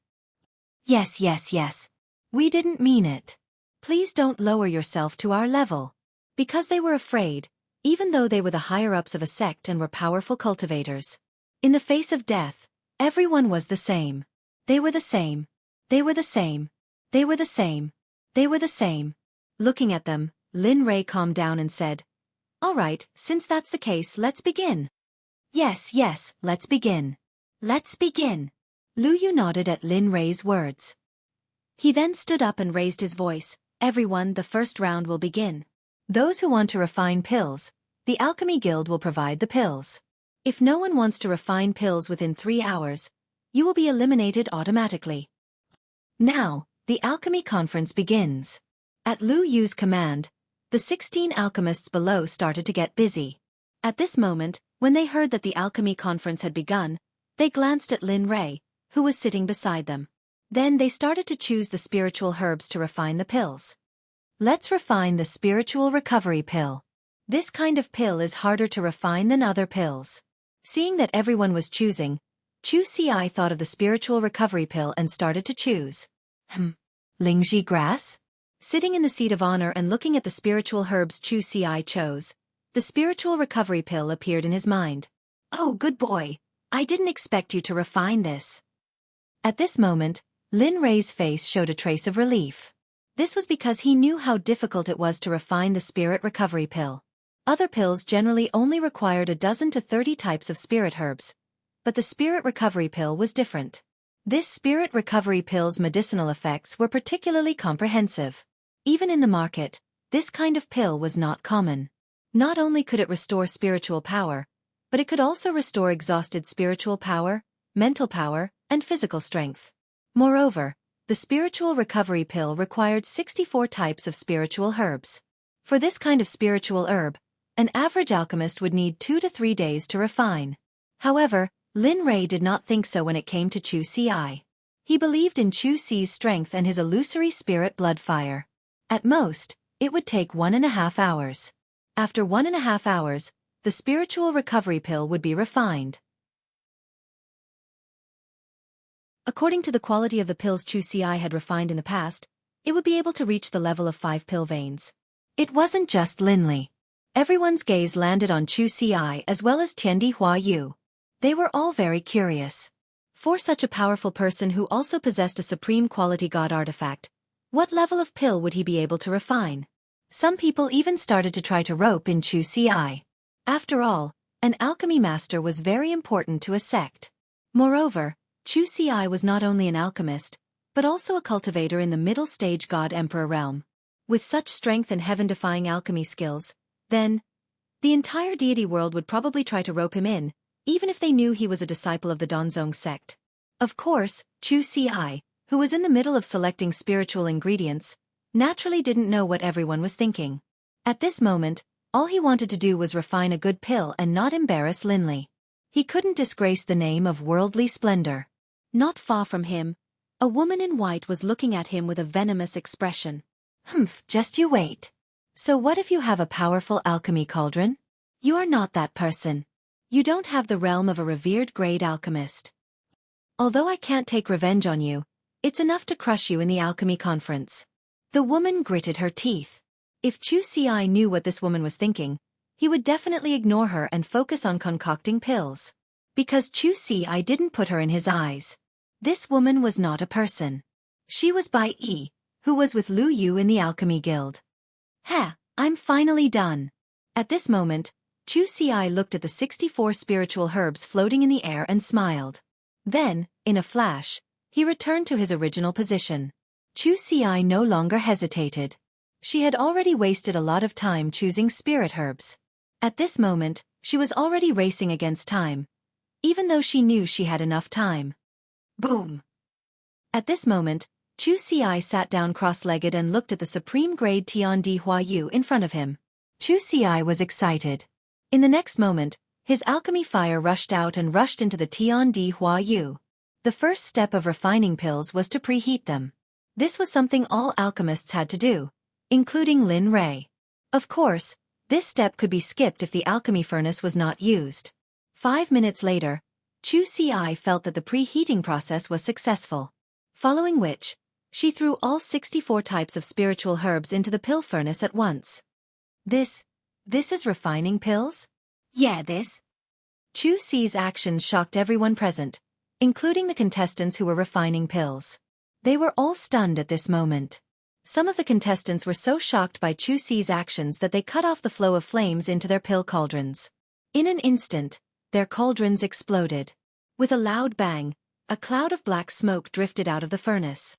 Yes. We didn't mean it. Please don't lower yourself to our level. Because they were afraid, even though they were the higher-ups of a sect and were powerful cultivators. In the face of death, everyone was the same. They were the same. They were the same. They were the same. They were the same. Looking at them, Lin Rei calmed down and said, "All right, since that's the case, let's begin." Yes, let's begin. Let's begin. Lu Yu nodded at Lin Rei's words. He then stood up and raised his voice. Everyone, the first round will begin. Those who want to refine pills, the Alchemy Guild will provide the pills. If no one wants to refine pills within 3 hours, you will be eliminated automatically. Now, the Alchemy Conference begins. At Lu Yu's command, the 16 alchemists below started to get busy. At this moment, when they heard that the Alchemy Conference had begun, they glanced at Lin Rei, who was sitting beside them. Then they started to choose the spiritual herbs to refine the pills. Let's refine the spiritual recovery pill. This kind of pill is harder to refine than other pills. Seeing that everyone was choosing, Xueqi thought of the spiritual recovery pill and started to choose. Lingji grass? Sitting in the seat of honor and looking at the spiritual herbs Xueqi chose, the spiritual recovery pill appeared in his mind. Oh, good boy. I didn't expect you to refine this. At this moment, Lin Rei's face showed a trace of relief. This was because he knew how difficult it was to refine the spirit recovery pill. Other pills generally only required a dozen to 30 types of spirit herbs, but the spirit recovery pill was different. This spirit recovery pill's medicinal effects were particularly comprehensive. Even in the market, this kind of pill was not common. Not only could it restore spiritual power, but it could also restore exhausted spiritual power, mental power, and physical strength. Moreover, the spiritual recovery pill required 64 types of spiritual herbs. For this kind of spiritual herb, an average alchemist would need 2 to 3 days to refine. However, Lin Rei did not think so when it came to Xueqi. He believed in Xueqi's strength and his illusory spirit blood fire. At most, it would take 1.5 hours. After 1.5 hours, the spiritual recovery pill would be refined. According to the quality of the pills Xueqi had refined in the past, it would be able to reach the level of 5 pill veins. It wasn't just Linli. Everyone's gaze landed on Xueqi as well as Tiandi Huayu. They were all very curious. For such a powerful person who also possessed a supreme quality god artifact, what level of pill would he be able to refine? Some people even started to try to rope in Xueqi. After all, an alchemy master was very important to a sect. Moreover, Xueqi was not only an alchemist, but also a cultivator in the middle stage god-emperor realm. With such strength and heaven-defying alchemy skills, then, the entire deity world would probably try to rope him in, even if they knew he was a disciple of the Danzong sect. Of course, Xueqi, who was in the middle of selecting spiritual ingredients, naturally didn't know what everyone was thinking. At this moment, all he wanted to do was refine a good pill and not embarrass Linli. He couldn't disgrace the name of worldly splendor. Not far from him, a woman in white was looking at him with a venomous expression. Humph, just you wait. So what if you have a powerful alchemy cauldron? You are not that person. You don't have the realm of a revered great alchemist. Although I can't take revenge on you, it's enough to crush you in the alchemy conference. The woman gritted her teeth. If Xueqi knew what this woman was thinking, he would definitely ignore her and focus on concocting pills. Because Xueqi didn't put her in his eyes. This woman was not a person. She was Bai Yi, who was with Lu Yu in the alchemy guild. I'm finally done. At this moment, Xueqi looked at the 64 spiritual herbs floating in the air and smiled. Then, in a flash, he returned to his original position. Xueqi no longer hesitated. She had already wasted a lot of time choosing spirit herbs. At this moment, she was already racing against time, even though she knew she had enough time. Boom! At this moment, Xueqi sat down cross-legged and looked at the supreme grade Tiandi Huayu in front of him. Xueqi was excited. In the next moment, his alchemy fire rushed out and rushed into the Tiandi Huayu. The first step of refining pills was to preheat them. This was something all alchemists had to do, including Lin Rei. Of course, this step could be skipped if the alchemy furnace was not used. 5 minutes later, Xueqi felt that the preheating process was successful. Following which, she threw all 64 types of spiritual herbs into the pill furnace at once. This is refining pills? Yeah, this. Xueqi's actions shocked everyone present, including the contestants who were refining pills. They were all stunned at this moment. Some of the contestants were so shocked by Xueqi's actions that they cut off the flow of flames into their pill cauldrons. In an instant, their cauldrons exploded. With a loud bang, a cloud of black smoke drifted out of the furnace.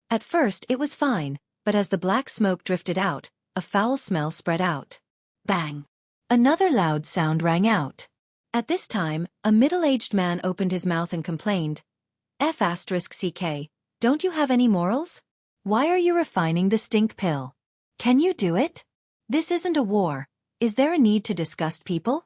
At first it was fine, but as the black smoke drifted out, a foul smell spread out. Bang! Another loud sound rang out. At this time, a middle-aged man opened his mouth and complained, F***CK, don't you have any morals? Why are you refining the stink pill? Can you do it? This isn't a war. Is there a need to disgust people?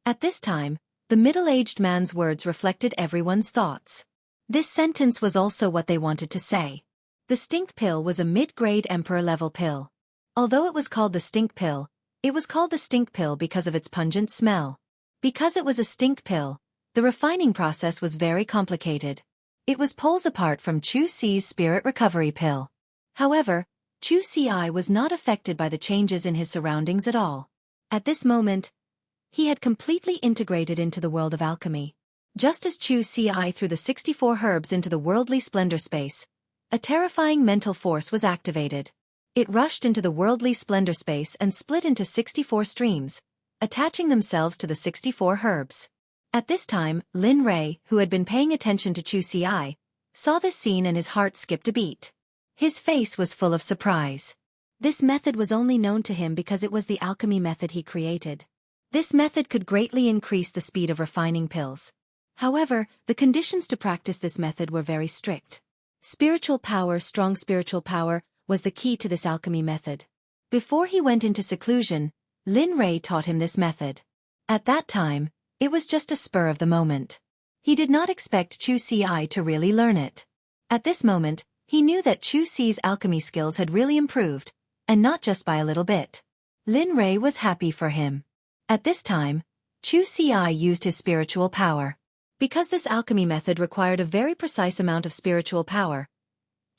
At this time, the middle-aged man's words reflected everyone's thoughts. This sentence was also what they wanted to say. The stink pill was a mid-grade emperor-level pill. Although it was called the stink pill, it was called the stink pill because of its pungent smell. Because it was a stink pill, the refining process was very complicated. It was poles apart from Xueqi's spirit recovery pill. However, Xueqi was not affected by the changes in his surroundings at all. At this moment, he had completely integrated into the world of alchemy. Just as Xueqi threw the 64 herbs into the worldly splendor space, a terrifying mental force was activated. It rushed into the worldly splendor space and split into 64 streams, attaching themselves to the 64 herbs. At this time, Lin Rei, who had been paying attention to Xueqi, saw this scene and his heart skipped a beat. His face was full of surprise. This method was only known to him because it was the alchemy method he created. This method could greatly increase the speed of refining pills. However, the conditions to practice this method were very strict. Strong spiritual power, was the key to this alchemy method. Before he went into seclusion, Lin Rei taught him this method. At that time, it was just a spur of the moment. He did not expect Xueqi to really learn it. At this moment, he knew that Xueqi's alchemy skills had really improved, and not just by a little bit. Lin Rei was happy for him. At this time, Xueqi used his spiritual power. Because this alchemy method required a very precise amount of spiritual power,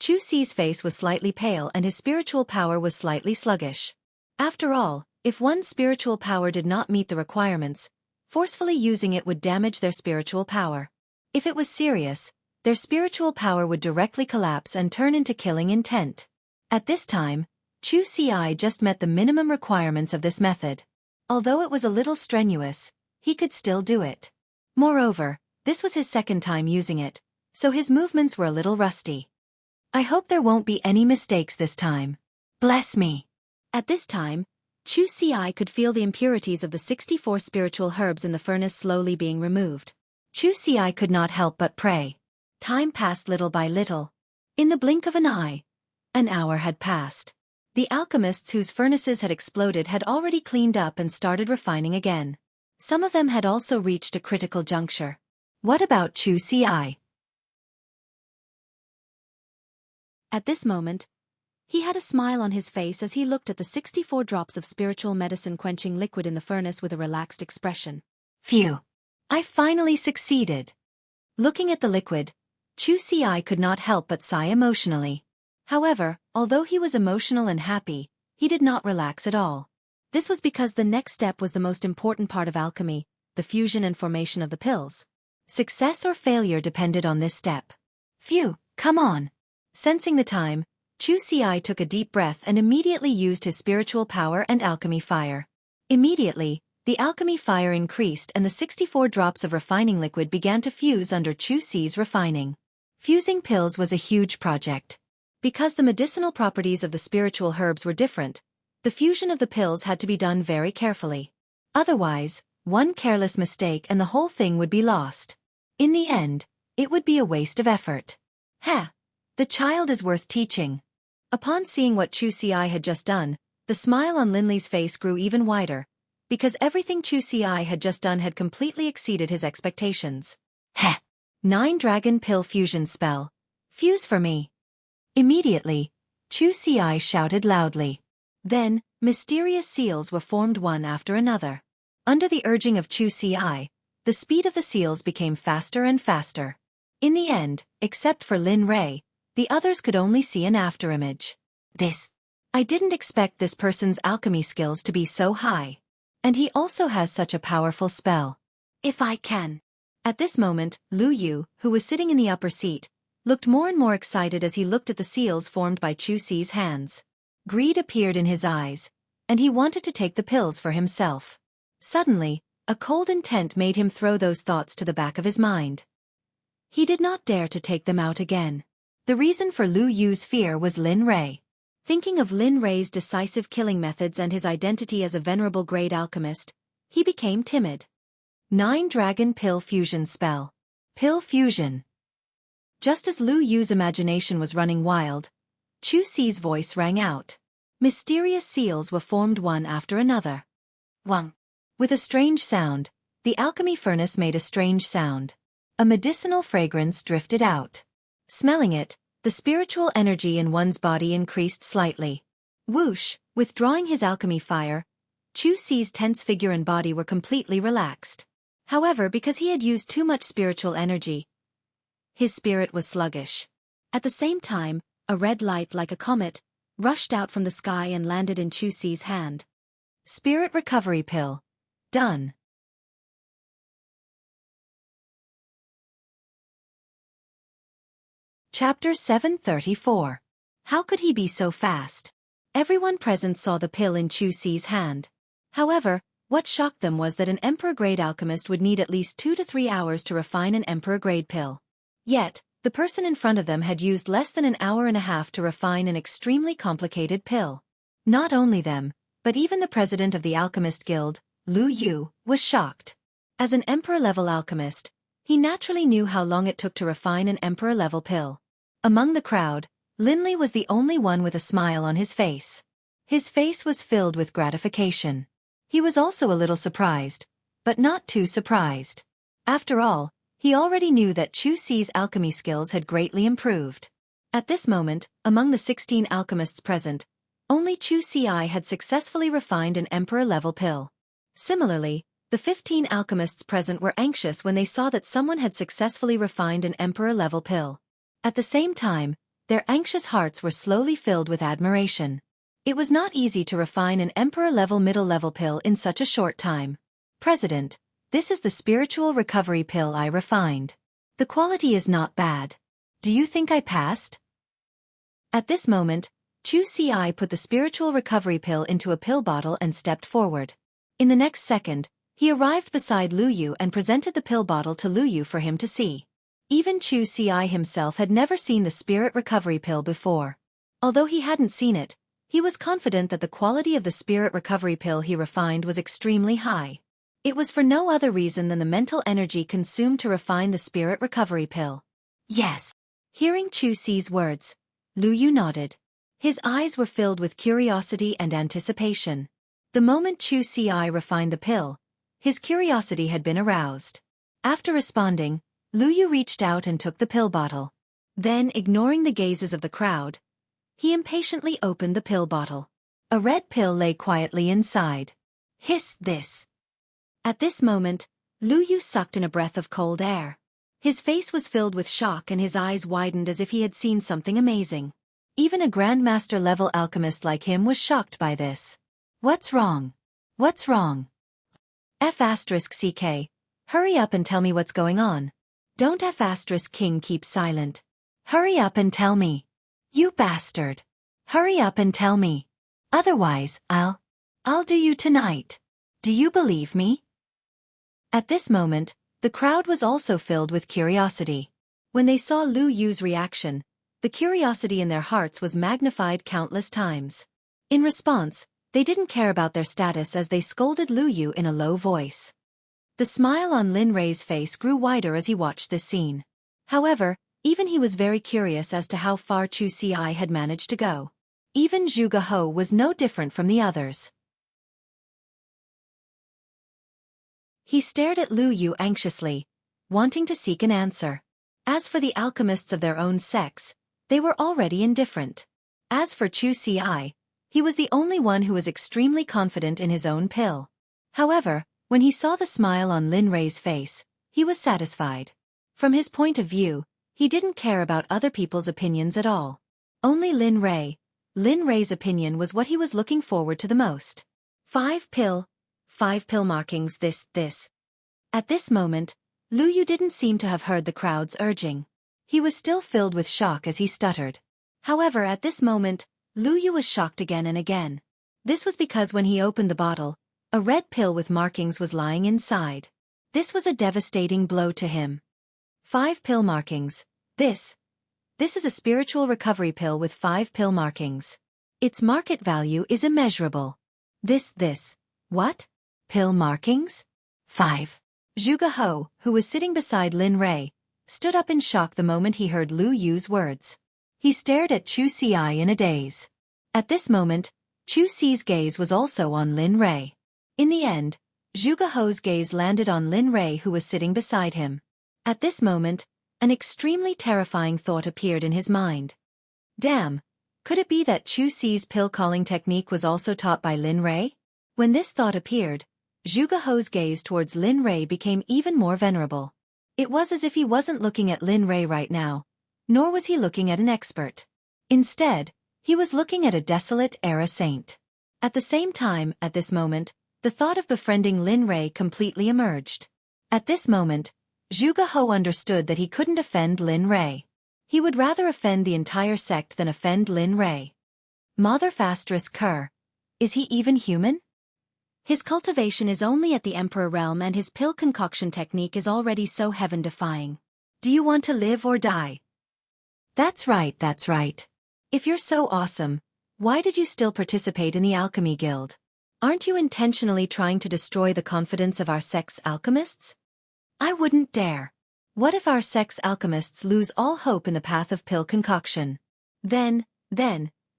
Xueqi's face was slightly pale and his spiritual power was slightly sluggish. After all, if one's spiritual power did not meet the requirements, forcefully using it would damage their spiritual power. If it was serious, their spiritual power would directly collapse and turn into killing intent. At this time, Xueqi just met the minimum requirements of this method. Although it was a little strenuous, he could still do it. Moreover, this was his second time using it, so his movements were a little rusty. I hope there won't be any mistakes this time. Bless me. At this time, Xueqi could feel the impurities of the 64 spiritual herbs in the furnace slowly being removed. Xueqi could not help but pray. Time passed little by little. In the blink of an eye, an hour had passed. The alchemists whose furnaces had exploded had already cleaned up and started refining again. Some of them had also reached a critical juncture. What about Xueqi? At this moment, he had a smile on his face as he looked at the 64 drops of spiritual medicine-quenching liquid in the furnace with a relaxed expression. Phew! I finally succeeded. Looking at the liquid, Xueqi could not help but sigh emotionally. However, although he was emotional and happy, he did not relax at all. This was because the next step was the most important part of alchemy, the fusion and formation of the pills. Success or failure depended on this step. Phew, come on! Sensing the time, Xueqi took a deep breath and immediately used his spiritual power and alchemy fire. Immediately, the alchemy fire increased and the 64 drops of refining liquid began to fuse under Xueqi's refining. Fusing pills was a huge project. Because the medicinal properties of the spiritual herbs were different, the fusion of the pills had to be done very carefully. Otherwise, one careless mistake and the whole thing would be lost. In the end, it would be a waste of effort. The child is worth teaching. Upon seeing what Xueqi had just done, the smile on Lin Li's face grew even wider, because everything Xueqi had just done had completely exceeded his expectations. 9 Dragon Pill Fusion Spell. Fuse for me. Immediately, Xueqi shouted loudly. Then, mysterious seals were formed one after another. Under the urging of Xueqi, the speed of the seals became faster and faster. In the end, except for Lin Rei, the others could only see an afterimage. I didn't expect this person's alchemy skills to be so high. And he also has such a powerful spell. If I can. At this moment, Lu Yu, who was sitting in the upper seat, looked more and more excited as he looked at the seals formed by Xueqi's hands. Greed appeared in his eyes, and he wanted to take the pills for himself. Suddenly, a cold intent made him throw those thoughts to the back of his mind. He did not dare to take them out again. The reason for Lu Yu's fear was Lin Rei. Thinking of Lin Rei's decisive killing methods and his identity as a venerable grade alchemist, he became timid. 9 Dragon Pill Fusion Spell. Pill Fusion. Just as Lu Yu's imagination was running wild, Xueqi's voice rang out. Mysterious seals were formed one after another. Wang. With a strange sound, the alchemy furnace made a strange sound. A medicinal fragrance drifted out. Smelling it, the spiritual energy in one's body increased slightly. Whoosh, withdrawing his alchemy fire, Xueqi's tense figure and body were completely relaxed. However, because he had used too much spiritual energy, his spirit was sluggish. At the same time, a red light like a comet rushed out from the sky and landed in Xueqi's hand. Spirit Recovery Pill. Done. Chapter 734. How could he be so fast? Everyone present saw the pill in Xueqi's hand. However, What shocked them was that an Emperor-grade alchemist would need at least 2 to 3 hours to refine an Emperor-grade pill. Yet, the person in front of them had used less than an hour and a half to refine an extremely complicated pill. Not only them, but even the president of the Alchemist Guild, Lu Yu, was shocked. As an Emperor-level alchemist, he naturally knew how long it took to refine an Emperor-level pill. Among the crowd, Linley was the only one with a smile on his face. His face was filled with gratification. He was also a little surprised, but not too surprised. After all, he already knew that Xueqi's alchemy skills had greatly improved. At this moment, among the 16 alchemists present, only Xueqi had successfully refined an Emperor-level pill. Similarly, the 15 alchemists present were anxious when they saw that someone had successfully refined an Emperor-level pill. At the same time, their anxious hearts were slowly filled with admiration. It was not easy to refine an Emperor-level middle-level pill in such a short time. President, this is the spiritual recovery pill I refined. The quality is not bad. Do you think I passed? At this moment, Xueqi put the spiritual recovery pill into a pill bottle and stepped forward. In the next second, he arrived beside Lu Yu and presented the pill bottle to Lu Yu for him to see. Even Xueqi himself had never seen the spirit recovery pill before. Although he hadn't seen it, he was confident that the quality of the spirit recovery pill he refined was extremely high. It was for no other reason than the mental energy consumed to refine the spirit recovery pill. Yes. Hearing Xueqi's words, Lu Yu nodded. His eyes were filled with curiosity and anticipation. The moment Xueqi refined the pill, his curiosity had been aroused. After responding, Lu Yu reached out and took the pill bottle. Then, ignoring the gazes of the crowd, he impatiently opened the pill bottle. A red pill lay quietly inside. Hiss this. At this moment, Lu Yu sucked in a breath of cold air. His face was filled with shock and his eyes widened as if he had seen something amazing. Even a Grandmaster-level alchemist like him was shocked by this. What's wrong? What's wrong? F***CK. Hurry up and tell me what's going on. Don't F***King keep silent. Hurry up and tell me. You bastard. Hurry up and tell me. Otherwise, I'll do you tonight. Do you believe me? At this moment, the crowd was also filled with curiosity. When they saw Lu Yu's reaction, the curiosity in their hearts was magnified countless times. In response, they didn't care about their status as they scolded Lu Yu in a low voice. The smile on Lin Rei's face grew wider as he watched this scene. However, even he was very curious as to how far Xueqi had managed to go. Even Zhuge was no different from the others. He stared at Lu Yu anxiously, wanting to seek an answer. As for the alchemists of their own sects, they were already indifferent. As for Xueqi, he was the only one who was extremely confident in his own pill. However, when he saw the smile on Lin Rei's face, he was satisfied. From his point of view, he didn't care about other people's opinions at all. Only Lin Rei's opinion was what he was looking forward to the most. 5 pill markings this. At this moment, Lu Yu didn't seem to have heard the crowd's urging. He was still filled with shock as he stuttered. However, at this moment, Lu Yu was shocked again and again. This was because when he opened the bottle, a red pill with markings was lying inside. This was a devastating blow to him. 5 pill markings. This is a spiritual recovery pill with 5 pill markings. Its market value is immeasurable. What? Pill markings? 5. Zhuge, who was sitting beside Lin Rei, stood up in shock the moment he heard Lu Yu's words. He stared at Xueqi in a daze. At this moment, Xueqi's gaze was also on Lin Rei. In the end, Zhuge's gaze landed on Lin Rei, who was sitting beside him. At this moment, an extremely terrifying thought appeared in his mind. Damn, could it be that Xueqi's pill-calling technique was also taught by Lin Rei? When this thought appeared, Zhuge's gaze towards Lin Rei became even more venerable. It was as if he wasn't looking at Lin Rei right now, nor was he looking at an expert. Instead, he was looking at a desolate era saint. At the same time, at this moment, the thought of befriending Lin Rei completely emerged. At this moment, Zhuge understood that he couldn't offend Lin Rei. He would rather offend the entire sect than offend Lin Rei. Mother Fastris Kerr. Is he even human? His cultivation is only at the Emperor realm and his pill concoction technique is already so heaven-defying. Do you want to live or die? That's right, that's right. If you're so awesome, why did you still participate in the Alchemy Guild? Aren't you intentionally trying to destroy the confidence of our sect's alchemists? I wouldn't dare. What if our sect's alchemists lose all hope in the path of pill concoction? Then,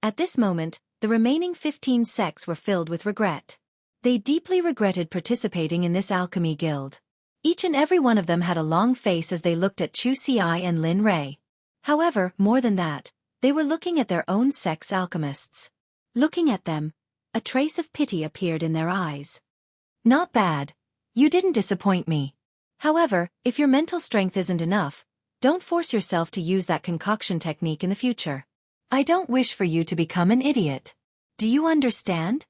at this moment, the remaining 15 sects were filled with regret. They deeply regretted participating in this alchemy guild. Each and every one of them had a long face as they looked at Xueqi and Lin Rei. However, more than that, they were looking at their own sect's alchemists. Looking at them, a trace of pity appeared in their eyes. Not bad. You didn't disappoint me. However, if your mental strength isn't enough, don't force yourself to use that concoction technique in the future. I don't wish for you to become an idiot. Do you understand?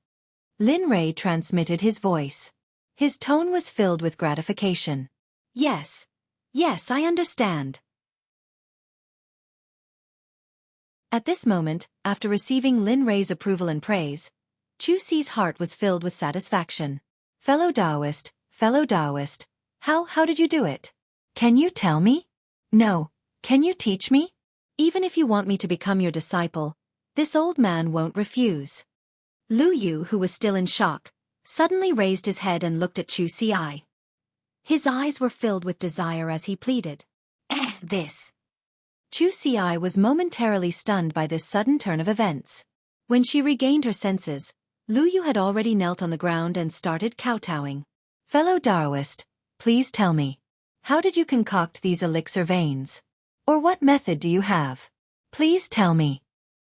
Lin Rei transmitted his voice. His tone was filled with gratification. Yes, I understand. At this moment, after receiving Lin Rei's approval and praise, Xueqi's heart was filled with satisfaction. Fellow Taoist, how did you do it? Can you tell me? No, can you teach me? Even if you want me to become your disciple, this old man won't refuse. Lu Yu, who was still in shock, suddenly raised his head and looked at Xueqi. His eyes were filled with desire as he pleaded. This. Xueqi was momentarily stunned by this sudden turn of events. When she regained her senses, Lu Yu had already knelt on the ground and started kowtowing. Fellow Taoist, please tell me. How did you concoct these elixir veins? Or what method do you have? Please tell me.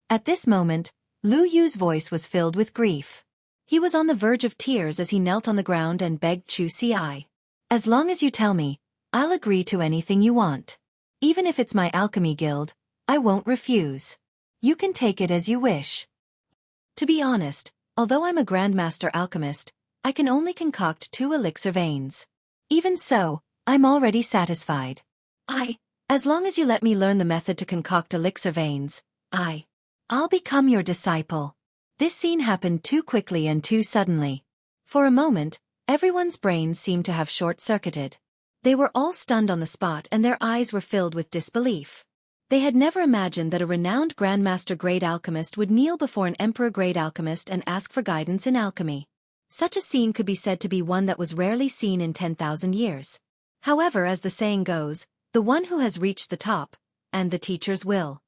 At this moment, Lu Yu's voice was filled with grief. He was on the verge of tears as he knelt on the ground and begged Xueqi. As long as you tell me, I'll agree to anything you want. Even if it's my alchemy guild, I won't refuse. You can take it as you wish. To be honest, although I'm a Grandmaster alchemist, I can only concoct 2 elixir veins. Even so, I'm already satisfied. As long as you let me learn the method to concoct elixir veins, I'll become your disciple. This scene happened too quickly and too suddenly. For a moment, everyone's brains seemed to have short-circuited. They were all stunned on the spot and their eyes were filled with disbelief. They had never imagined that a renowned Grandmaster-grade alchemist would kneel before an Emperor-grade alchemist and ask for guidance in alchemy. Such a scene could be said to be one that was rarely seen in 10,000 years. However, as the saying goes, the one who has reached the top, and the teachers will.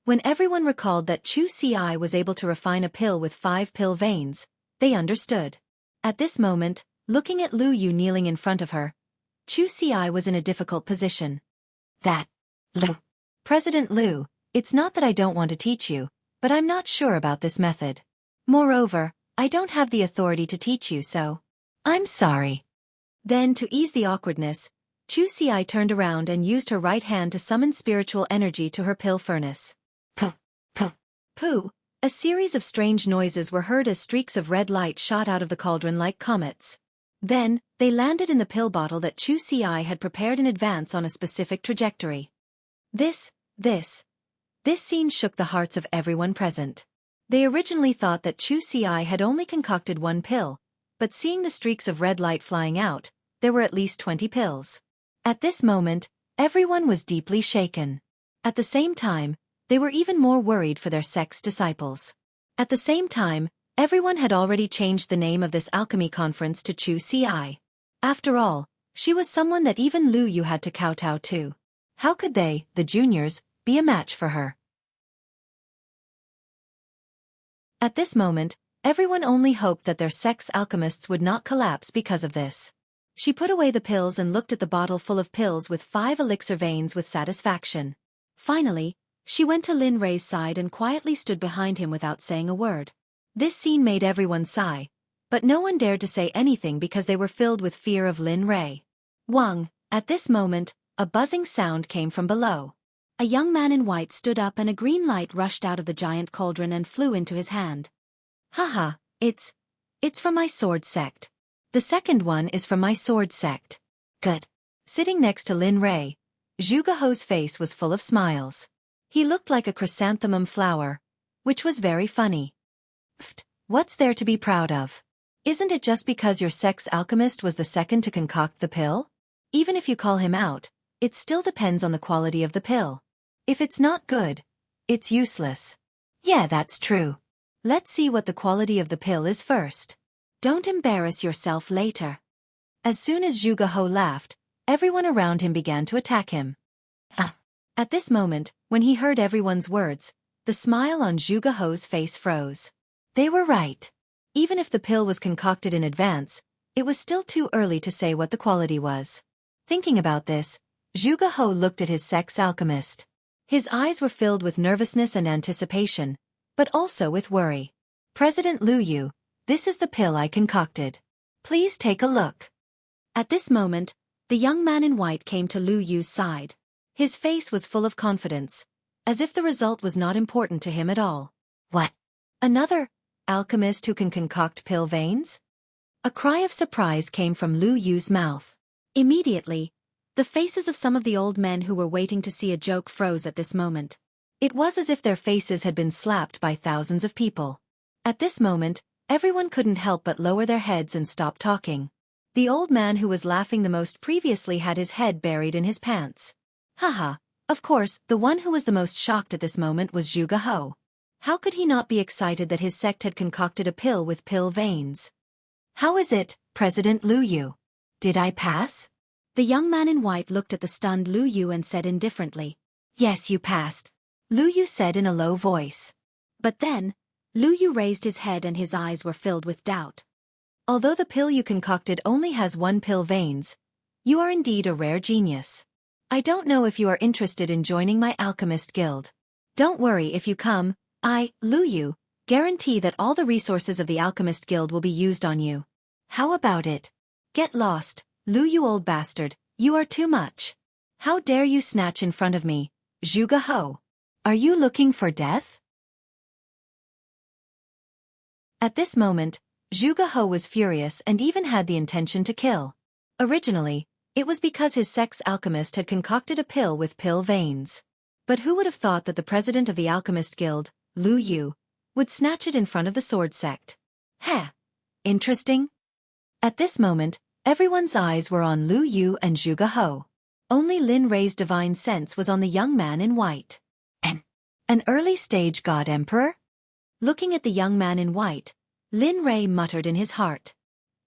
When everyone recalled that Xueqi was able to refine a pill with 5 pill veins, they understood. At this moment, looking at Lu Yu kneeling in front of her, Xueqi was in a difficult position. President Lu, it's not that I don't want to teach you, but I'm not sure about this method. Moreover, I don't have the authority to teach you, so I'm sorry. Then, to ease the awkwardness, Xueqi turned around and used her right hand to summon spiritual energy to her pill furnace. Pooh! A series of strange noises were heard as streaks of red light shot out of the cauldron like comets. Then, they landed in the pill bottle that Xueqi had prepared in advance on a specific trajectory. This scene shook the hearts of everyone present. They originally thought that Xueqi had only concocted 1 pill, but seeing the streaks of red light flying out, there were at least 20 pills. At this moment, everyone was deeply shaken. At the same time, they were even more worried for their sect's disciples. At the same time, everyone had already changed the name of this alchemy conference to Xueqi. After all, she was someone that even Lu Yu had to kowtow to. How could they, the juniors, be a match for her? At this moment, everyone only hoped that their sect's alchemists would not collapse because of this. She put away the pills and looked at the bottle full of pills with 5 elixir veins with satisfaction. Finally, she went to Lin Rei's side and quietly stood behind him without saying a word. This scene made everyone sigh, but no one dared to say anything because they were filled with fear of Lin Rei. Wang, at this moment, a buzzing sound came from below. A young man in white stood up and a green light rushed out of the giant cauldron and flew into his hand. Haha, it's from my sword sect. The second one is from my sword sect. Good. Sitting next to Lin Rei, Zhugeho's face was full of smiles. He looked like a chrysanthemum flower, which was very funny. Pfft, what's there to be proud of? Isn't it just because your sect's alchemist was the second to concoct the pill? Even if you call him out, it still depends on the quality of the pill. If it's not good, it's useless. Yeah, that's true. Let's see what the quality of the pill is first. Don't embarrass yourself later. As soon as Xueqi laughed, everyone around him began to attack him. At this moment, when he heard everyone's words, the smile on Xueqi's face froze. They were right. Even if the pill was concocted in advance, it was still too early to say what the quality was. Thinking about this, Xueqi looked at his sect's alchemist. His eyes were filled with nervousness and anticipation, but also with worry. President Lu Yu, this is the pill I concocted. Please take a look. At this moment, the young man in white came to Lu Yu's side. His face was full of confidence, as if the result was not important to him at all. What? Another alchemist who can concoct pill veins? A cry of surprise came from Lu Yu's mouth. Immediately, the faces of some of the old men who were waiting to see a joke froze at this moment. It was as if their faces had been slapped by thousands of people. At this moment, everyone couldn't help but lower their heads and stop talking. The old man who was laughing the most previously had his head buried in his pants. Haha, of course, the one who was the most shocked at this moment was Xueqi. How could he not be excited that his sect had concocted a pill with pill veins? How is it, President Lu Yu? Did I pass? The young man in white looked at the stunned Lu Yu and said indifferently. Yes, you passed. Lu Yu said in a low voice. But then, Lu Yu raised his head and his eyes were filled with doubt. Although the pill you concocted only has one pill veins, you are indeed a rare genius. I don't know if you are interested in joining my alchemist guild. Don't worry if you come, I, Lu Yu, guarantee that all the resources of the alchemist guild will be used on you. How about it? Get lost, Lu Yu old bastard, you are too much. How dare you snatch in front of me, Xueqi? Are you looking for death? At this moment, Xueqi was furious and even had the intention to kill. Originally, it was because his sect's alchemist had concocted a pill with pill veins. But who would have thought that the president of the Alchemist Guild, Lu Yu, would snatch it in front of the Sword Sect? Heh. Interesting. At this moment, everyone's eyes were on Lu Yu and Xueqi. Only Lin Rei's divine sense was on the young man in white. An early-stage god emperor? Looking at the young man in white, Lin Rei muttered in his heart.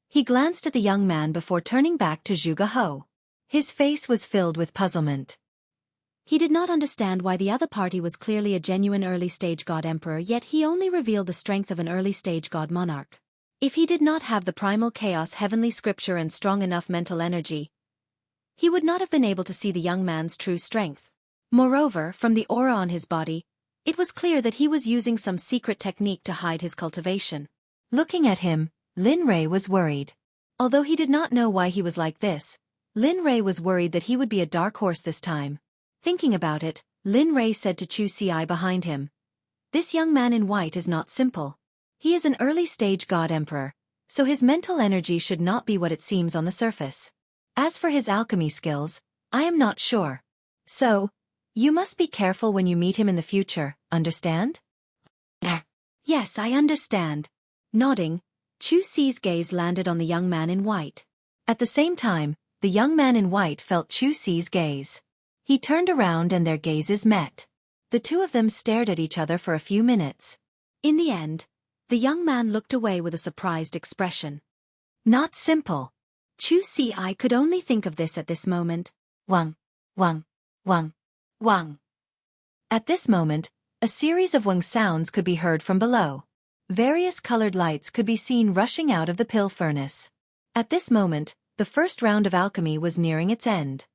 He glanced at the young man before turning back to Xueqi. His face was filled with puzzlement. He did not understand why the other party was clearly a genuine early-stage god emperor, yet he only revealed the strength of an early-stage god monarch. If he did not have the primal chaos heavenly scripture and strong enough mental energy, he would not have been able to see the young man's true strength. Moreover, from the aura on his body, it was clear that he was using some secret technique to hide his cultivation. Looking at him, Lin Rei was worried. Although he did not know why he was like this, Lin Rei was worried that he would be a dark horse this time. Thinking about it, Lin Rei said to Xueqi behind him. This young man in white is not simple. He is an early-stage god emperor, so his mental energy should not be what it seems on the surface. As for his alchemy skills, I am not sure. So, you must be careful when you meet him in the future, understand? Yes, I understand. Nodding, Xueqi's gaze landed on the young man in white. At the same time, the young man in white felt Xueqi's gaze. He turned around and their gazes met. The two of them stared at each other for a few minutes. In the end, the young man looked away with a surprised expression. Not simple. Xueqi could only think of this at this moment. Wang, wang, wang, wang. At this moment, a series of wang sounds could be heard from below. Various colored lights could be seen rushing out of the pill furnace. At this moment, the first round of alchemy was nearing its end.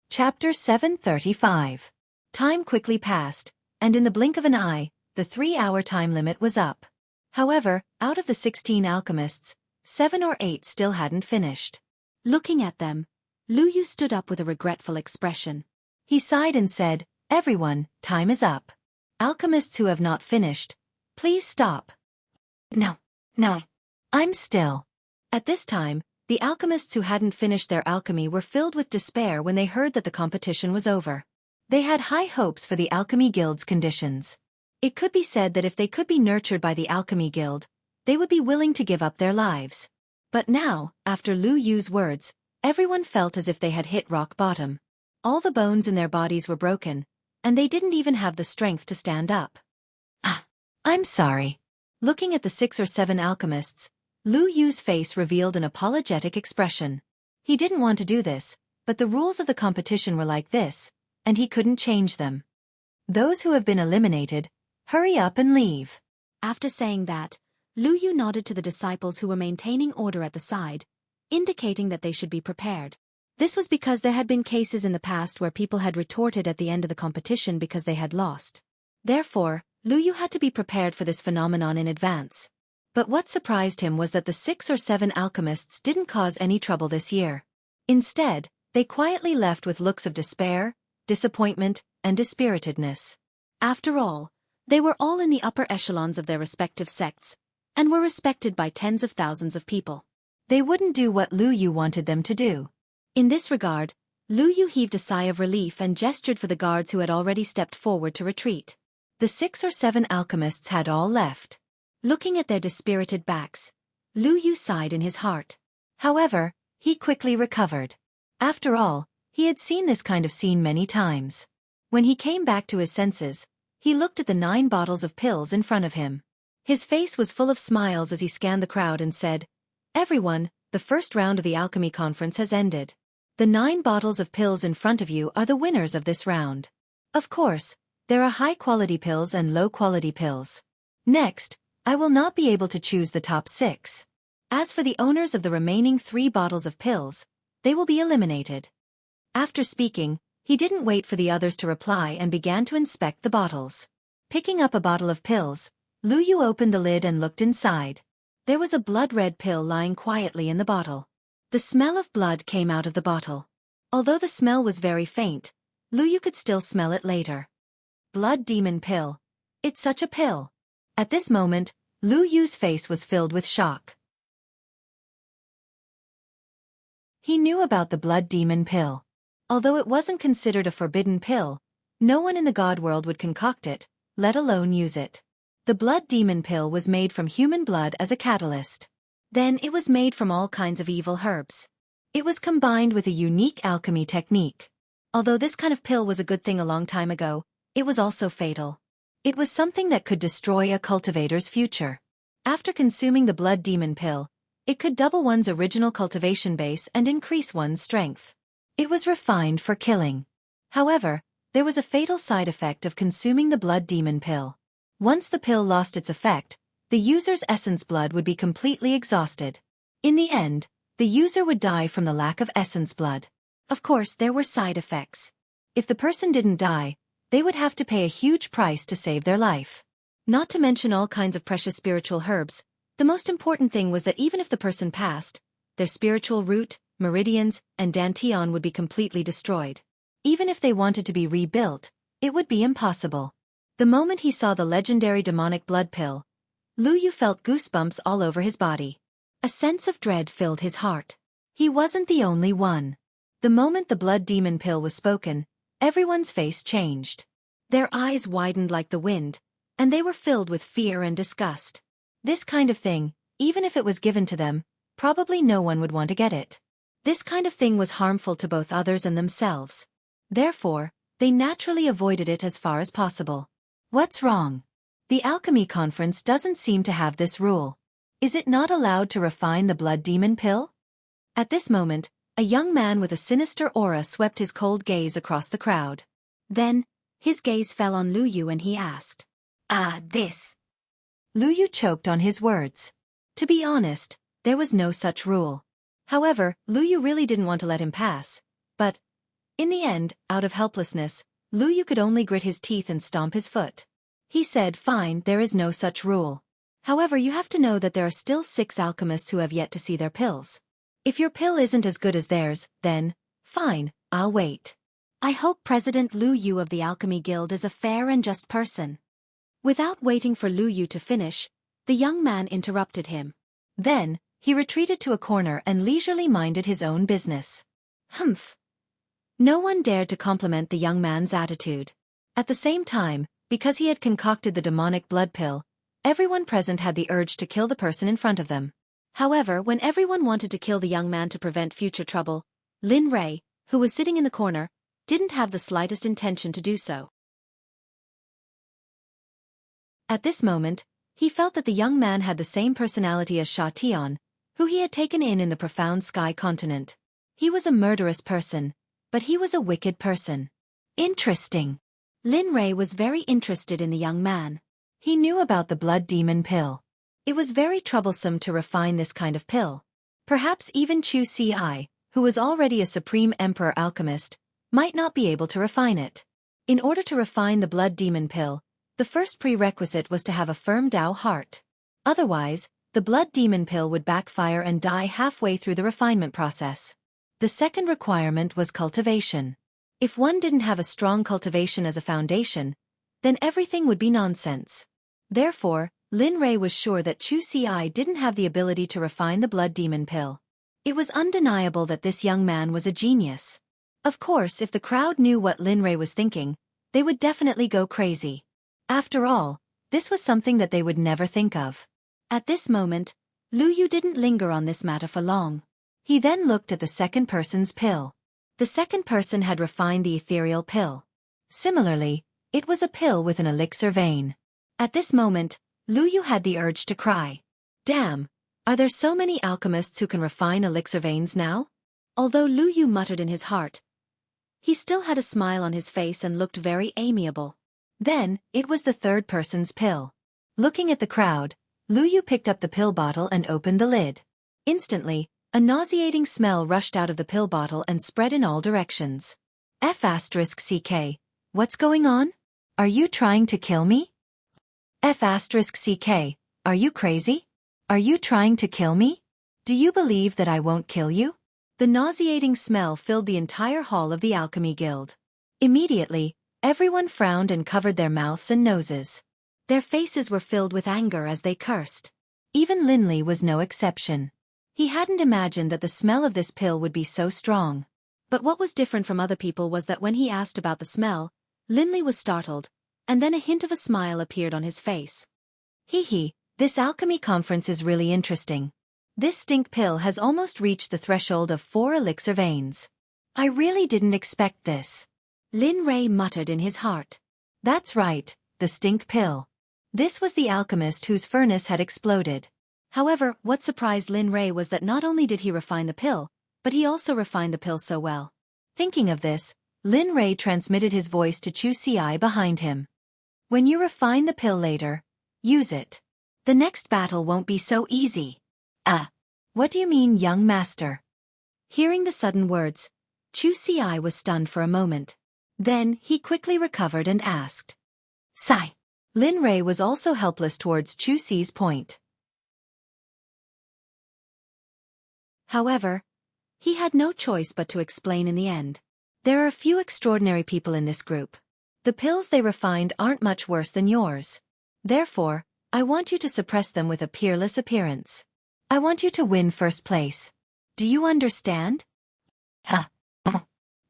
Chapter 735. Time quickly passed, and in the blink of an eye, the 3-hour time limit was up. However, out of the 16 alchemists, 7 or 8 still hadn't finished. Looking at them, Lu Yu stood up with a regretful expression. He sighed and said, "Everyone, time is up. Alchemists who have not finished, please stop." No. I'm still. At this time, the alchemists who hadn't finished their alchemy were filled with despair when they heard that the competition was over. They had high hopes for the Alchemy Guild's conditions. It could be said that if they could be nurtured by the Alchemy Guild, they would be willing to give up their lives. But now, after Lu Yu's words, everyone felt as if they had hit rock bottom. All the bones in their bodies were broken, and they didn't even have the strength to stand up. I'm sorry. Looking at the 6 or 7 alchemists, Lu Yu's face revealed an apologetic expression. He didn't want to do this, but the rules of the competition were like this, and he couldn't change them. Those who have been eliminated, hurry up and leave. After saying that, Lu Yu nodded to the disciples who were maintaining order at the side, indicating that they should be prepared. This was because there had been cases in the past where people had retorted at the end of the competition because they had lost. Therefore, Lu Yu had to be prepared for this phenomenon in advance. But what surprised him was that the 6 or 7 alchemists didn't cause any trouble this year. Instead, they quietly left with looks of despair, disappointment, and dispiritedness. After all, they were all in the upper echelons of their respective sects, and were respected by tens of thousands of people. They wouldn't do what Lu Yu wanted them to do. In this regard, Lu Yu heaved a sigh of relief and gestured for the guards who had already stepped forward to retreat. The 6 or 7 alchemists had all left. Looking at their dispirited backs, Lu Yu sighed in his heart. However, he quickly recovered. After all, he had seen this kind of scene many times. When he came back to his senses, he looked at the 9 bottles of pills in front of him. His face was full of smiles as he scanned the crowd and said, "Everyone, the first round of the alchemy conference has ended. The 9 bottles of pills in front of you are the winners of this round. Of course, there are high-quality pills and low-quality pills. Next, I will not be able to choose the top 6. As for the owners of the remaining 3 bottles of pills, they will be eliminated." After speaking, he didn't wait for the others to reply and began to inspect the bottles. Picking up a bottle of pills, Lu Yu opened the lid and looked inside. There was a blood-red pill lying quietly in the bottle. The smell of blood came out of the bottle. Although the smell was very faint, Lu Yu could still smell it later. Blood demon pill. It's such a pill. At this moment, Lu Yu's face was filled with shock. He knew about the blood demon pill. Although it wasn't considered a forbidden pill, no one in the god world would concoct it, let alone use it. The blood demon pill was made from human blood as a catalyst. Then it was made from all kinds of evil herbs. It was combined with a unique alchemy technique. Although this kind of pill was a good thing a long time ago, it was also fatal. It was something that could destroy a cultivator's future. After consuming the blood demon pill, it could double one's original cultivation base and increase one's strength. It was refined for killing. However, there was a fatal side effect of consuming the blood demon pill. Once the pill lost its effect, the user's essence blood would be completely exhausted. In the end, the user would die from the lack of essence blood. Of course, there were side effects. If the person didn't die, they would have to pay a huge price to save their life. Not to mention all kinds of precious spiritual herbs, the most important thing was that even if the person passed, their spiritual root, meridians, and dantian would be completely destroyed. Even if they wanted to be rebuilt, it would be impossible. The moment he saw the legendary demonic blood pill, Lu Yu felt goosebumps all over his body. A sense of dread filled his heart. He wasn't the only one. The moment the blood demon pill was spoken, everyone's face changed. Their eyes widened like the wind, and they were filled with fear and disgust. This kind of thing, even if it was given to them, probably no one would want to get it. This kind of thing was harmful to both others and themselves. Therefore, they naturally avoided it as far as possible. What's wrong? The alchemy conference doesn't seem to have this rule. Is it not allowed to refine the blood demon pill? At this moment, a young man with a sinister aura swept his cold gaze across the crowd. Then, his gaze fell on Lu Yu and he asked, This. Lu Yu choked on his words. To be honest, there was no such rule. However, Lu Yu really didn't want to let him pass. But, in the end, out of helplessness, Lu Yu could only grit his teeth and stomp his foot. He said, "Fine, there is no such rule. However, you have to know that there are still 6 alchemists who have yet to see their pills. If your pill isn't as good as theirs, then, fine, I'll wait. I hope President Lu Yu of the Alchemy Guild is a fair and just person." Without waiting for Lu Yu to finish, the young man interrupted him. Then, he retreated to a corner and leisurely minded his own business. Humph. No one dared to compliment the young man's attitude. At the same time, because he had concocted the demonic blood pill, everyone present had the urge to kill the person in front of them. However, when everyone wanted to kill the young man to prevent future trouble, Lin Rei, who was sitting in the corner, didn't have the slightest intention to do so. At this moment, he felt that the young man had the same personality as Sha Tian, who he had taken in the profound sky continent. He was a murderous person, but he was a wicked person. Interesting. Lin Rei was very interested in the young man. He knew about the blood demon pill. It was very troublesome to refine this kind of pill. Perhaps even Xueqi, who was already a supreme emperor alchemist, might not be able to refine it. In order to refine the blood demon pill, the first prerequisite was to have a firm Dao heart. Otherwise, the blood demon pill would backfire and die halfway through the refinement process. The second requirement was cultivation. If one didn't have a strong cultivation as a foundation, then everything would be nonsense. Therefore, Lin Rei was sure that Xueqi didn't have the ability to refine the blood demon pill. It was undeniable that this young man was a genius. Of course, if the crowd knew what Lin Rei was thinking, they would definitely go crazy. After all, this was something that they would never think of. At this moment, Lu Yu didn't linger on this matter for long. He then looked at the second person's pill. The second person had refined the ethereal pill. Similarly, it was a pill with an elixir vein. At this moment, Lu Yu had the urge to cry. Damn, are there so many alchemists who can refine elixir veins now? Although Lu Yu muttered in his heart, he still had a smile on his face and looked very amiable. Then, it was the third person's pill. Looking at the crowd, Lu Yu picked up the pill bottle and opened the lid. Instantly, a nauseating smell rushed out of the pill bottle and spread in all directions. F***CK. What's going on? Are you trying to kill me? F***CK. Are you crazy? Are you trying to kill me? Do you believe that I won't kill you? The nauseating smell filled the entire hall of the Alchemy Guild. Immediately, everyone frowned and covered their mouths and noses. Their faces were filled with anger as they cursed. Even Linley was no exception. He hadn't imagined that the smell of this pill would be so strong. But what was different from other people was that when he asked about the smell, Linley was startled, and then a hint of a smile appeared on his face. Hee, this alchemy conference is really interesting. This stink pill has almost reached the threshold of 4 elixir veins. I really didn't expect this. Lin Rei muttered in his heart. That's right, the stink pill. This was the alchemist whose furnace had exploded. However, what surprised Lin Rei was that not only did he refine the pill, but he also refined the pill so well. Thinking of this, Lin Rei transmitted his voice to Xueqi behind him. When you refine the pill later, use it. The next battle won't be so easy. What do you mean, young master? Hearing the sudden words, Xueqi was stunned for a moment. Then, he quickly recovered and asked. Sai. Lin Rei was also helpless towards Xueqi's point. However, he had no choice but to explain in the end. There are a few extraordinary people in this group. The pills they refined aren't much worse than yours. Therefore, I want you to suppress them with a peerless appearance. I want you to win first place. Do you understand?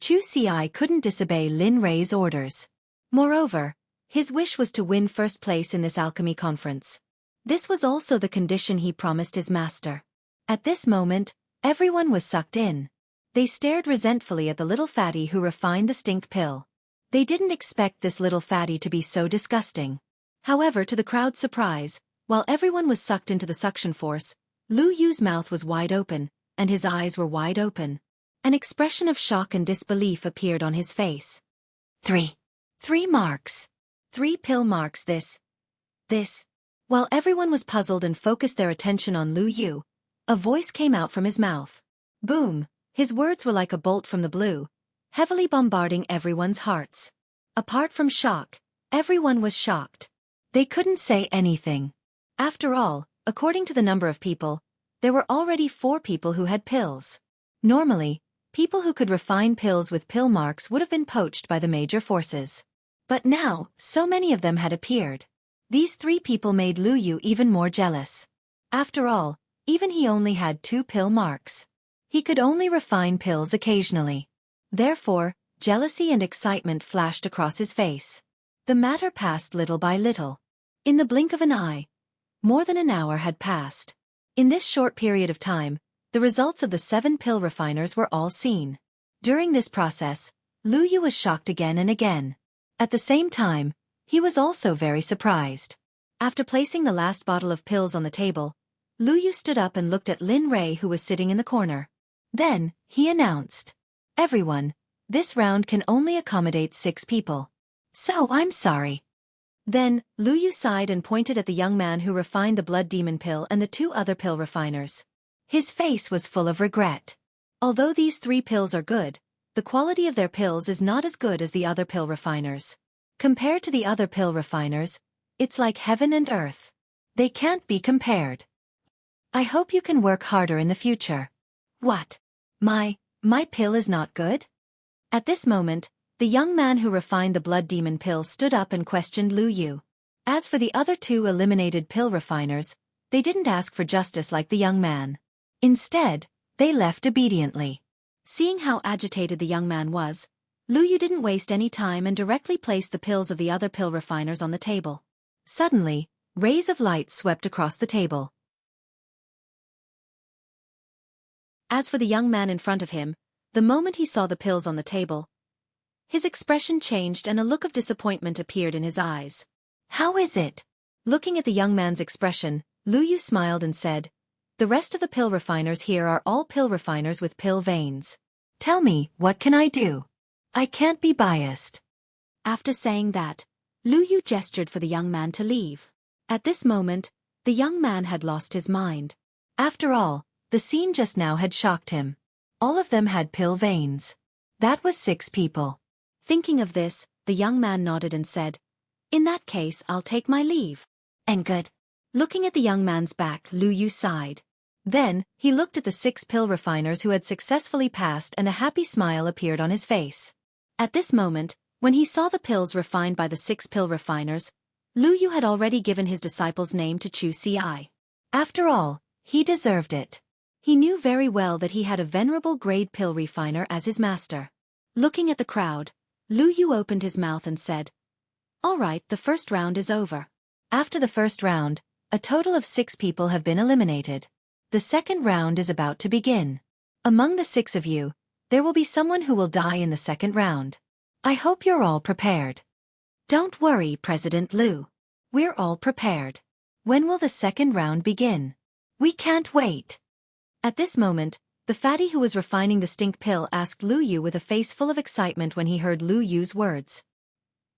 Xueqi couldn't disobey Lin Rei's orders. Moreover, his wish was to win first place in this alchemy conference. This was also the condition he promised his master. At this moment, everyone was sucked in. They stared resentfully at the little fatty who refined the stink pill. They didn't expect this little fatty to be so disgusting. However, to the crowd's surprise, while everyone was sucked into the suction force, Lu Yu's mouth was wide open, and his eyes were wide open. An expression of shock and disbelief appeared on his face. 3 marks. 3 pill marks this. While everyone was puzzled and focused their attention on Lu Yu, a voice came out from his mouth. Boom! His words were like a bolt from the blue, heavily bombarding everyone's hearts. Apart from shock, everyone was shocked. They couldn't say anything. After all, according to the number of people, there were already 4 people who had pills. Normally, people who could refine pills with pill marks would have been poached by the major forces. But now, so many of them had appeared. These 3 people made Lu Yu even more jealous. After all, even he only had 2 pill marks. He could only refine pills occasionally. Therefore, jealousy and excitement flashed across his face. The matter passed little by little. In the blink of an eye, more than an hour had passed. In this short period of time, the results of the 7 pill refiners were all seen. During this process, Lu Yu was shocked again and again. At the same time, he was also very surprised. After placing the last bottle of pills on the table, Lu Yu stood up and looked at Lin Rei, who was sitting in the corner. Then, he announced, "Everyone, this round can only accommodate 6 people. So I'm sorry." Then, Lu Yu sighed and pointed at the young man who refined the blood demon pill and the 2 other pill refiners. His face was full of regret. Although these 3 pills are good, the quality of their pills is not as good as the other pill refiners. Compared to the other pill refiners, it's like heaven and earth. They can't be compared. I hope you can work harder in the future. What? My pill is not good? At this moment, the young man who refined the blood demon pill stood up and questioned Lu Yu. As for the other 2 eliminated pill refiners, they didn't ask for justice like the young man. Instead, they left obediently. Seeing how agitated the young man was, Lu Yu didn't waste any time and directly placed the pills of the other pill refiners on the table. Suddenly, rays of light swept across the table. As for the young man in front of him, the moment he saw the pills on the table, his expression changed and a look of disappointment appeared in his eyes. How is it? Looking at the young man's expression, Lu Yu smiled and said, "The rest of the pill refiners here are all pill refiners with pill veins. Tell me, what can I do? I can't be biased." After saying that, Lu Yu gestured for the young man to leave. At this moment, the young man had lost his mind. After all, the scene just now had shocked him. All of them had pill veins. That was 6 people. Thinking of this, the young man nodded and said, "In that case, I'll take my leave." And good. Looking at the young man's back, Lu Yu sighed. Then, he looked at the 6 pill refiners who had successfully passed and a happy smile appeared on his face. At this moment, when he saw the pills refined by the 6 pill refiners, Lu Yu had already given his disciple's name to Xueqi. After all, he deserved it. He knew very well that he had a venerable grade pill refiner as his master. Looking at the crowd, Lu Yu opened his mouth and said, "All right, the first round is over." After the first round, a total of 6 people have been eliminated. The second round is about to begin. Among the 6 of you, there will be someone who will die in the second round. I hope you're all prepared. Don't worry, President Lu. We're all prepared. When will the second round begin? We can't wait. At this moment, the fatty who was refining the stink pill asked Lu Yu with a face full of excitement when he heard Lu Yu's words.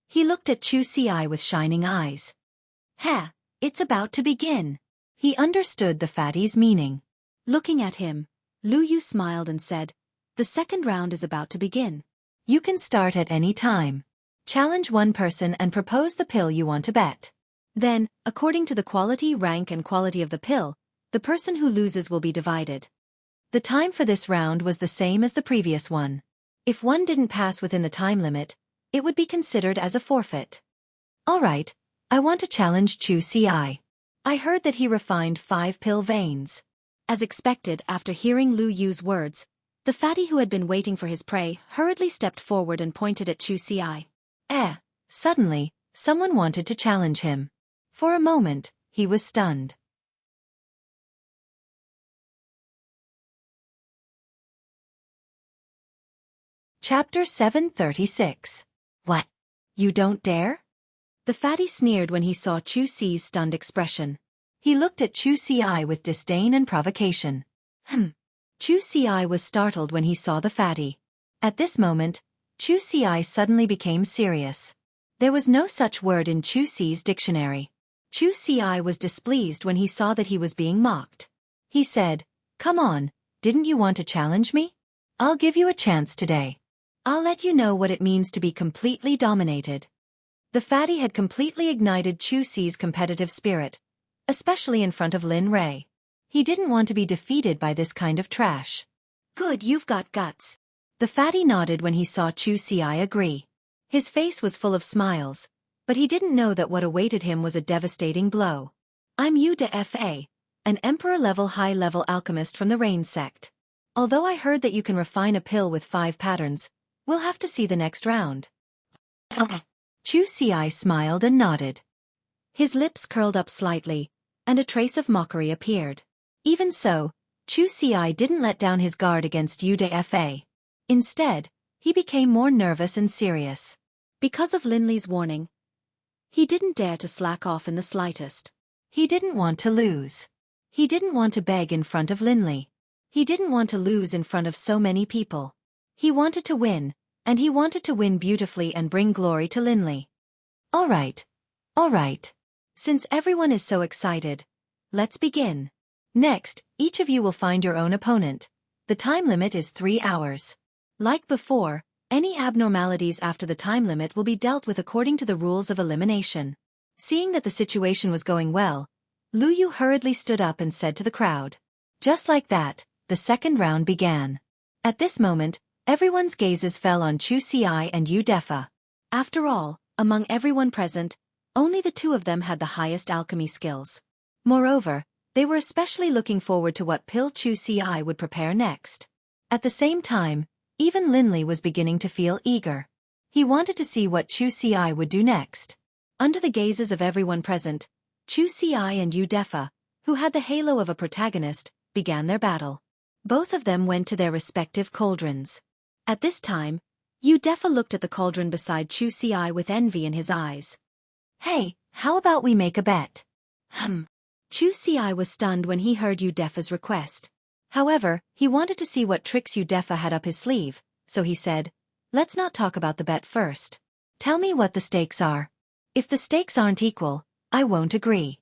He looked at Xueqi with shining eyes. It's about to begin. He understood the fatty's meaning. Looking at him, Lu Yu smiled and said, "The second round is about to begin. You can start at any time. Challenge one person and propose the pill you want to bet. Then, according to the quality, rank and quality of the pill, the person who loses will be divided." The time for this round was the same as the previous one. If one didn't pass within the time limit, it would be considered as a forfeit. All right, I want to challenge Xueqi. I heard that he refined 5 pill veins. As expected, after hearing Lu Yu's words, the fatty who had been waiting for his prey hurriedly stepped forward and pointed at Xueqi. Suddenly, someone wanted to challenge him. For a moment, he was stunned. Chapter 736. What? You don't dare? The fatty sneered when he saw Xueqi's stunned expression. He looked at Xueqi with disdain and provocation. Xueqi was startled when he saw the fatty. At this moment, Xueqi suddenly became serious. There was no such word in Xueqi's dictionary. Xueqi was displeased when he saw that he was being mocked. He said, "Come on, didn't you want to challenge me? I'll give you a chance today. I'll let you know what it means to be completely dominated." The fatty had completely ignited Xueqi's competitive spirit, especially in front of Lin Rei. He didn't want to be defeated by this kind of trash. "Good, you've got guts." The fatty nodded when he saw Xueqi agree. His face was full of smiles, but he didn't know that what awaited him was a devastating blow. "I'm Yu de Fa, an emperor-level high-level alchemist from the Rain Sect. Although I heard that you can refine a pill with 5 patterns, We'll have to see the next round. Xueqi smiled and nodded. His lips curled up slightly, and a trace of mockery appeared. Even so, Xueqi didn't let down his guard against Udafa. Instead, he became more nervous and serious. Because of Linley's warning, he didn't dare to slack off in the slightest. He didn't want to lose. He didn't want to beg in front of Linley. He didn't want to lose in front of so many people. He wanted to win, and he wanted to win beautifully and bring glory to Linley. All right. Since everyone is so excited, let's begin. Next, each of you will find your own opponent. The time limit is 3 hours. Like before, any abnormalities after the time limit will be dealt with according to the rules of elimination. Seeing that the situation was going well, Lu Yu hurriedly stood up and said to the crowd. Just like that, the second round began. At this moment, everyone's gazes fell on Xueqi and Udafa. After all, among everyone present, only the two of them had the highest alchemy skills. Moreover, they were especially looking forward to what pill Xueqi would prepare next. At the same time, even Linley was beginning to feel eager. He wanted to see what Xueqi would do next. Under the gazes of everyone present, Xueqi and Udafa, who had the halo of a protagonist, began their battle. Both of them went to their respective cauldrons. At this time, Udafa looked at the cauldron beside Xueqi with envy in his eyes. Hey, how about we make a bet? Xueqi was stunned when he heard Udafa's request. However, he wanted to see what tricks Udafa had up his sleeve, so he said, let's not talk about the bet first. Tell me what the stakes are. If the stakes aren't equal, I won't agree.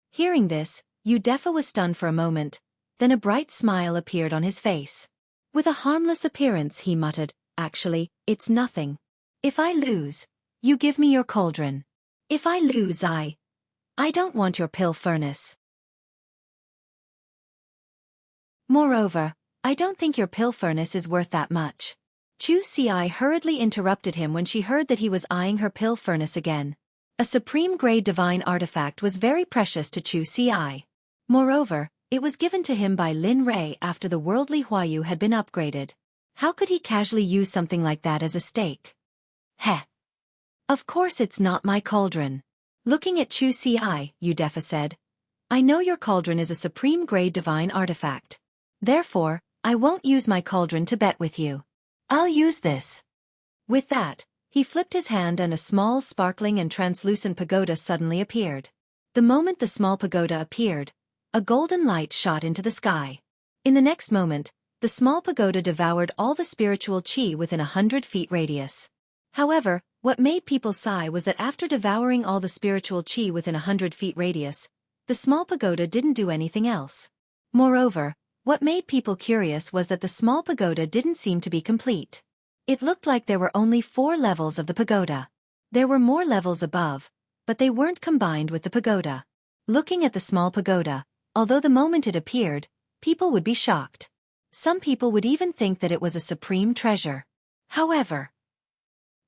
Hearing this, Udafa was stunned for a moment, then a bright smile appeared on his face. With a harmless appearance, he muttered, actually, it's nothing. If I lose, you give me your cauldron. If I lose, I don't want your pill furnace. Moreover, I don't think your pill furnace is worth that much. Xueqi hurriedly interrupted him when she heard that he was eyeing her pill furnace again. A supreme-grade divine artifact was very precious to Xueqi. Moreover, it was given to him by Lin Rei after the worldly Huayu had been upgraded. How could he casually use something like that as a stake? Heh. Of course it's not my cauldron. Looking at Xueqi, Udafa said, I know your cauldron is a supreme-grade divine artifact. Therefore, I won't use my cauldron to bet with you. I'll use this. With that, he flipped his hand and a small sparkling and translucent pagoda suddenly appeared. The moment the small pagoda appeared, a golden light shot into the sky. In the next moment, the small pagoda devoured all the spiritual chi within 100 feet radius. However, what made people sigh was that after devouring all the spiritual chi within 100 feet radius, the small pagoda didn't do anything else. Moreover, what made people curious was that the small pagoda didn't seem to be complete. It looked like there were only 4 levels of the pagoda. There were more levels above, but they weren't combined with the pagoda. Looking at the small pagoda, although the moment it appeared, people would be shocked. Some people would even think that it was a supreme treasure. However,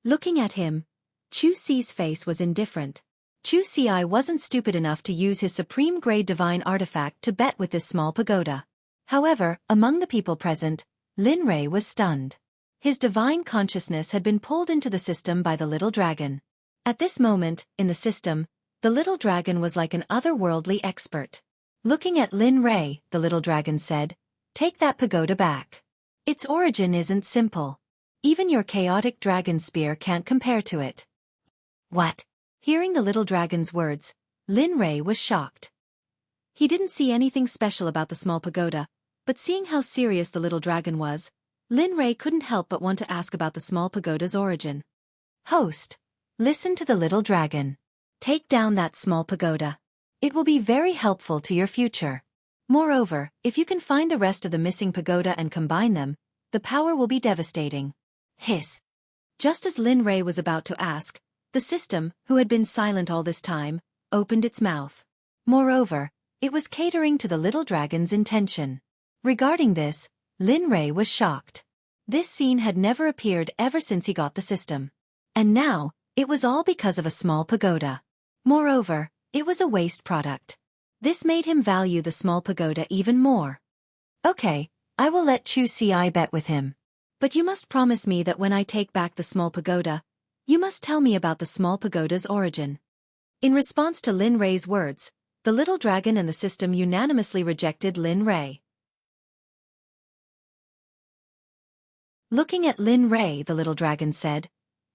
looking at him, Xueqi's face was indifferent. Xueqi wasn't stupid enough to use his supreme-grade divine artifact to bet with this small pagoda. However, among the people present, Lin Rei was stunned. His divine consciousness had been pulled into the system by the little dragon. At this moment, in the system, the little dragon was like an otherworldly expert. Looking at Lin Rei, the little dragon said, take that pagoda back. Its origin isn't simple. Even your chaotic dragon spear can't compare to it. What? Hearing the little dragon's words, Lin Rei was shocked. He didn't see anything special about the small pagoda, but seeing how serious the little dragon was, Lin Rei couldn't help but want to ask about the small pagoda's origin. Host, listen to the little dragon. Take down that small pagoda. It will be very helpful to your future. Moreover, if you can find the rest of the missing pagoda and combine them, the power will be devastating. Hiss. Just as Lin Rei was about to ask, the system, who had been silent all this time, opened its mouth. Moreover, it was catering to the little dragon's intention. Regarding this, Lin Rei was shocked. This scene had never appeared ever since he got the system. And now, it was all because of a small pagoda. Moreover, it was a waste product. This made him value the small pagoda even more. Okay, I will let Xueqi bet with him. But you must promise me that when I take back the small pagoda, you must tell me about the small pagoda's origin." In response to Lin Rei's words, the little dragon and the system unanimously rejected Lin Rei. Looking at Lin Rei, the little dragon said,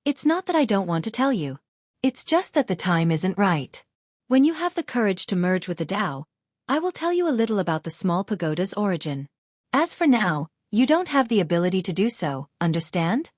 "It's not that I don't want to tell you. It's just that the time isn't right. When you have the courage to merge with the Tao, I will tell you a little about the small pagoda's origin. As for now, you don't have the ability to do so, understand?"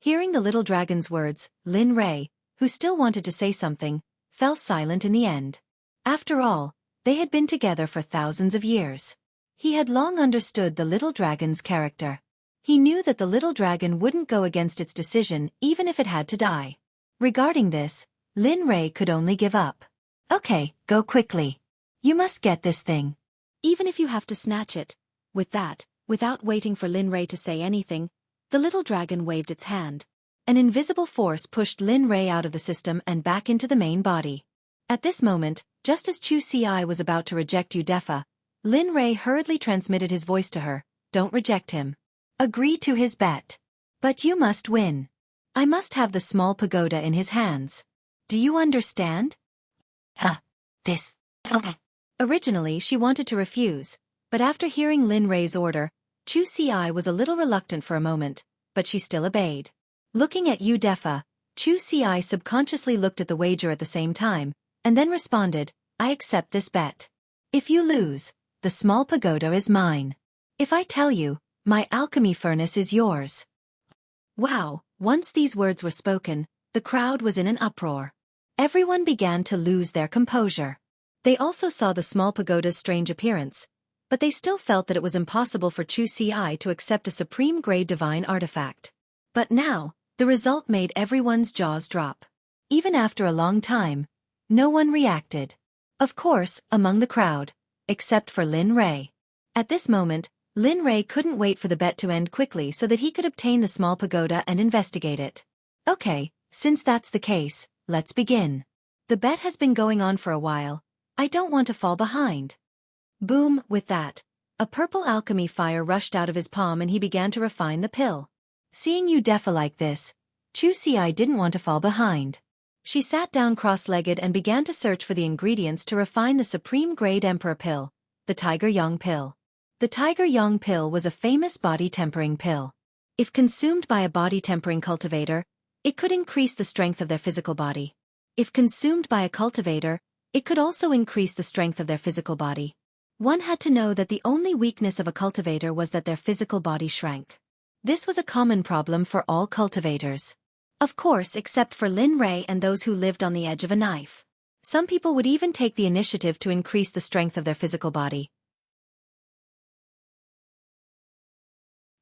Hearing the little dragon's words, Lin Rei, who still wanted to say something, fell silent in the end. After all, they had been together for thousands of years. He had long understood the little dragon's character. He knew that the little dragon wouldn't go against its decision even if it had to die. Regarding this, Lin Rei could only give up. "Okay, go quickly. You must get this thing. Even if you have to snatch it." With that, without waiting for Lin Rei to say anything, the little dragon waved its hand. An invisible force pushed Lin Rei out of the system and back into the main body. At this moment, just as Xueqi was about to reject Udefa, Lin Rei hurriedly transmitted his voice to her. "Don't reject him. Agree to his bet. But you must win. I must have the small pagoda in his hands. Do you understand?" This. Okay. Originally she wanted to refuse, but after hearing Lin Rei's order, Xueqi was a little reluctant for a moment, but she still obeyed. Looking at Udefa, Xueqi subconsciously looked at the wager at the same time, and then responded, "I accept this bet. If you lose, the small pagoda is mine. If I tell you, my alchemy furnace is yours." Wow, once these words were spoken, the crowd was in an uproar. Everyone began to lose their composure. They also saw the small pagoda's strange appearance, but they still felt that it was impossible for Xueqi to accept a supreme-grade divine artifact. But now, the result made everyone's jaws drop. Even after a long time, no one reacted. Of course, among the crowd, except for Lin Rei. At this moment, Lin Rei couldn't wait for the bet to end quickly so that he could obtain the small pagoda and investigate it. "Okay, since that's the case, let's begin. The bet has been going on for a while. I don't want to fall behind." Boom, with that, a purple alchemy fire rushed out of his palm and he began to refine the pill. Seeing Udefa like this, Xueqi didn't want to fall behind. She sat down cross-legged and began to search for the ingredients to refine the supreme-grade emperor pill, the Tiger Yang pill. The Tiger Yang pill was a famous body-tempering pill. If consumed by a body-tempering cultivator, it could increase the strength of their physical body. If consumed by a cultivator, it could also increase the strength of their physical body. One had to know that the only weakness of a cultivator was that their physical body shrank. This was a common problem for all cultivators. Of course, except for Lin Rei and those who lived on the edge of a knife. Some people would even take the initiative to increase the strength of their physical body.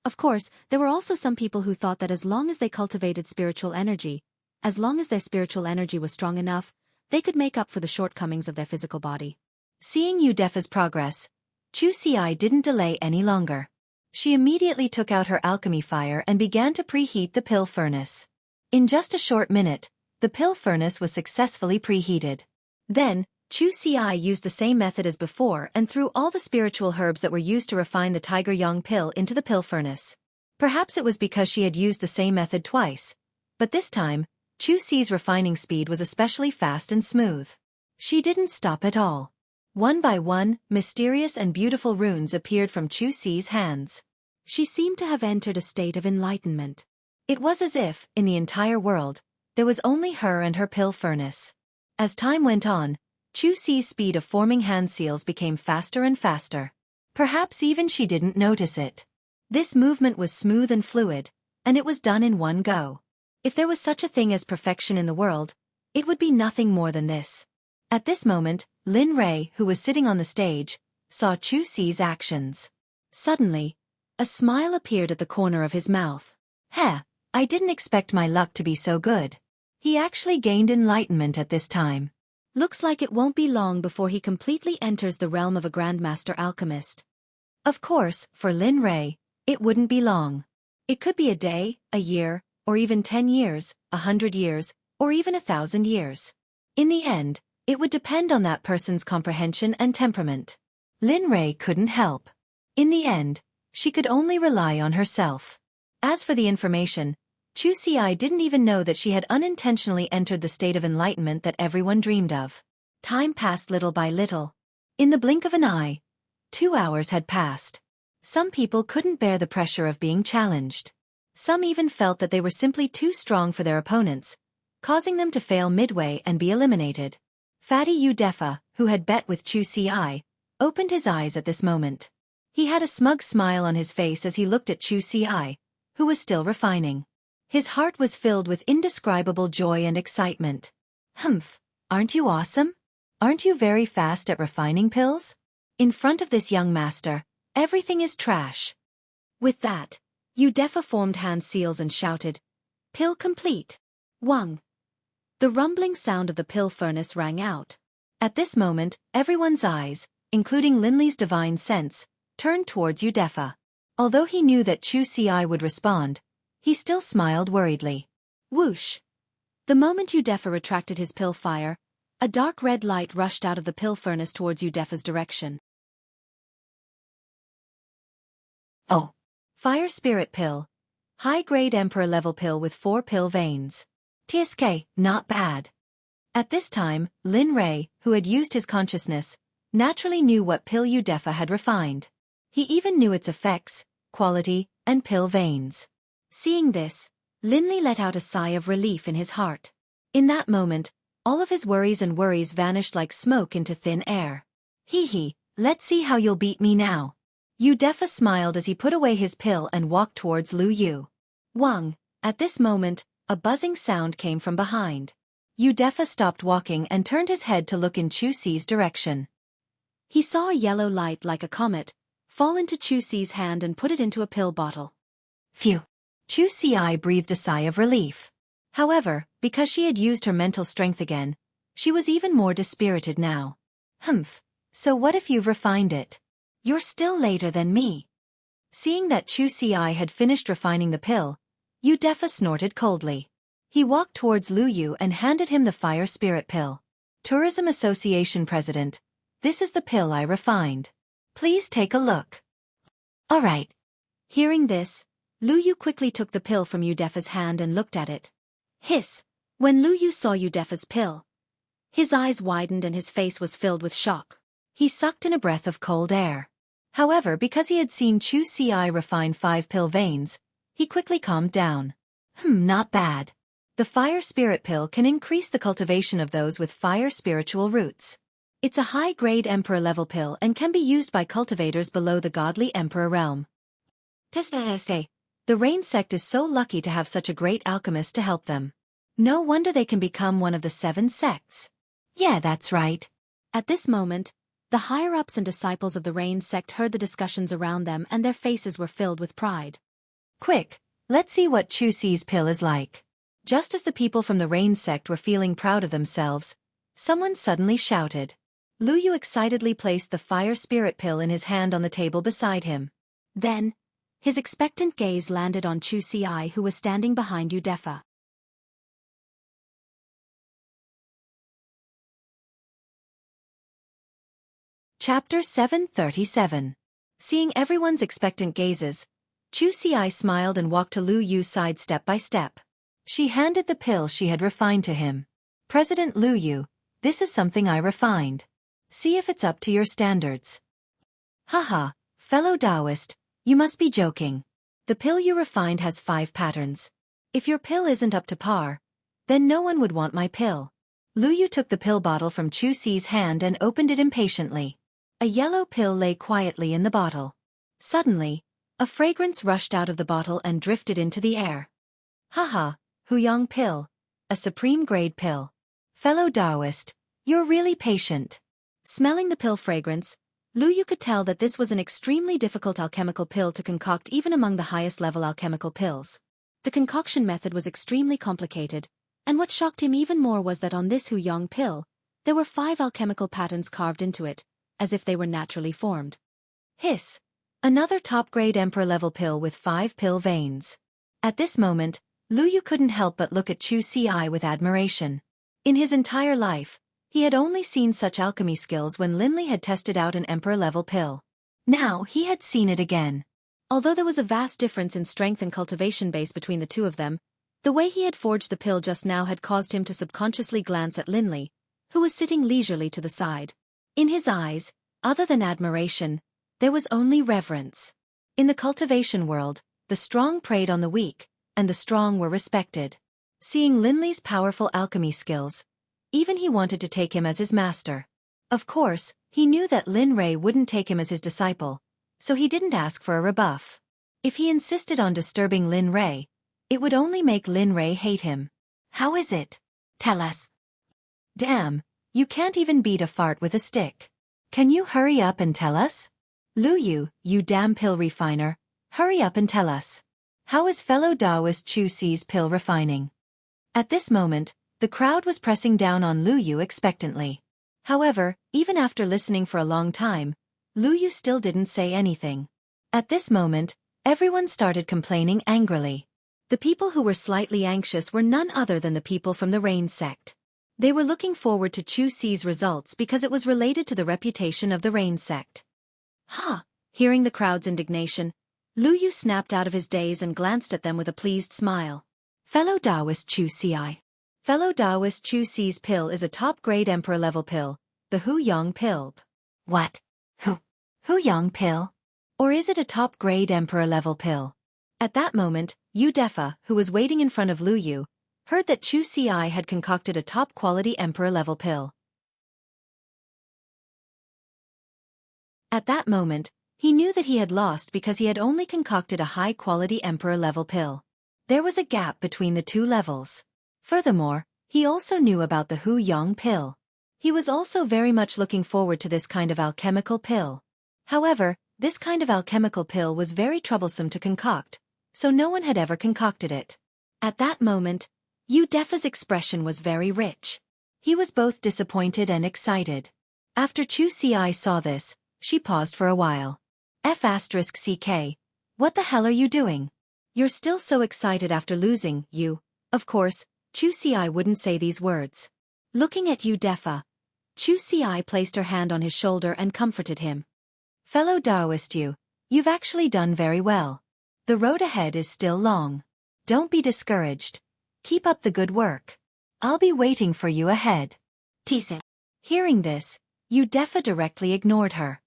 Of course, there were also some people who thought that as long as they cultivated spiritual energy, as long as their spiritual energy was strong enough, they could make up for the shortcomings of their physical body. Seeing Udefa's progress, Xueqi didn't delay any longer. She immediately took out her alchemy fire and began to preheat the pill furnace. In just a short minute, the pill furnace was successfully preheated. Then, Xueqi used the same method as before and threw all the spiritual herbs that were used to refine the Tiger Yang pill into the pill furnace. Perhaps it was because she had used the same method twice, but this time, Xueqi's refining speed was especially fast and smooth. She didn't stop at all. One by one, mysterious and beautiful runes appeared from Xueqi's hands. She seemed to have entered a state of enlightenment. It was as if, in the entire world, there was only her and her pill furnace. As time went on, Xueqi's speed of forming hand seals became faster and faster. Perhaps even she didn't notice it. This movement was smooth and fluid, and it was done in one go. If there was such a thing as perfection in the world, it would be nothing more than this. At this moment, Lin Rei, who was sitting on the stage, saw Xueqi's actions. Suddenly, a smile appeared at the corner of his mouth. I didn't expect my luck to be so good. He actually gained enlightenment at this time. Looks like it won't be long before he completely enters the realm of a Grandmaster Alchemist. Of course, for Lin Rei, it wouldn't be long. It could be a day, a year, or even 10 years, 100 years, or even 1,000 years. In the end, it would depend on that person's comprehension and temperament. Lin Rei couldn't help. In the end, She could only rely on herself. As for the information, Xueqi didn't even know that she had unintentionally entered the state of enlightenment that everyone dreamed of. Time passed little by little. In the blink of an eye, 2 hours had passed. Some people couldn't bear the pressure of being challenged. Some even felt that they were simply too strong for their opponents, causing them to fail midway and be eliminated. Fatty Udefa, who had bet with Xueqi, opened his eyes at this moment. He had a smug smile on his face as he looked at Xueqi, who was still refining. His heart was filled with indescribable joy and excitement. Humph, aren't you awesome? Aren't you very fast at refining pills? In front of this young master, everything is trash. With that, Udefa formed hand seals and shouted, "Pill complete." Wang. The rumbling sound of the pill furnace rang out. At this moment, everyone's eyes, including Linley's divine sense, turned towards Udefa. Although he knew that Xueqi would respond, he still smiled worriedly. Whoosh! The moment Udefa retracted his pill fire, a dark red light rushed out of the pill furnace towards Udefa's direction. Oh. Fire Spirit Pill. High-grade Emperor-level pill with 4 pill veins. TSK, not bad. At this time, Lin Rei, who had used his consciousness, naturally knew what pill Udefa had refined. He even knew its effects, quality, and pill veins. Seeing this, Linley let out a sigh of relief in his heart. In that moment, all of his worries vanished like smoke into thin air. Hee, let's see how you'll beat me now. Udefa smiled as he put away his pill and walked towards Lu Yu. Wang. At this moment, a buzzing sound came from behind. Udefa stopped walking and turned his head to look in Xueqi's direction. He saw a yellow light like a comet fall into Xueqi's hand and put it into a pill bottle. Phew. Xueqi breathed a sigh of relief. However, because she had used her mental strength again, she was even more dispirited now. Humph, so what if you've refined it? You're still later than me. Seeing that Xueqi had finished refining the pill, Udefa snorted coldly. He walked towards Lu Yu and handed him the Fire Spirit Pill. Tourism Association President, this is the pill I refined. Please take a look. All right. Hearing this, Lu Yu quickly took the pill from Udefa's hand and looked at it. Hiss! When Lu Yu saw Udefa's pill, his eyes widened and his face was filled with shock. He sucked in a breath of cold air. However, because he had seen Xueqi refine 5 pill veins, he quickly calmed down. Not bad. The Fire Spirit Pill can increase the cultivation of those with fire spiritual roots. It's a high-grade Emperor-level pill and can be used by cultivators below the godly Emperor realm. The Rain Sect is so lucky to have such a great alchemist to help them. No wonder they can become one of the 7 sects. Yeah, that's right. At this moment, the higher-ups and disciples of the Rain Sect heard the discussions around them and their faces were filled with pride. Quick, let's see what Xueqi's pill is like. Just as the people from the Rain Sect were feeling proud of themselves, someone suddenly shouted. Lu Yu excitedly placed the Fire Spirit Pill in his hand on the table beside him. Then, his expectant gaze landed on Xueqi, who was standing behind Udefa. Chapter 737. Seeing everyone's expectant gazes, Xueqi smiled and walked to Lu Yu's side step by step. She handed the pill she had refined to him. President Lu Yu, this is something I refined. See if it's up to your standards. Haha, fellow Taoist, you must be joking. The pill you refined has 5 patterns. If your pill isn't up to par, then no one would want my pill. Lu Yu took the pill bottle from Xueqi's hand and opened it impatiently. A yellow pill lay quietly in the bottle. Suddenly, a fragrance rushed out of the bottle and drifted into the air. Haha, Huyang pill. A supreme grade pill. Fellow Taoist, you're really patient. Smelling the pill fragrance, Lu Yu could tell that this was an extremely difficult alchemical pill to concoct even among the highest level alchemical pills. The concoction method was extremely complicated, and what shocked him even more was that on this Huyang pill, there were 5 alchemical patterns carved into it, as if they were naturally formed. Hiss! Another top-grade Emperor-level pill with 5 pill veins. At this moment, Lu Yu couldn't help but look at Xueqi with admiration. In his entire life, he had only seen such alchemy skills when Linley had tested out an Emperor-level pill. Now he had seen it again. Although there was a vast difference in strength and cultivation base between the two of them, the way he had forged the pill just now had caused him to subconsciously glance at Linley, who was sitting leisurely to the side. In his eyes, other than admiration, there was only reverence. In the cultivation world, the strong preyed on the weak, and the strong were respected. Seeing Linley's powerful alchemy skills, even he wanted to take him as his master. Of course, he knew that Lin Rei wouldn't take him as his disciple, so he didn't ask for a rebuff. If he insisted on disturbing Lin Rei, it would only make Lin Rei hate him. How is it? Tell us. Damn, you can't even beat a fart with a stick. Can you hurry up and tell us? Lu Yu, you damn pill refiner, hurry up and tell us. How is fellow Taoist Xueqi's pill refining? At this moment, the crowd was pressing down on Lu Yu expectantly. However, even after listening for a long time, Lu Yu still didn't say anything. At this moment, everyone started complaining angrily. The people who were slightly anxious were none other than the people from the Rain Sect. They were looking forward to Xueqi's results because it was related to the reputation of the Rain Sect. Ha! Hearing the crowd's indignation, Lu Yu snapped out of his daze and glanced at them with a pleased smile. Fellow Taoist Xueqi. Fellow Taoist Xueqi's pill is a top-grade emperor-level pill, the Hu Yang pill. What? Hu Yang pill? Or is it a top-grade emperor-level pill? At that moment, Yu Defa, who was waiting in front of Lu Yu, heard that Xueqi had concocted a top-quality emperor-level pill. At that moment, he knew that he had lost because he had only concocted a high-quality emperor-level pill. There was a gap between the two levels. Furthermore, he also knew about the Hu Yang pill. He was also very much looking forward to this kind of alchemical pill. However, this kind of alchemical pill was very troublesome to concoct, so no one had ever concocted it. At that moment, Yu Defa's expression was very rich. He was both disappointed and excited. After Xueqi saw this, she paused for a while. F***CK. What the hell are you doing? You're still so excited after losing, you. Of course, Xueqi wouldn't say these words. Looking at Yu Defa, Xueqi placed her hand on his shoulder and comforted him. Fellow Taoist you've actually done very well. The road ahead is still long. Don't be discouraged. Keep up the good work. I'll be waiting for you ahead. Teasing. Hearing this, Yu Defa directly ignored her.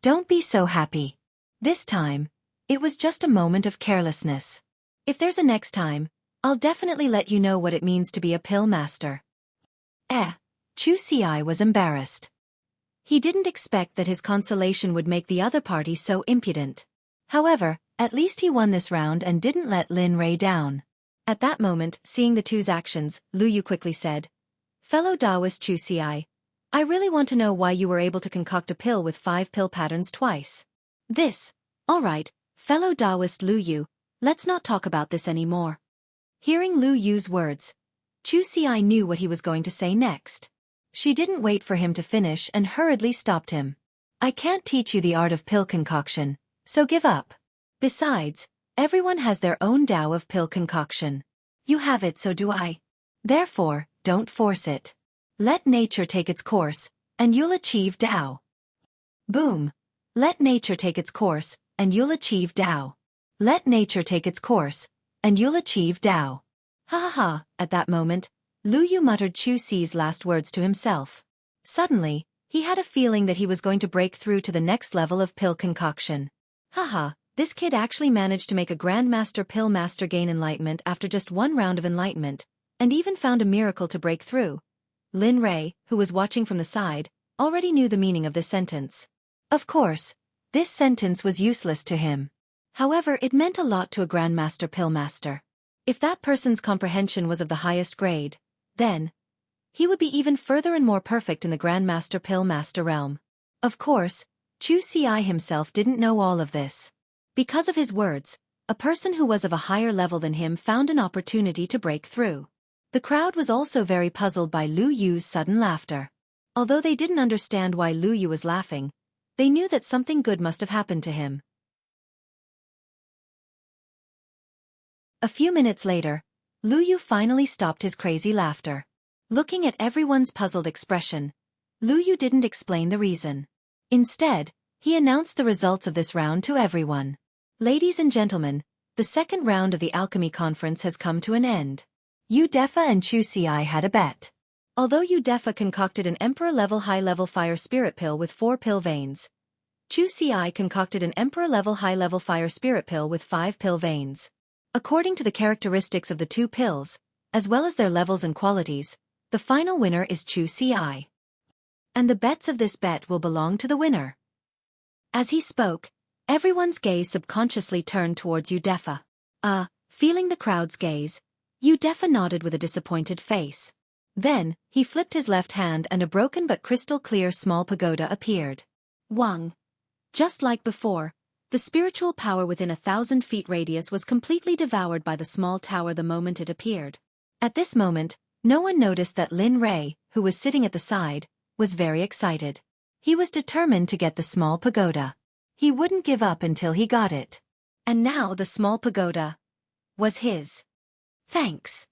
Don't be so happy. This time, it was just a moment of carelessness. If there's a next time, I'll definitely let you know what it means to be a pill master. Xueqi was embarrassed. He didn't expect that his consolation would make the other party so impudent. However, at least he won this round and didn't let Lin Rei down. At that moment, seeing the two's actions, Lu Yu quickly said, Fellow Taoist Xueqi, I really want to know why you were able to concoct a pill with 5 pill patterns twice. Alright, fellow Taoist Lu Yu, let's not talk about this anymore. Hearing Lu Yu's words, Xueqi knew what he was going to say next. She didn't wait for him to finish and hurriedly stopped him. I can't teach you the art of pill concoction, so give up. Besides, everyone has their own Tao of pill concoction. You have it, so do I. Therefore, don't force it. Let nature take its course, and you'll achieve Tao. Boom. Let nature take its course, and you'll achieve Tao. Let nature take its course, and you'll achieve Tao. Ha ha ha, at that moment, Lu Yu muttered Xueqi's last words to himself. Suddenly, he had a feeling that he was going to break through to the next level of pill concoction. Haha, this kid actually managed to make a Grandmaster Pill Master gain enlightenment after just one round of enlightenment, and even found a miracle to break through. Lin Rei, who was watching from the side, already knew the meaning of this sentence. Of course, this sentence was useless to him. However, it meant a lot to a Grandmaster Pill Master. If that person's comprehension was of the highest grade, then he would be even further and more perfect in the Grandmaster Pill Master realm. Of course, Xueqi himself didn't know all of this. Because of his words, a person who was of a higher level than him found an opportunity to break through. The crowd was also very puzzled by Lu Yu's sudden laughter. Although they didn't understand why Lu Yu was laughing, they knew that something good must have happened to him. A few minutes later, Lu Yu finally stopped his crazy laughter. Looking at everyone's puzzled expression, Lu Yu didn't explain the reason. Instead, he announced the results of this round to everyone. Ladies and gentlemen, the second round of the alchemy conference has come to an end. Udefa and Xueqi had a bet. Although Udefa concocted an Emperor-level high-level fire spirit pill with 4 pill veins, Xueqi concocted an Emperor-level high-level fire spirit pill with 5 pill veins. According to the characteristics of the 2 pills, as well as their levels and qualities, the final winner is Xueqi. And the bets of this bet will belong to the winner. As he spoke, everyone's gaze subconsciously turned towards Udefa. Feeling the crowd's gaze, Udefa nodded with a disappointed face. Then, he flipped his left hand and a broken but crystal-clear small pagoda appeared. Wang. Just like before, the spiritual power within 1,000 feet radius was completely devoured by the small tower the moment it appeared. At this moment, no one noticed that Lin Rei, who was sitting at the side, was very excited. He was determined to get the small pagoda. He wouldn't give up until he got it. And now the small pagoda was his. Thanks.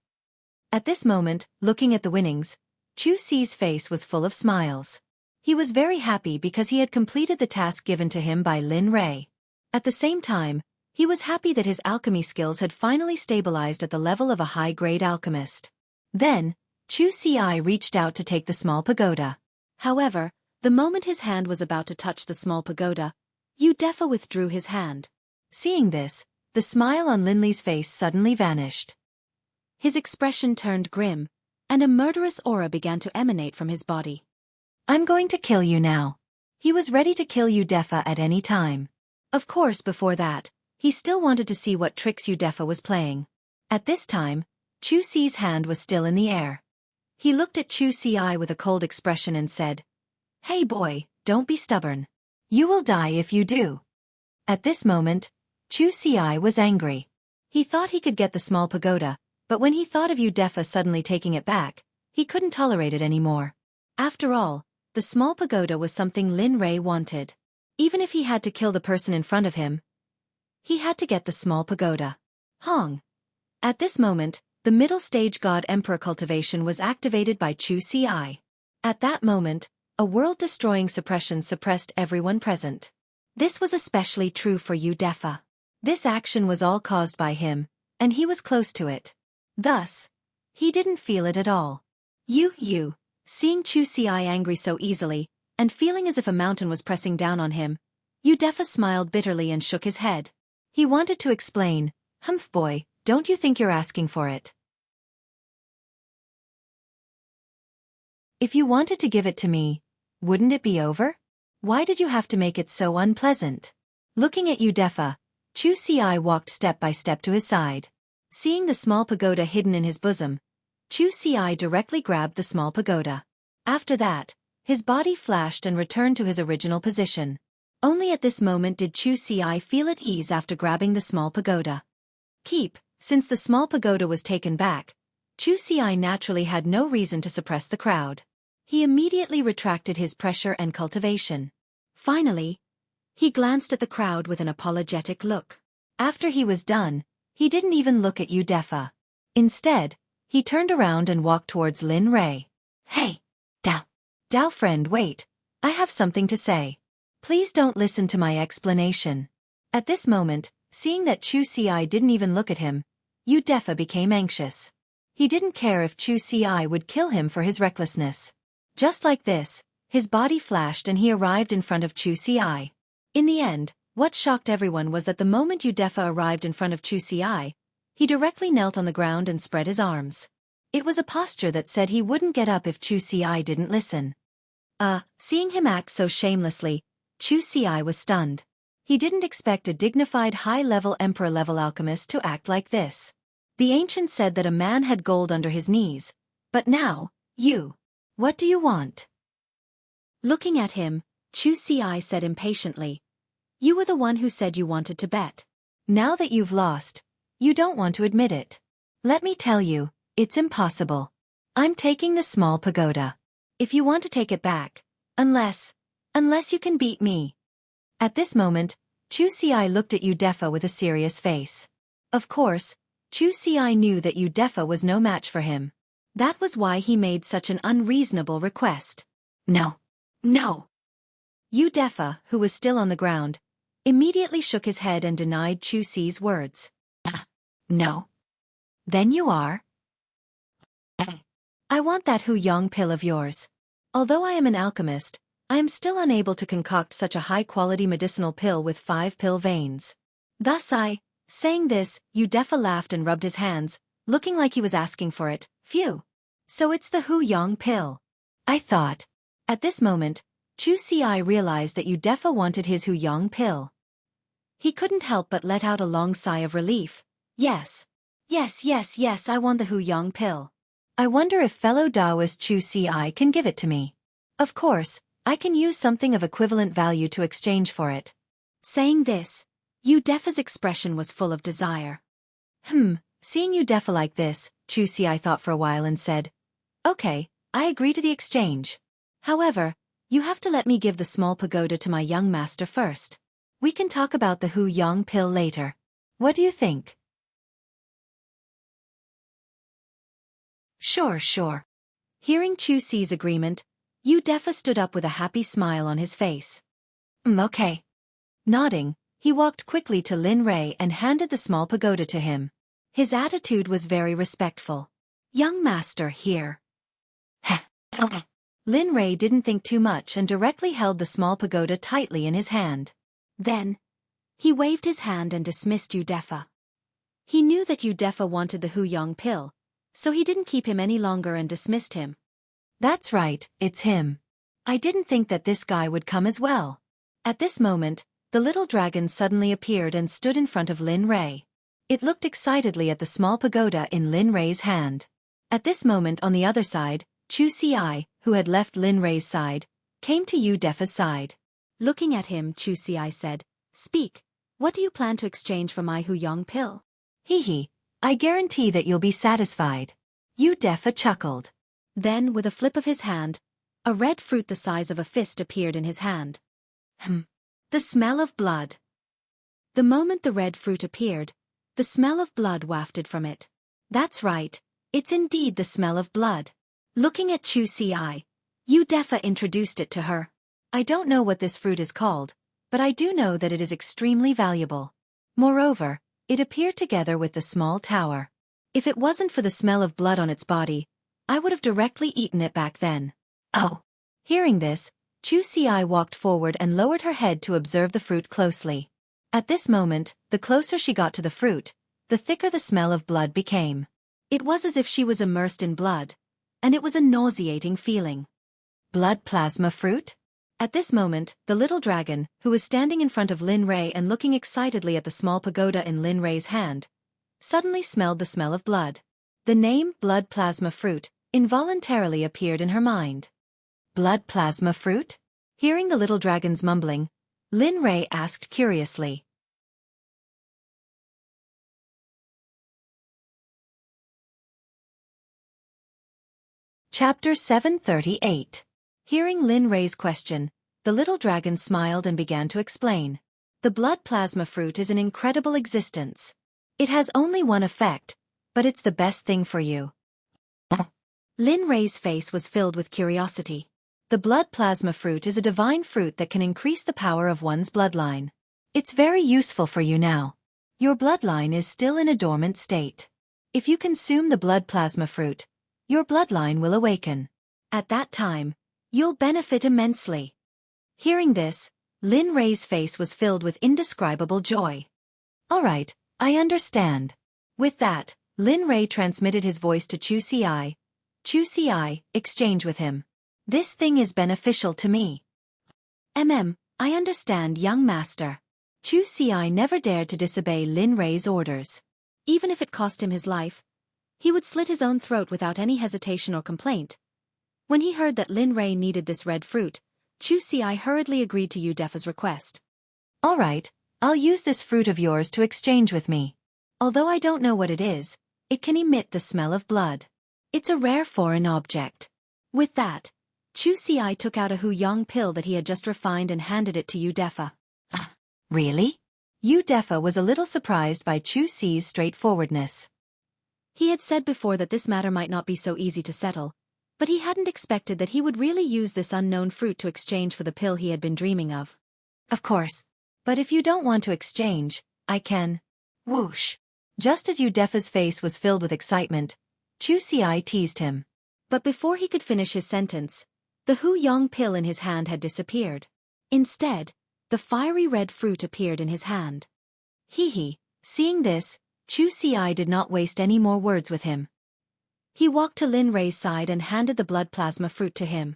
At this moment, looking at the winnings, Xueqi's face was full of smiles. He was very happy because he had completed the task given to him by Lin Rei. At the same time, he was happy that his alchemy skills had finally stabilized at the level of a high-grade alchemist. Then, Xueqi reached out to take the small pagoda. However, the moment his hand was about to touch the small pagoda, Udefa withdrew his hand. Seeing this, the smile on Lin Li's face suddenly vanished. His expression turned grim, and a murderous aura began to emanate from his body. I'm going to kill you now. He was ready to kill Udefa at any time. Of course, before that, he still wanted to see what tricks Udefa was playing. At this time, Xueqi's hand was still in the air. He looked at Xueqi with a cold expression and said, "Hey boy, don't be stubborn. You will die if you do." At this moment, Xueqi was angry. He thought he could get the small pagoda, but when he thought of Udefa suddenly taking it back, he couldn't tolerate it anymore. After all, the small pagoda was something Lin Rei wanted. Even if he had to kill the person in front of him, he had to get the small pagoda. Hong. At this moment, the middle stage God Emperor cultivation was activated by Xueqi. At that moment, a world-destroying suppression suppressed everyone present. This was especially true for Udefa. This action was all caused by him, and he was close to it. Thus, he didn't feel it at all. Seeing Xueqi angry so easily, and feeling as if a mountain was pressing down on him, Udefa smiled bitterly and shook his head. He wanted to explain, "Humph boy, don't you think you're asking for it? If you wanted to give it to me, wouldn't it be over? Why did you have to make it so unpleasant?" Looking at Udefa, Xueqi walked step by step to his side. Seeing the small pagoda hidden in his bosom, Xueqi directly grabbed the small pagoda. After that, his body flashed and returned to his original position. Only at this moment did Xueqi feel at ease after grabbing the small pagoda. Since the small pagoda was taken back, Xueqi naturally had no reason to suppress the crowd. He immediately retracted his pressure and cultivation. Finally, he glanced at the crowd with an apologetic look. After he was done, he didn't even look at Udefa. Instead, he turned around and walked towards Lin Rei. "Hey, Dao friend, wait, I have something to say. Please don't listen to my explanation." At this moment, seeing that Xueqi didn't even look at him, Udefa became anxious. He didn't care if Xueqi would kill him for his recklessness. Just like this, his body flashed and he arrived in front of Xueqi. In the end, what shocked everyone was that the moment Udefa arrived in front of Xueqi, he directly knelt on the ground and spread his arms. It was a posture that said he wouldn't get up if Xueqi didn't listen. Seeing him act so shamelessly, Xueqi was stunned. He didn't expect a dignified high-level emperor-level alchemist to act like this. The ancient said that a man had gold under his knees, but now, what do you want? Looking at him, Xueqi said impatiently, "You were the one who said you wanted to bet. Now that you've lost, you don't want to admit it. Let me tell you, it's impossible. I'm taking the small pagoda. If you want to take it back, unless you can beat me." At this moment, Xueqi looked at Udefa with a serious face. Of course, Xueqi knew that Udefa was no match for him. That was why he made such an unreasonable request. No. Udefa, who was still on the ground, immediately shook his head and denied Xueqi's words. No. Then you are? I want that Hu Yang pill of yours. Although I am an alchemist, I am still unable to concoct such a high-quality medicinal pill with 5 pill veins. Thus saying this, Udefa laughed and rubbed his hands, looking like he was asking for it. Phew. So it's the Hu Yang pill. I thought. At this moment, Xueqi realized that Udefa wanted his Hu Yang pill. He couldn't help but let out a long sigh of relief. Yes. Yes, I want the Hu Yang pill. I wonder if fellow Taoist Xueqi can give it to me. Of course, I can use something of equivalent value to exchange for it. Saying this, Udefa's expression was full of desire. Seeing Udefa like this, Xueqi thought for a while and said, Okay, I agree to the exchange. However, you have to let me give the small pagoda to my young master first. We can talk about the Hu Yang pill later. What do you think? Sure. Hearing Xueqi's agreement, Udefa stood up with a happy smile on his face. Okay. Nodding, he walked quickly to Lin Rei and handed the small pagoda to him. His attitude was very respectful. Young master, here. Okay. Lin Rei didn't think too much and directly held the small pagoda tightly in his hand. Then, he waved his hand and dismissed Udefa. He knew that Udefa wanted the Hu Yang pill, so he didn't keep him any longer and dismissed him. That's right, it's him. I didn't think that this guy would come as well. At this moment, the little dragon suddenly appeared and stood in front of Lin Rei. It looked excitedly at the small pagoda in Lin Rei's hand. At this moment on the other side, Xueqi, who had left Lin Rei's side, came to Udefa's side. Looking at him, Xueqi said, Speak, what do you plan to exchange for my Hu Yang pill? Hee, I guarantee that you'll be satisfied. Udefa chuckled. Then, with a flip of his hand, a red fruit the size of a fist appeared in his hand. The smell of blood. The moment the red fruit appeared, the smell of blood wafted from it. That's right, it's indeed the smell of blood. Looking at Xueqi, Udefa introduced it to her. I don't know what this fruit is called, but I do know that it is extremely valuable. Moreover, it appeared together with the small tower. If it wasn't for the smell of blood on its body, I would have directly eaten it back then. Oh. Hearing this, Xueqi walked forward and lowered her head to observe the fruit closely. At this moment, the closer she got to the fruit, the thicker the smell of blood became. It was as if she was immersed in blood, and it was a nauseating feeling. Blood plasma fruit? At this moment, the little dragon, who was standing in front of Lin Rei and looking excitedly at the small pagoda in Lin Rei's hand, suddenly smelled the smell of blood. The name blood plasma fruit involuntarily appeared in her mind. Blood plasma fruit? Hearing the little dragon's mumbling, Lin Rei asked curiously. Chapter 738. Hearing Lin Rei's question, the little dragon smiled and began to explain. The blood plasma fruit is an incredible existence. It has only one effect, but it's the best thing for you. Lin Rei's face was filled with curiosity. The blood plasma fruit is a divine fruit that can increase the power of one's bloodline. It's very useful for you now. Your bloodline is still in a dormant state. If you consume the blood plasma fruit, your bloodline will awaken. At that time, you'll benefit immensely. Hearing this, Lin Rei's face was filled with indescribable joy. All right, I understand. With that, Lin Rei transmitted his voice to Xueqi. Xueqi, exchange with him. This thing is beneficial to me. I understand, young master. Xueqi never dared to disobey Lin Rei's orders. Even if it cost him his life, he would slit his own throat without any hesitation or complaint. When he heard that Lin Rei needed this red fruit, Xueqi hurriedly agreed to Udefa's request. All right, I'll use this fruit of yours to exchange with me. Although I don't know what it is, it can emit the smell of blood. It's a rare foreign object. With that, Xueqi took out a Hu Yang pill that he had just refined and handed it to Udefa. Really? Udefa was a little surprised by Xueqi's straightforwardness. He had said before that this matter might not be so easy to settle, but he hadn't expected that he would really use this unknown fruit to exchange for the pill he had been dreaming of. Of course. But if you don't want to exchange, I can. Whoosh. Just as Udefa's face was filled with excitement, Xueqi teased him. But before he could finish his sentence, the Hu Yong pill in his hand had disappeared. Instead, the fiery red fruit appeared in his hand. Hee. Seeing this, Xueqi did not waste any more words with him. He walked to Lin Rei's side and handed the blood plasma fruit to him.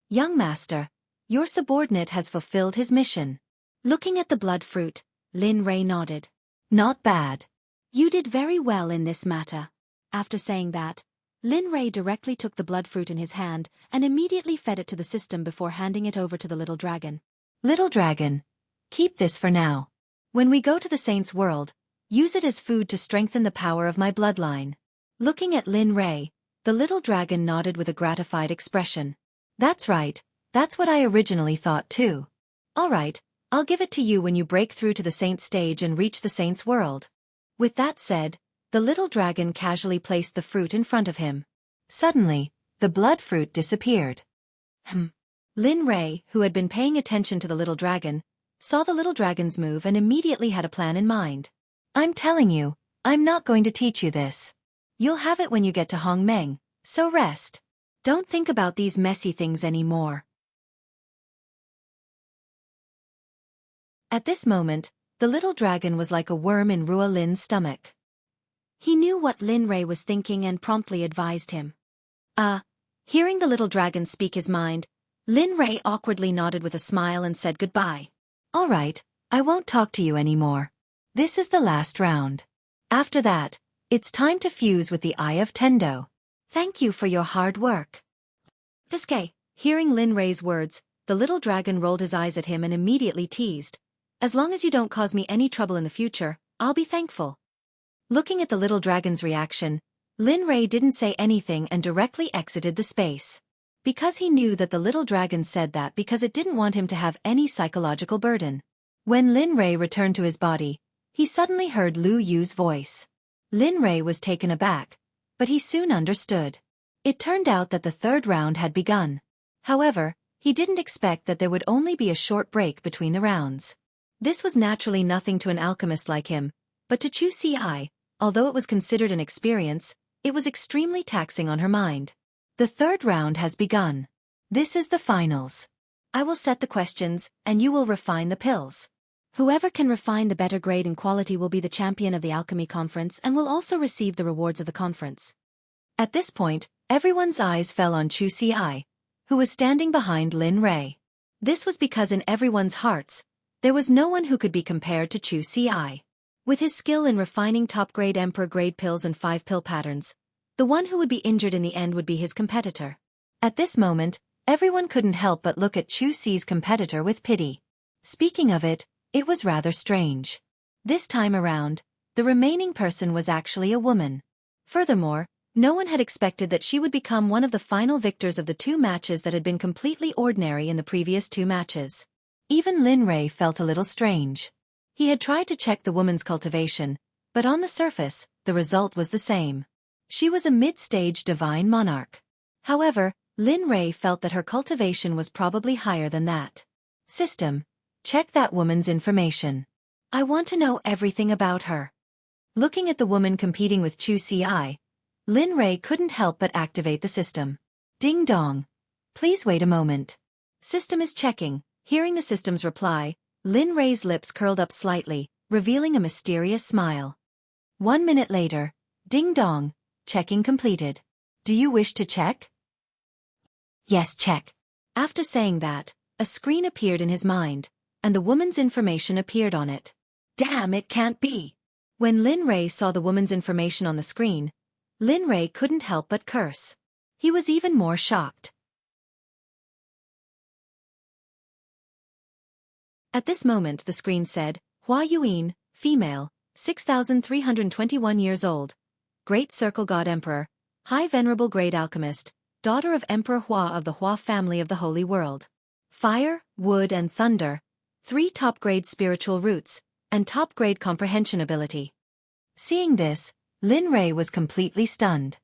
Young master, your subordinate has fulfilled his mission. Looking at the blood fruit, Lin Rei nodded. Not bad. You did very well in this matter. After saying that, Lin Rei directly took the blood fruit in his hand and immediately fed it to the system before handing it over to the little dragon. Little dragon, keep this for now. When we go to the saint's world, use it as food to strengthen the power of my bloodline. Looking at Lin Rei, the little dragon nodded with a gratified expression. That's right, that's what I originally thought too. All right, I'll give it to you when you break through to the saint's stage and reach the saint's world. With that said, the little dragon casually placed the fruit in front of him. Suddenly, the blood fruit disappeared. Lin Rei, who had been paying attention to the little dragon, saw the little dragon's move and immediately had a plan in mind. I'm telling you, I'm not going to teach you this. You'll have it when you get to Hongmeng, so rest. Don't think about these messy things anymore. At this moment, the little dragon was like a worm in Rua Lin's stomach. He knew what Lin Rei was thinking and promptly advised him. Hearing the little dragon speak his mind, Lin Rei awkwardly nodded with a smile and said goodbye. All right, I won't talk to you anymore. This is the last round. After that, it's time to fuse with the Eye of Tendo. Thank you for your hard work. Diske. Hearing Lin Rei's words, the little dragon rolled his eyes at him and immediately teased. As long as you don't cause me any trouble in the future, I'll be thankful. Looking at the little dragon's reaction, Lin Rei didn't say anything and directly exited the space. Because he knew that the little dragon said that because it didn't want him to have any psychological burden. When Lin Rei returned to his body, he suddenly heard Lu Yu's voice. Lin Rei was taken aback, but he soon understood. It turned out that the third round had begun. However, he didn't expect that there would only be a short break between the rounds. This was naturally nothing to an alchemist like him, but to Xueqi, although it was considered an experience, it was extremely taxing on her mind. The third round has begun. This is the finals. I will set the questions, and you will refine the pills. Whoever can refine the better grade and quality will be the champion of the alchemy conference and will also receive the rewards of the conference. At this point, everyone's eyes fell on Xueqi, who was standing behind Lin Rei. This was because in everyone's hearts, there was no one who could be compared to Xueqi. With his skill in refining top-grade emperor-grade pills and 5-pill patterns, the one who would be injured in the end would be his competitor. At this moment, everyone couldn't help but look at Xueqi's competitor with pity. Speaking of it, it was rather strange. This time around, the remaining person was actually a woman. Furthermore, no one had expected that she would become one of the final victors of the 2 matches that had been completely ordinary in the previous 2 matches. Even Lin Rei felt a little strange. He had tried to check the woman's cultivation, but on the surface, the result was the same. She was a mid-stage divine monarch. However, Lin Rei felt that her cultivation was probably higher than that. System, check that woman's information. I want to know everything about her. Looking at the woman competing with Xueqi, Lin Rei couldn't help but activate the system. Ding dong. Please wait a moment. System is checking. Hearing the system's reply, Lin Rei's lips curled up slightly, revealing a mysterious smile. 1 minute later, ding dong, checking completed. Do you wish to check? Yes, check. After saying that, a screen appeared in his mind, and the woman's information appeared on it. Damn, it can't be. When Lin Rei saw the woman's information on the screen, Lin Rei couldn't help but curse. He was even more shocked. At this moment the screen said, Hua Yuan, female, 6,321 years old, Great Circle God Emperor, High Venerable Grade Alchemist, daughter of Emperor Hua of the Hua family of the Holy World. Fire, wood and thunder, 3 top-grade spiritual roots, and top-grade comprehension ability. Seeing this, Lin Rei was completely stunned.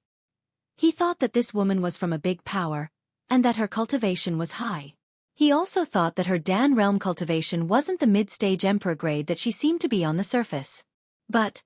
He thought that this woman was from a big power, and that her cultivation was high. He also thought that her Dan realm cultivation wasn't the mid-stage emperor grade that she seemed to be on the surface. But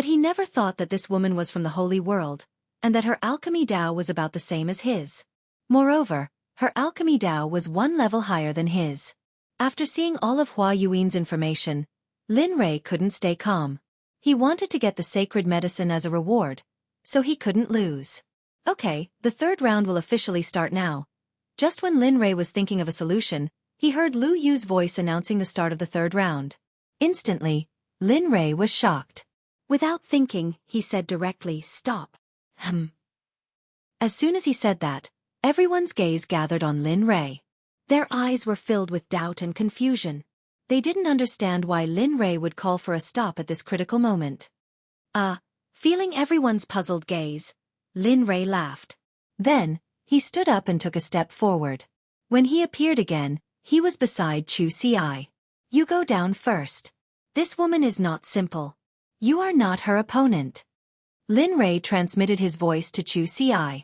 he never thought that this woman was from the holy world, and that her alchemy Dao was about the same as his. Moreover, her alchemy Dao was one level higher than his. After seeing all of Hua Yuan's information, Lin Rei couldn't stay calm. He wanted to get the sacred medicine as a reward, so he couldn't lose. Okay, the third round will officially start now. Just when Lin Rei was thinking of a solution, he heard Lu Yu's voice announcing the start of the third round. Instantly, Lin Rei was shocked. Without thinking, he said directly, "Stop." As soon as he said that, everyone's gaze gathered on Lin Rei. Their eyes were filled with doubt and confusion. They didn't understand why Lin Rei would call for a stop at this critical moment. Feeling everyone's puzzled gaze, Lin Rei laughed. Then, he stood up and took a step forward. When he appeared again, he was beside Xueqi. "You go down first. This woman is not simple. You are not her opponent." Lin Rei transmitted his voice to Xueqi.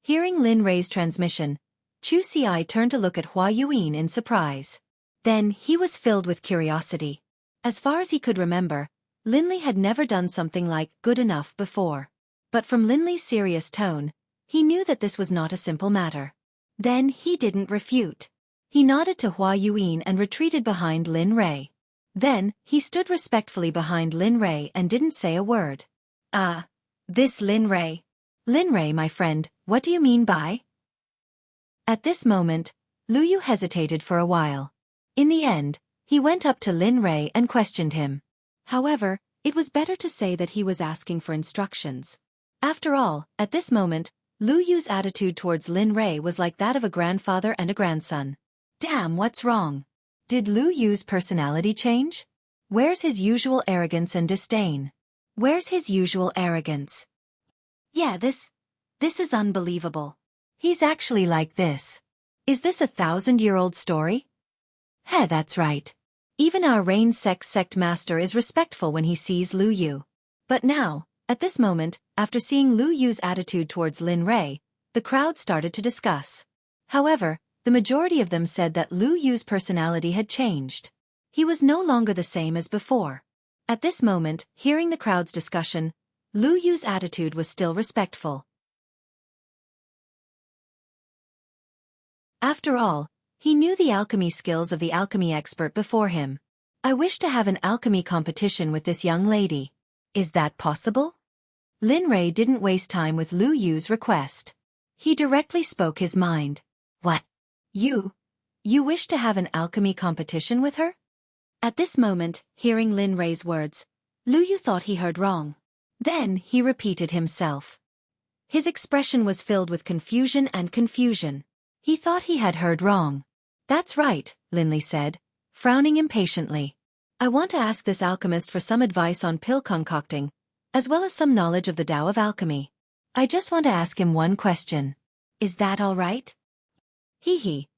Hearing Lin Rei's transmission, Xueqi turned to look at Hua Yuan in surprise. Then he was filled with curiosity. As far as he could remember, Linley had never done something like good enough before. But from Linley's serious tone, he knew that this was not a simple matter. Then he didn't refute. He nodded to Hua Yuan and retreated behind Lin Rei. Then, he stood respectfully behind Lin Rei and didn't say a word. This Lin Rei. Lin Rei, my friend, what do you mean by? At this moment, Lu Yu hesitated for a while. In the end, he went up to Lin Rei and questioned him. However, it was better to say that he was asking for instructions. After all, at this moment, Lu Yu's attitude towards Lin Rei was like that of a grandfather and a grandson. Damn, what's wrong? Did Lu Yu's personality change? Where's his usual arrogance and disdain? Where's his usual arrogance? Yeah, this is unbelievable. He's actually like this. Is this a 1,000-year-old story? Heh, that's right. Even our Rain Sect master is respectful when he sees Lu Yu. But now, at this moment, after seeing Lu Yu's attitude towards Lin Rei, the crowd started to discuss. However, the majority of them said that Lu Yu's personality had changed. He was no longer the same as before. At this moment, hearing the crowd's discussion, Lu Yu's attitude was still respectful. After all, he knew the alchemy skills of the alchemy expert before him. I wish to have an alchemy competition with this young lady. Is that possible? Lin Rei didn't waste time with Lu Yu's request. He directly spoke his mind. What? You wish to have an alchemy competition with her? At this moment, hearing Lin Rei's words, Lu Yu thought he heard wrong. Then he repeated himself. His expression was filled with confusion and confusion. He thought he had heard wrong. That's right, Linley said, frowning impatiently. I want to ask this alchemist for some advice on pill concocting, as well as some knowledge of the Tao of alchemy. I just want to ask him one question. Is that all right?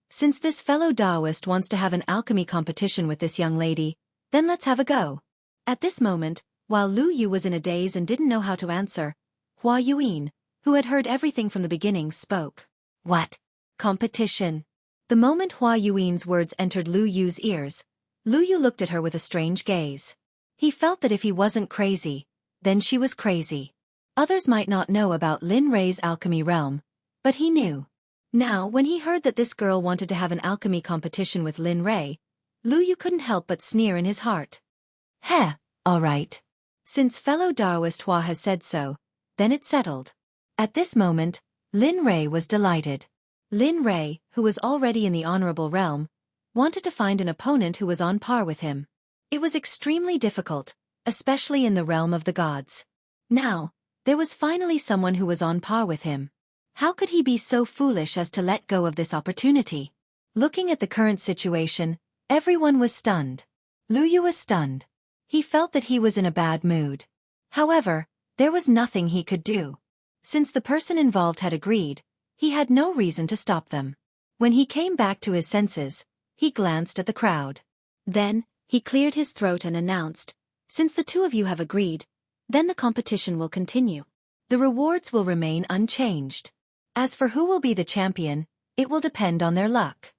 Since this fellow Taoist wants to have an alchemy competition with this young lady, then let's have a go. At this moment, while Lu Yu was in a daze and didn't know how to answer, Hua Yuan, who had heard everything from the beginning, spoke. What? Competition. The moment Hua Yuan's words entered Lu Yu's ears, Lu Yu looked at her with a strange gaze. He felt that if he wasn't crazy, then she was crazy. Others might not know about Lin Rei's alchemy realm, but he knew. Now, when he heard that this girl wanted to have an alchemy competition with Lin Rei, Lu Yu couldn't help but sneer in his heart. Heh, all right. Since fellow Taoist Hua has said so, then it's settled. At this moment, Lin Rei was delighted. Lin Rei, who was already in the honorable realm, wanted to find an opponent who was on par with him. It was extremely difficult, especially in the realm of the gods. Now, there was finally someone who was on par with him. How could he be so foolish as to let go of this opportunity? Looking at the current situation, everyone was stunned. Lu Yu was stunned. He felt that he was in a bad mood. However, there was nothing he could do. Since the person involved had agreed, he had no reason to stop them. When he came back to his senses, he glanced at the crowd. Then, he cleared his throat and announced, "Since the two of you have agreed, then the competition will continue. The rewards will remain unchanged. As for who will be the champion, It will depend on their luck.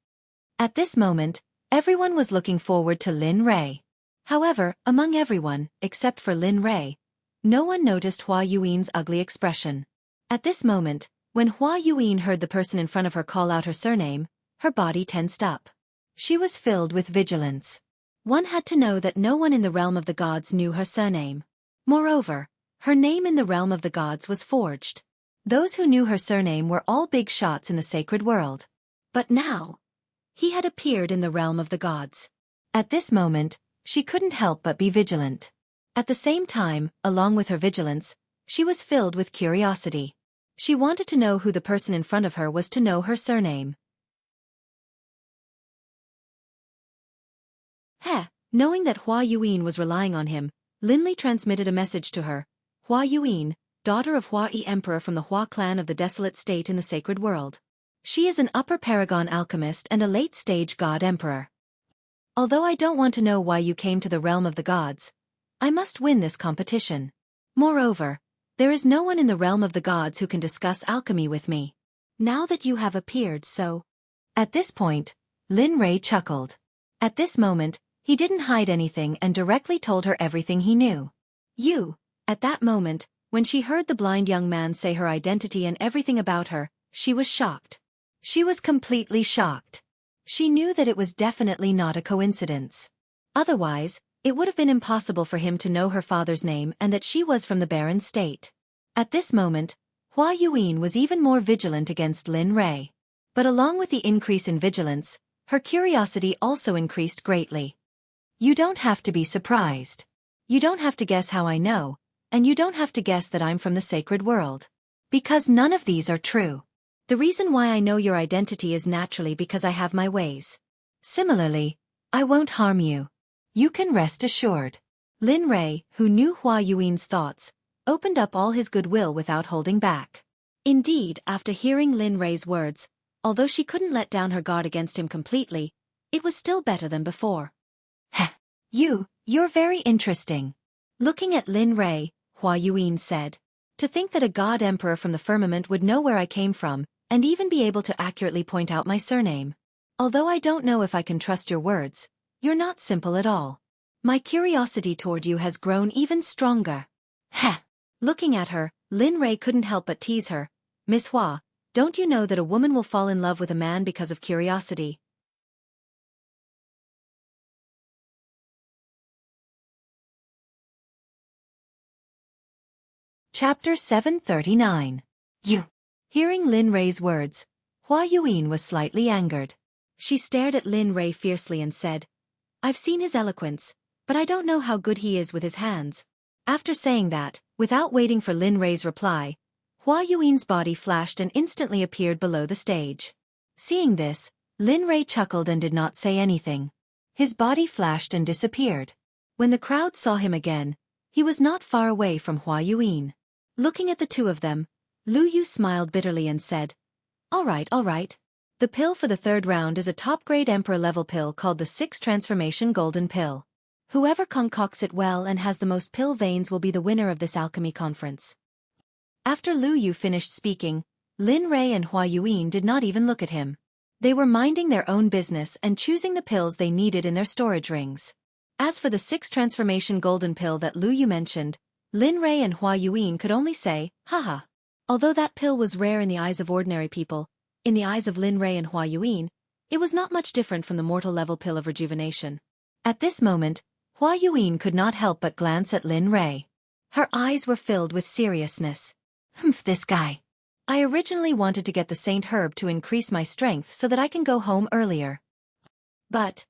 At this moment, everyone was looking forward to Lin Rei. However, among everyone, except for Lin Rei, no one noticed Hua Yuan's ugly expression. At this moment, when Hua Yuan heard the person in front of her call out her surname, her body tensed up. She was filled with vigilance. One had to know that no one in the realm of the gods knew her surname. Moreover, her name in the realm of the gods was forged. Those who knew her surname were all big shots in the sacred world. But now, he had appeared in the realm of the gods. At this moment, she couldn't help but be vigilant. At the same time, along with her vigilance, she was filled with curiosity. She wanted to know who the person in front of her was to know her surname. Knowing that Hua Yuan was relying on him, Lin Li transmitted a message to her. Hua Yuan, daughter of Hua Yi Emperor from the Hua clan of the Desolate State in the Sacred World. She is an upper paragon alchemist and a late-stage god emperor. Although I don't want to know why you came to the realm of the gods, I must win this competition. Moreover, there is no one in the realm of the gods who can discuss alchemy with me. Now that you have appeared so. At this point, Lin Rei chuckled. At this moment, he didn't hide anything and directly told her everything he knew. At that moment, when she heard the blind young man say her identity and everything about her, she was shocked. She was completely shocked. She knew that it was definitely not a coincidence. Otherwise, it would have been impossible for him to know her father's name and that she was from the barren state. At this moment, Hua Yuan was even more vigilant against Lin Rei. But along with the increase in vigilance, her curiosity also increased greatly. You don't have to be surprised. You don't have to guess how I know, and you don't have to guess that I'm from the sacred world. Because none of these are true. The reason why I know your identity is naturally because I have my ways. Similarly, I won't harm you. You can rest assured. Lin Rei, who knew Hua Yuan's thoughts, opened up all his goodwill without holding back. Indeed, after hearing Lin Rei's words, although she couldn't let down her guard against him completely, it was still better than before. You're very interesting. Looking at Lin Rei, Hua Yuan said. To think that a god emperor from the firmament would know where I came from, and even be able to accurately point out my surname. Although I don't know if I can trust your words, you're not simple at all. My curiosity toward you has grown even stronger. Looking at her, Lin Rei couldn't help but tease her. Miss Hua, don't you know that a woman will fall in love with a man because of curiosity? Chapter 739. Hearing Lin Rei's words, Hua Yuan was slightly angered. She stared at Lin Rei fiercely and said, I've seen his eloquence, but I don't know how good he is with his hands. After saying that, without waiting for Lin Rei's reply, Hua Yuan's body flashed and instantly appeared below the stage. Seeing this, Lin Rei chuckled and did not say anything. His body flashed and disappeared. When the crowd saw him again, he was not far away from Hua Yuan. Looking at the two of them, Lu Yu smiled bitterly and said, All right. The pill for the third round is a top-grade emperor-level pill called the 6 Transformation Golden Pill. Whoever concocts it well and has the most pill veins will be the winner of this alchemy conference. After Lu Yu finished speaking, Lin Rei and Hua Yuan did not even look at him. They were minding their own business and choosing the pills they needed in their storage rings. As for the 6 Transformation Golden Pill that Lu Yu mentioned, Lin Rei and Hua Yuan could only say, haha. Although that pill was rare in the eyes of ordinary people, in the eyes of Lin Rei and Hua Yuan, it was not much different from the mortal-level pill of rejuvenation. At this moment, Hua Yuan could not help but glance at Lin Rei. Her eyes were filled with seriousness. This guy. I originally wanted to get the Saint Herb to increase my strength so that I can go home earlier. But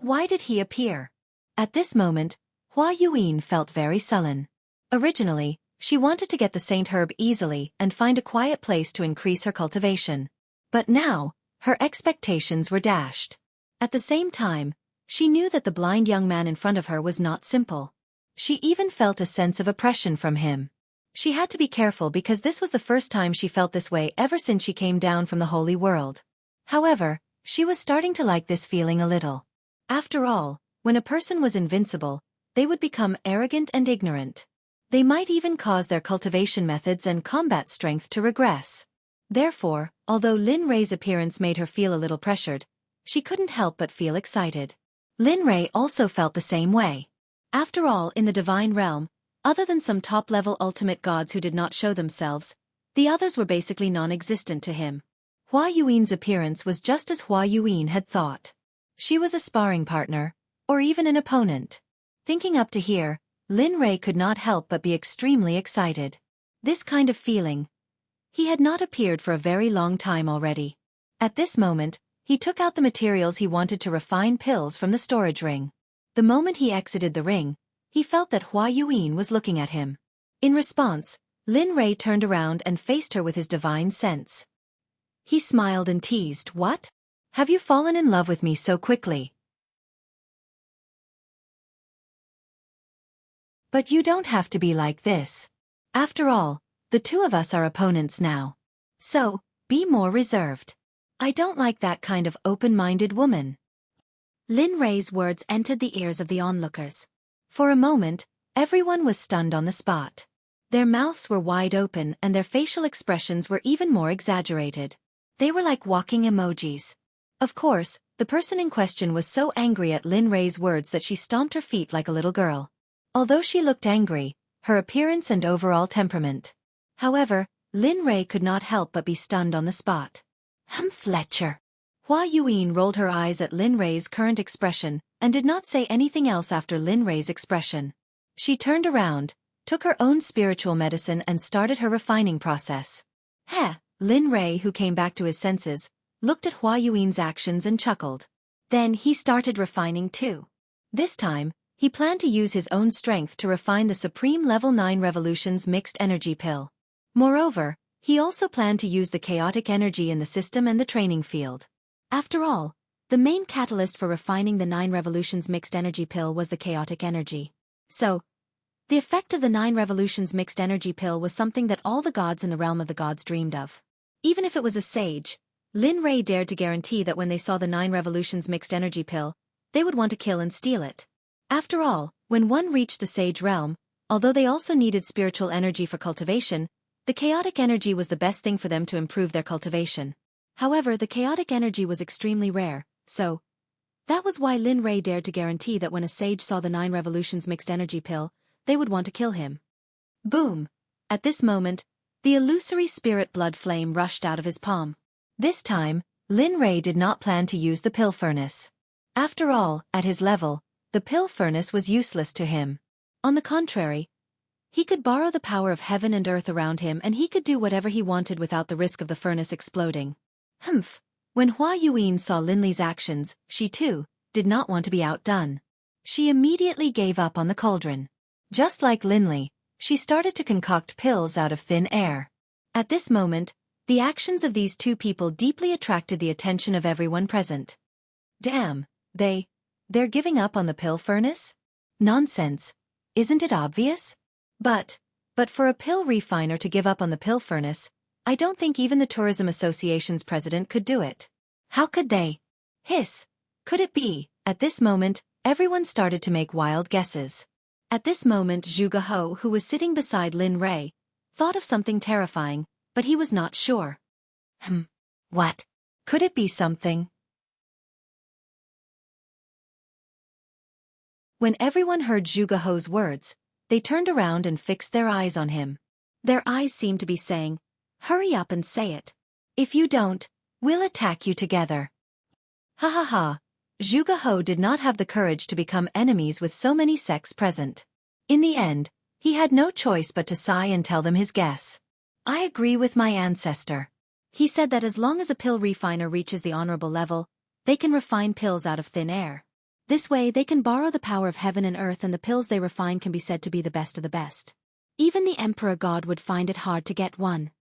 why did he appear? At this moment, Hua Yuan felt very sullen. Originally, she wanted to get the Saint Herb easily and find a quiet place to increase her cultivation. But now, her expectations were dashed. At the same time, she knew that the blind young man in front of her was not simple. She even felt a sense of oppression from him. She had to be careful because this was the first time she felt this way ever since she came down from the holy world. However, she was starting to like this feeling a little. After all, when a person was invincible, they would become arrogant and ignorant. They might even cause their cultivation methods and combat strength to regress. Therefore, although Lin Rei's appearance made her feel a little pressured, she couldn't help but feel excited. Lin Rei also felt the same way. After all, in the divine realm, other than some top-level ultimate gods who did not show themselves, the others were basically non-existent to him. Hua Yuan's appearance was just as Hua Yuan had thought. She was a sparring partner, or even an opponent. Thinking up to here, Lin Rei could not help but be extremely excited. This kind of feeling. He had not appeared for a very long time already. At this moment, he took out the materials he wanted to refine pills from the storage ring. The moment he exited the ring, he felt that Hua Yuan was looking at him. In response, Lin Rei turned around and faced her with his divine sense. He smiled and teased, "What? Have you fallen in love with me so quickly? But you don't have to be like this. After all, the two of us are opponents now. So, be more reserved. I don't like that kind of open-minded woman." Lin Rei's words entered the ears of the onlookers. For a moment, everyone was stunned on the spot. Their mouths were wide open and their facial expressions were even more exaggerated. They were like walking emojis. Of course, the person in question was so angry at Lin Rei's words that she stomped her feet like a little girl. Although she looked angry, her appearance and overall temperament. However, Lin Rei could not help but be stunned on the spot. Fletcher. Hua Yuan rolled her eyes at Lin Rei's current expression and did not say anything else after Lin Rei's expression. She turned around, took her own spiritual medicine and started her refining process. Lin Rei, who came back to his senses, looked at Hua Yuan's actions and chuckled. Then he started refining too. This time, he planned to use his own strength to refine the Supreme Level 9 Revolutions Mixed Energy Pill. Moreover, he also planned to use the chaotic energy in the system and the training field. After all, the main catalyst for refining the 9 Revolutions Mixed Energy Pill was the chaotic energy. So, the effect of the 9 Revolutions Mixed Energy Pill was something that all the gods in the realm of the gods dreamed of. Even if it was a sage, Lin Rei dared to guarantee that when they saw the 9 Revolutions Mixed Energy Pill, they would want to kill and steal it. After all, when one reached the sage realm, although they also needed spiritual energy for cultivation, the chaotic energy was the best thing for them to improve their cultivation. However, the chaotic energy was extremely rare, so that was why Lin Rei dared to guarantee that when a sage saw the 9 Revolutions Mixed Energy Pill, they would want to kill him. Boom! At this moment, the illusory spirit blood flame rushed out of his palm. This time, Lin Rei did not plan to use the pill furnace. After all, at his level, the pill furnace was useless to him. On the contrary, he could borrow the power of heaven and earth around him and he could do whatever he wanted without the risk of the furnace exploding. When Hua Yuan saw Lin Li's actions, she too did not want to be outdone. She immediately gave up on the cauldron. Just like Lin Li, she started to concoct pills out of thin air. At this moment, the actions of these two people deeply attracted the attention of everyone present. Damn, they're giving up on the pill furnace? Nonsense. Isn't it obvious? But for a pill refiner to give up on the pill furnace, I don't think even the Tourism Association's president could do it. How could they? Hiss. Could it be? At this moment, everyone started to make wild guesses. At this moment Xueqi, who was sitting beside Lin Rei, thought of something terrifying, but he was not sure. What? Could it be something? When everyone heard Xueqi's words, they turned around and fixed their eyes on him. Their eyes seemed to be saying, "Hurry up and say it. If you don't, we'll attack you together." Ha ha ha. Xueqi did not have the courage to become enemies with so many sects present. In the end, he had no choice but to sigh and tell them his guess. "I agree with my ancestor." He said that as long as a pill refiner reaches the honorable level, they can refine pills out of thin air. This way they can borrow the power of heaven and earth and the pills they refine can be said to be the best of the best. Even the Emperor God would find it hard to get one.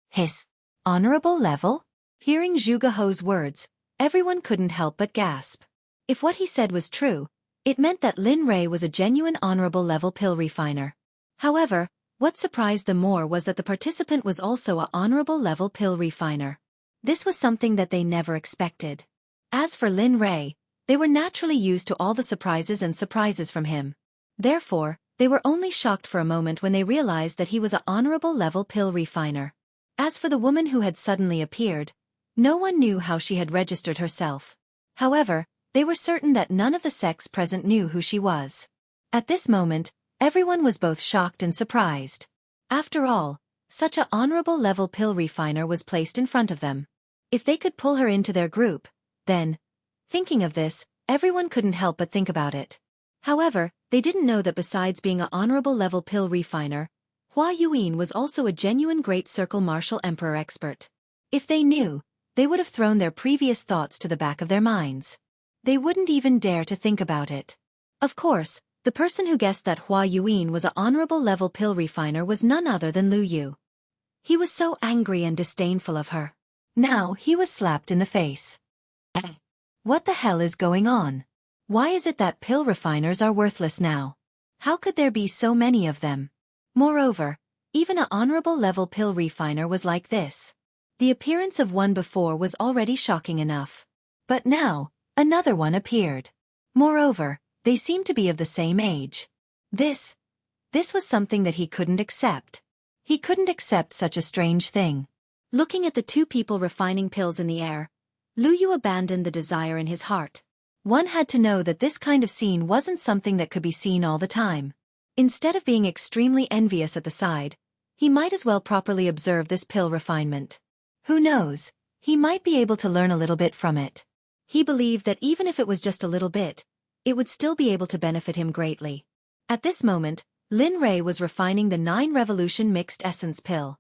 His Honorable level? Hearing Xueqi's words, everyone couldn't help but gasp. If what he said was true, it meant that Lin Rei was a genuine honorable level pill refiner. However, what surprised them more was that the participant was also a honorable level pill refiner. This was something that they never expected. As for Lin Rei, they were naturally used to all the surprises from him. Therefore, they were only shocked for a moment when they realized that he was a honorable level pill refiner. As for the woman who had suddenly appeared, no one knew how she had registered herself. However, they were certain that none of the sects present knew who she was. At this moment, everyone was both shocked and surprised. After all, such a honorable level pill refiner was placed in front of them. If they could pull her into their group, then, thinking of this, everyone couldn't help but think about it. However, they didn't know that besides being an honorable level pill refiner, Xueqi was also a genuine Great Circle Martial Emperor expert. If they knew, they would have thrown their previous thoughts to the back of their minds. They wouldn't even dare to think about it. Of course, the person who guessed that Xueqi was an honorable level pill refiner was none other than Lu Yu. He was so angry and disdainful of her. Now he was slapped in the face. What the hell is going on? Why is it that pill refiners are worthless now? How could there be so many of them? Moreover, even an honorable level pill refiner was like this. The appearance of one before was already shocking enough. But now, another one appeared. Moreover, they seemed to be of the same age. This was something that he couldn't accept. He couldn't accept such a strange thing. Looking at the two people refining pills in the air, Lu Yu abandoned the desire in his heart. One had to know that this kind of scene wasn't something that could be seen all the time. Instead of being extremely envious at the side, he might as well properly observe this pill refinement. Who knows, he might be able to learn a little bit from it. He believed that even if it was just a little bit, it would still be able to benefit him greatly. At this moment, Lin Rei was refining the 9 Revolution Mixed Essence pill.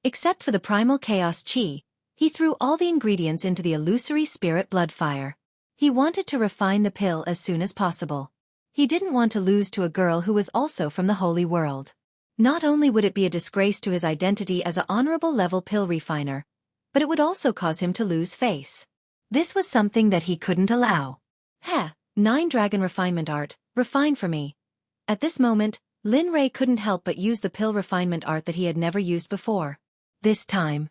Except for the primal chaos chi, he threw all the ingredients into the illusory spirit blood fire. He wanted to refine the pill as soon as possible. He didn't want to lose to a girl who was also from the holy world. Not only would it be a disgrace to his identity as an honorable level pill refiner, but it would also cause him to lose face. This was something that he couldn't allow. 9 Dragon Refinement Art, refine for me. At this moment, Lin Rei couldn't help but use the pill refinement art that he had never used before. This time,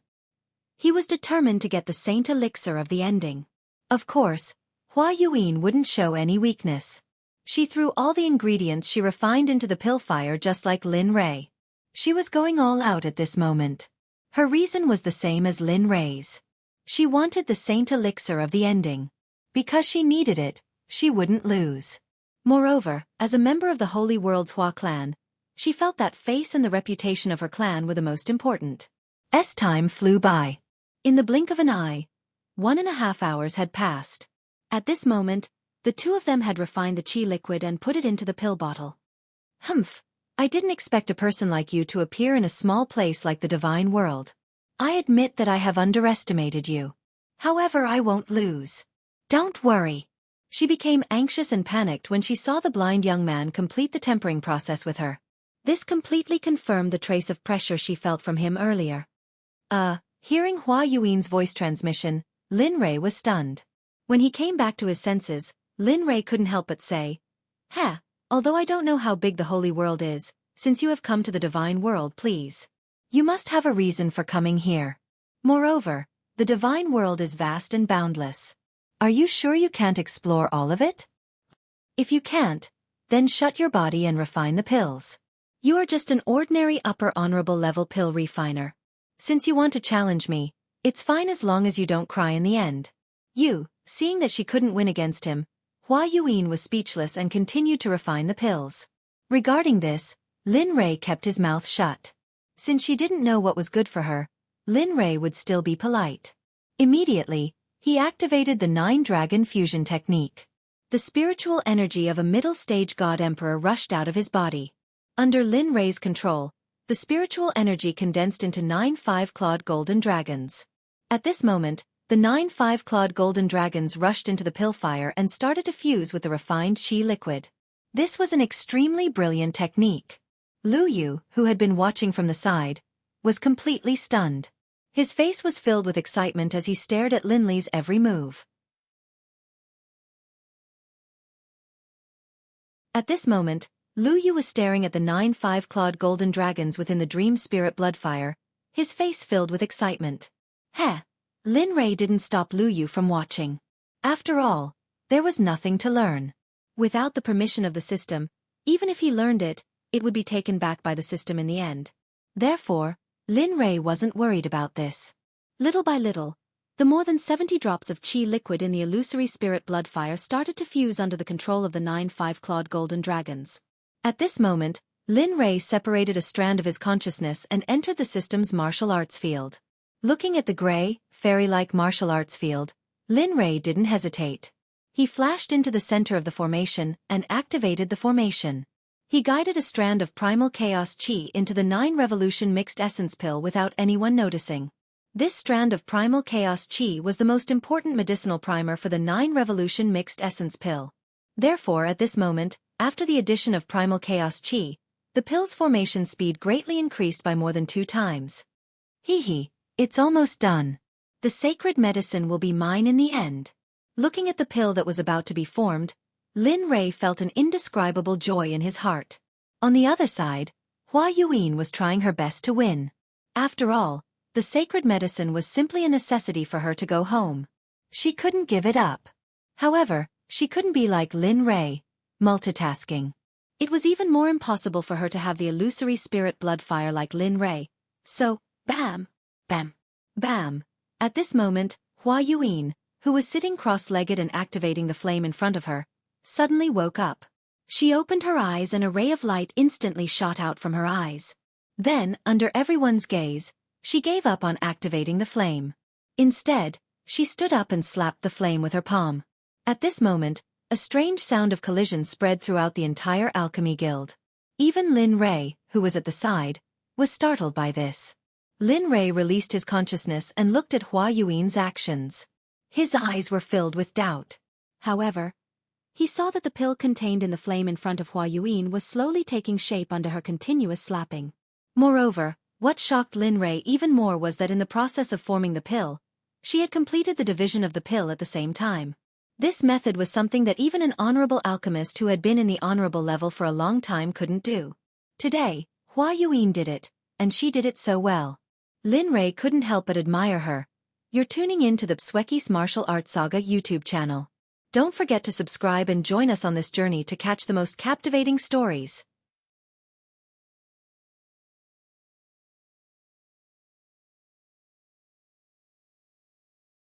he was determined to get the Saint Elixir of the ending. Of course, Xueqi wouldn't show any weakness. She threw all the ingredients she refined into the pill fire just like Lin Rei. She was going all out at this moment. Her reason was the same as Lin Rei's. She wanted the Saint Elixir of the ending. Because she needed it, she wouldn't lose. Moreover, as a member of the Holy World's Hua clan, she felt that face and the reputation of her clan were the most important. Time flew by. In the blink of an eye, 1.5 hours had passed. At this moment, the two of them had refined the chi liquid and put it into the pill bottle. I didn't expect a person like you to appear in a small place like the divine world. I admit that I have underestimated you. However, I won't lose. Don't worry. She became anxious and panicked when she saw the blind young man complete the tempering process with her. This completely confirmed the trace of pressure she felt from him earlier. Hearing Xueqi's voice transmission, Lin Rei was stunned. When he came back to his senses, Lin Rei couldn't help but say, although I don't know how big the holy world is, since you have come to the divine world, please. You must have a reason for coming here. Moreover, the divine world is vast and boundless. Are you sure you can't explore all of it? If you can't, then shut your body and refine the pills. You are just an ordinary upper honorable level pill refiner. Since you want to challenge me, it's fine as long as you don't cry in the end. Seeing that she couldn't win against him, Xueqi was speechless and continued to refine the pills. Regarding this, Lin Rei kept his mouth shut. Since she didn't know what was good for her, Lin Rei would still be polite. Immediately, he activated the 9 Dragon Fusion technique. The spiritual energy of a middle-stage god emperor rushed out of his body. Under Lin Rei's control, the spiritual energy condensed into 9 5-clawed golden dragons. At this moment, the 9 5-clawed golden dragons rushed into the pill fire and started to fuse with the refined chi liquid. This was an extremely brilliant technique. Lu Yu, who had been watching from the side, was completely stunned. His face was filled with excitement as he stared at Lin Li's every move. At this moment, Lu Yu was staring at the 9 5-clawed golden dragons within the dream spirit bloodfire, his face filled with excitement. Lin Rei didn't stop Lu Yu from watching. After all, there was nothing to learn. Without the permission of the system, even if he learned it, it would be taken back by the system in the end. Therefore, Lin Rei wasn't worried about this. Little by little, the more than 70 drops of qi liquid in the illusory spirit blood fire started to fuse under the control of the 9 5-clawed golden dragons. At this moment, Lin Rei separated a strand of his consciousness and entered the system's martial arts field. Looking at the gray, fairy-like martial arts field, Lin Rei didn't hesitate. He flashed into the center of the formation and activated the formation. He guided a strand of primal chaos qi into the 9 revolution mixed essence pill without anyone noticing. This strand of primal chaos qi was the most important medicinal primer for the 9 revolution mixed essence pill. Therefore, at this moment, after the addition of primal chaos qi, the pill's formation speed greatly increased by more than 2 times. It's almost done. The sacred medicine will be mine in the end. Looking at the pill that was about to be formed, Lin Rei felt an indescribable joy in his heart. On the other side, Hua Yuan was trying her best to win. After all, the sacred medicine was simply a necessity for her to go home. She couldn't give it up. However, she couldn't be like Lin Rei, multitasking. It was even more impossible for her to have the illusory spirit blood fire like Lin Rei. So, bam! Bam! Bam! At this moment, Hua Yuan, who was sitting cross-legged and activating the flame in front of her, suddenly woke up. She opened her eyes and a ray of light instantly shot out from her eyes. Then, under everyone's gaze, she gave up on activating the flame. Instead, she stood up and slapped the flame with her palm. At this moment, a strange sound of collision spread throughout the entire alchemy guild. Even Lin Rei, who was at the side, was startled by this. Lin Rei released his consciousness and looked at Hua Yuan's actions. His eyes were filled with doubt. However, he saw that the pill contained in the flame in front of Hua Yuan was slowly taking shape under her continuous slapping. Moreover, what shocked Lin Rei even more was that in the process of forming the pill, she had completed the division of the pill at the same time. This method was something that even an honorable alchemist who had been in the honorable level for a long time couldn't do. Today, Hua Yuan did it, and she did it so well. Lin Rei couldn't help but admire her. You're tuning in to the Xueqi's Martial Arts Saga YouTube channel. Don't forget to subscribe and join us on this journey to catch the most captivating stories.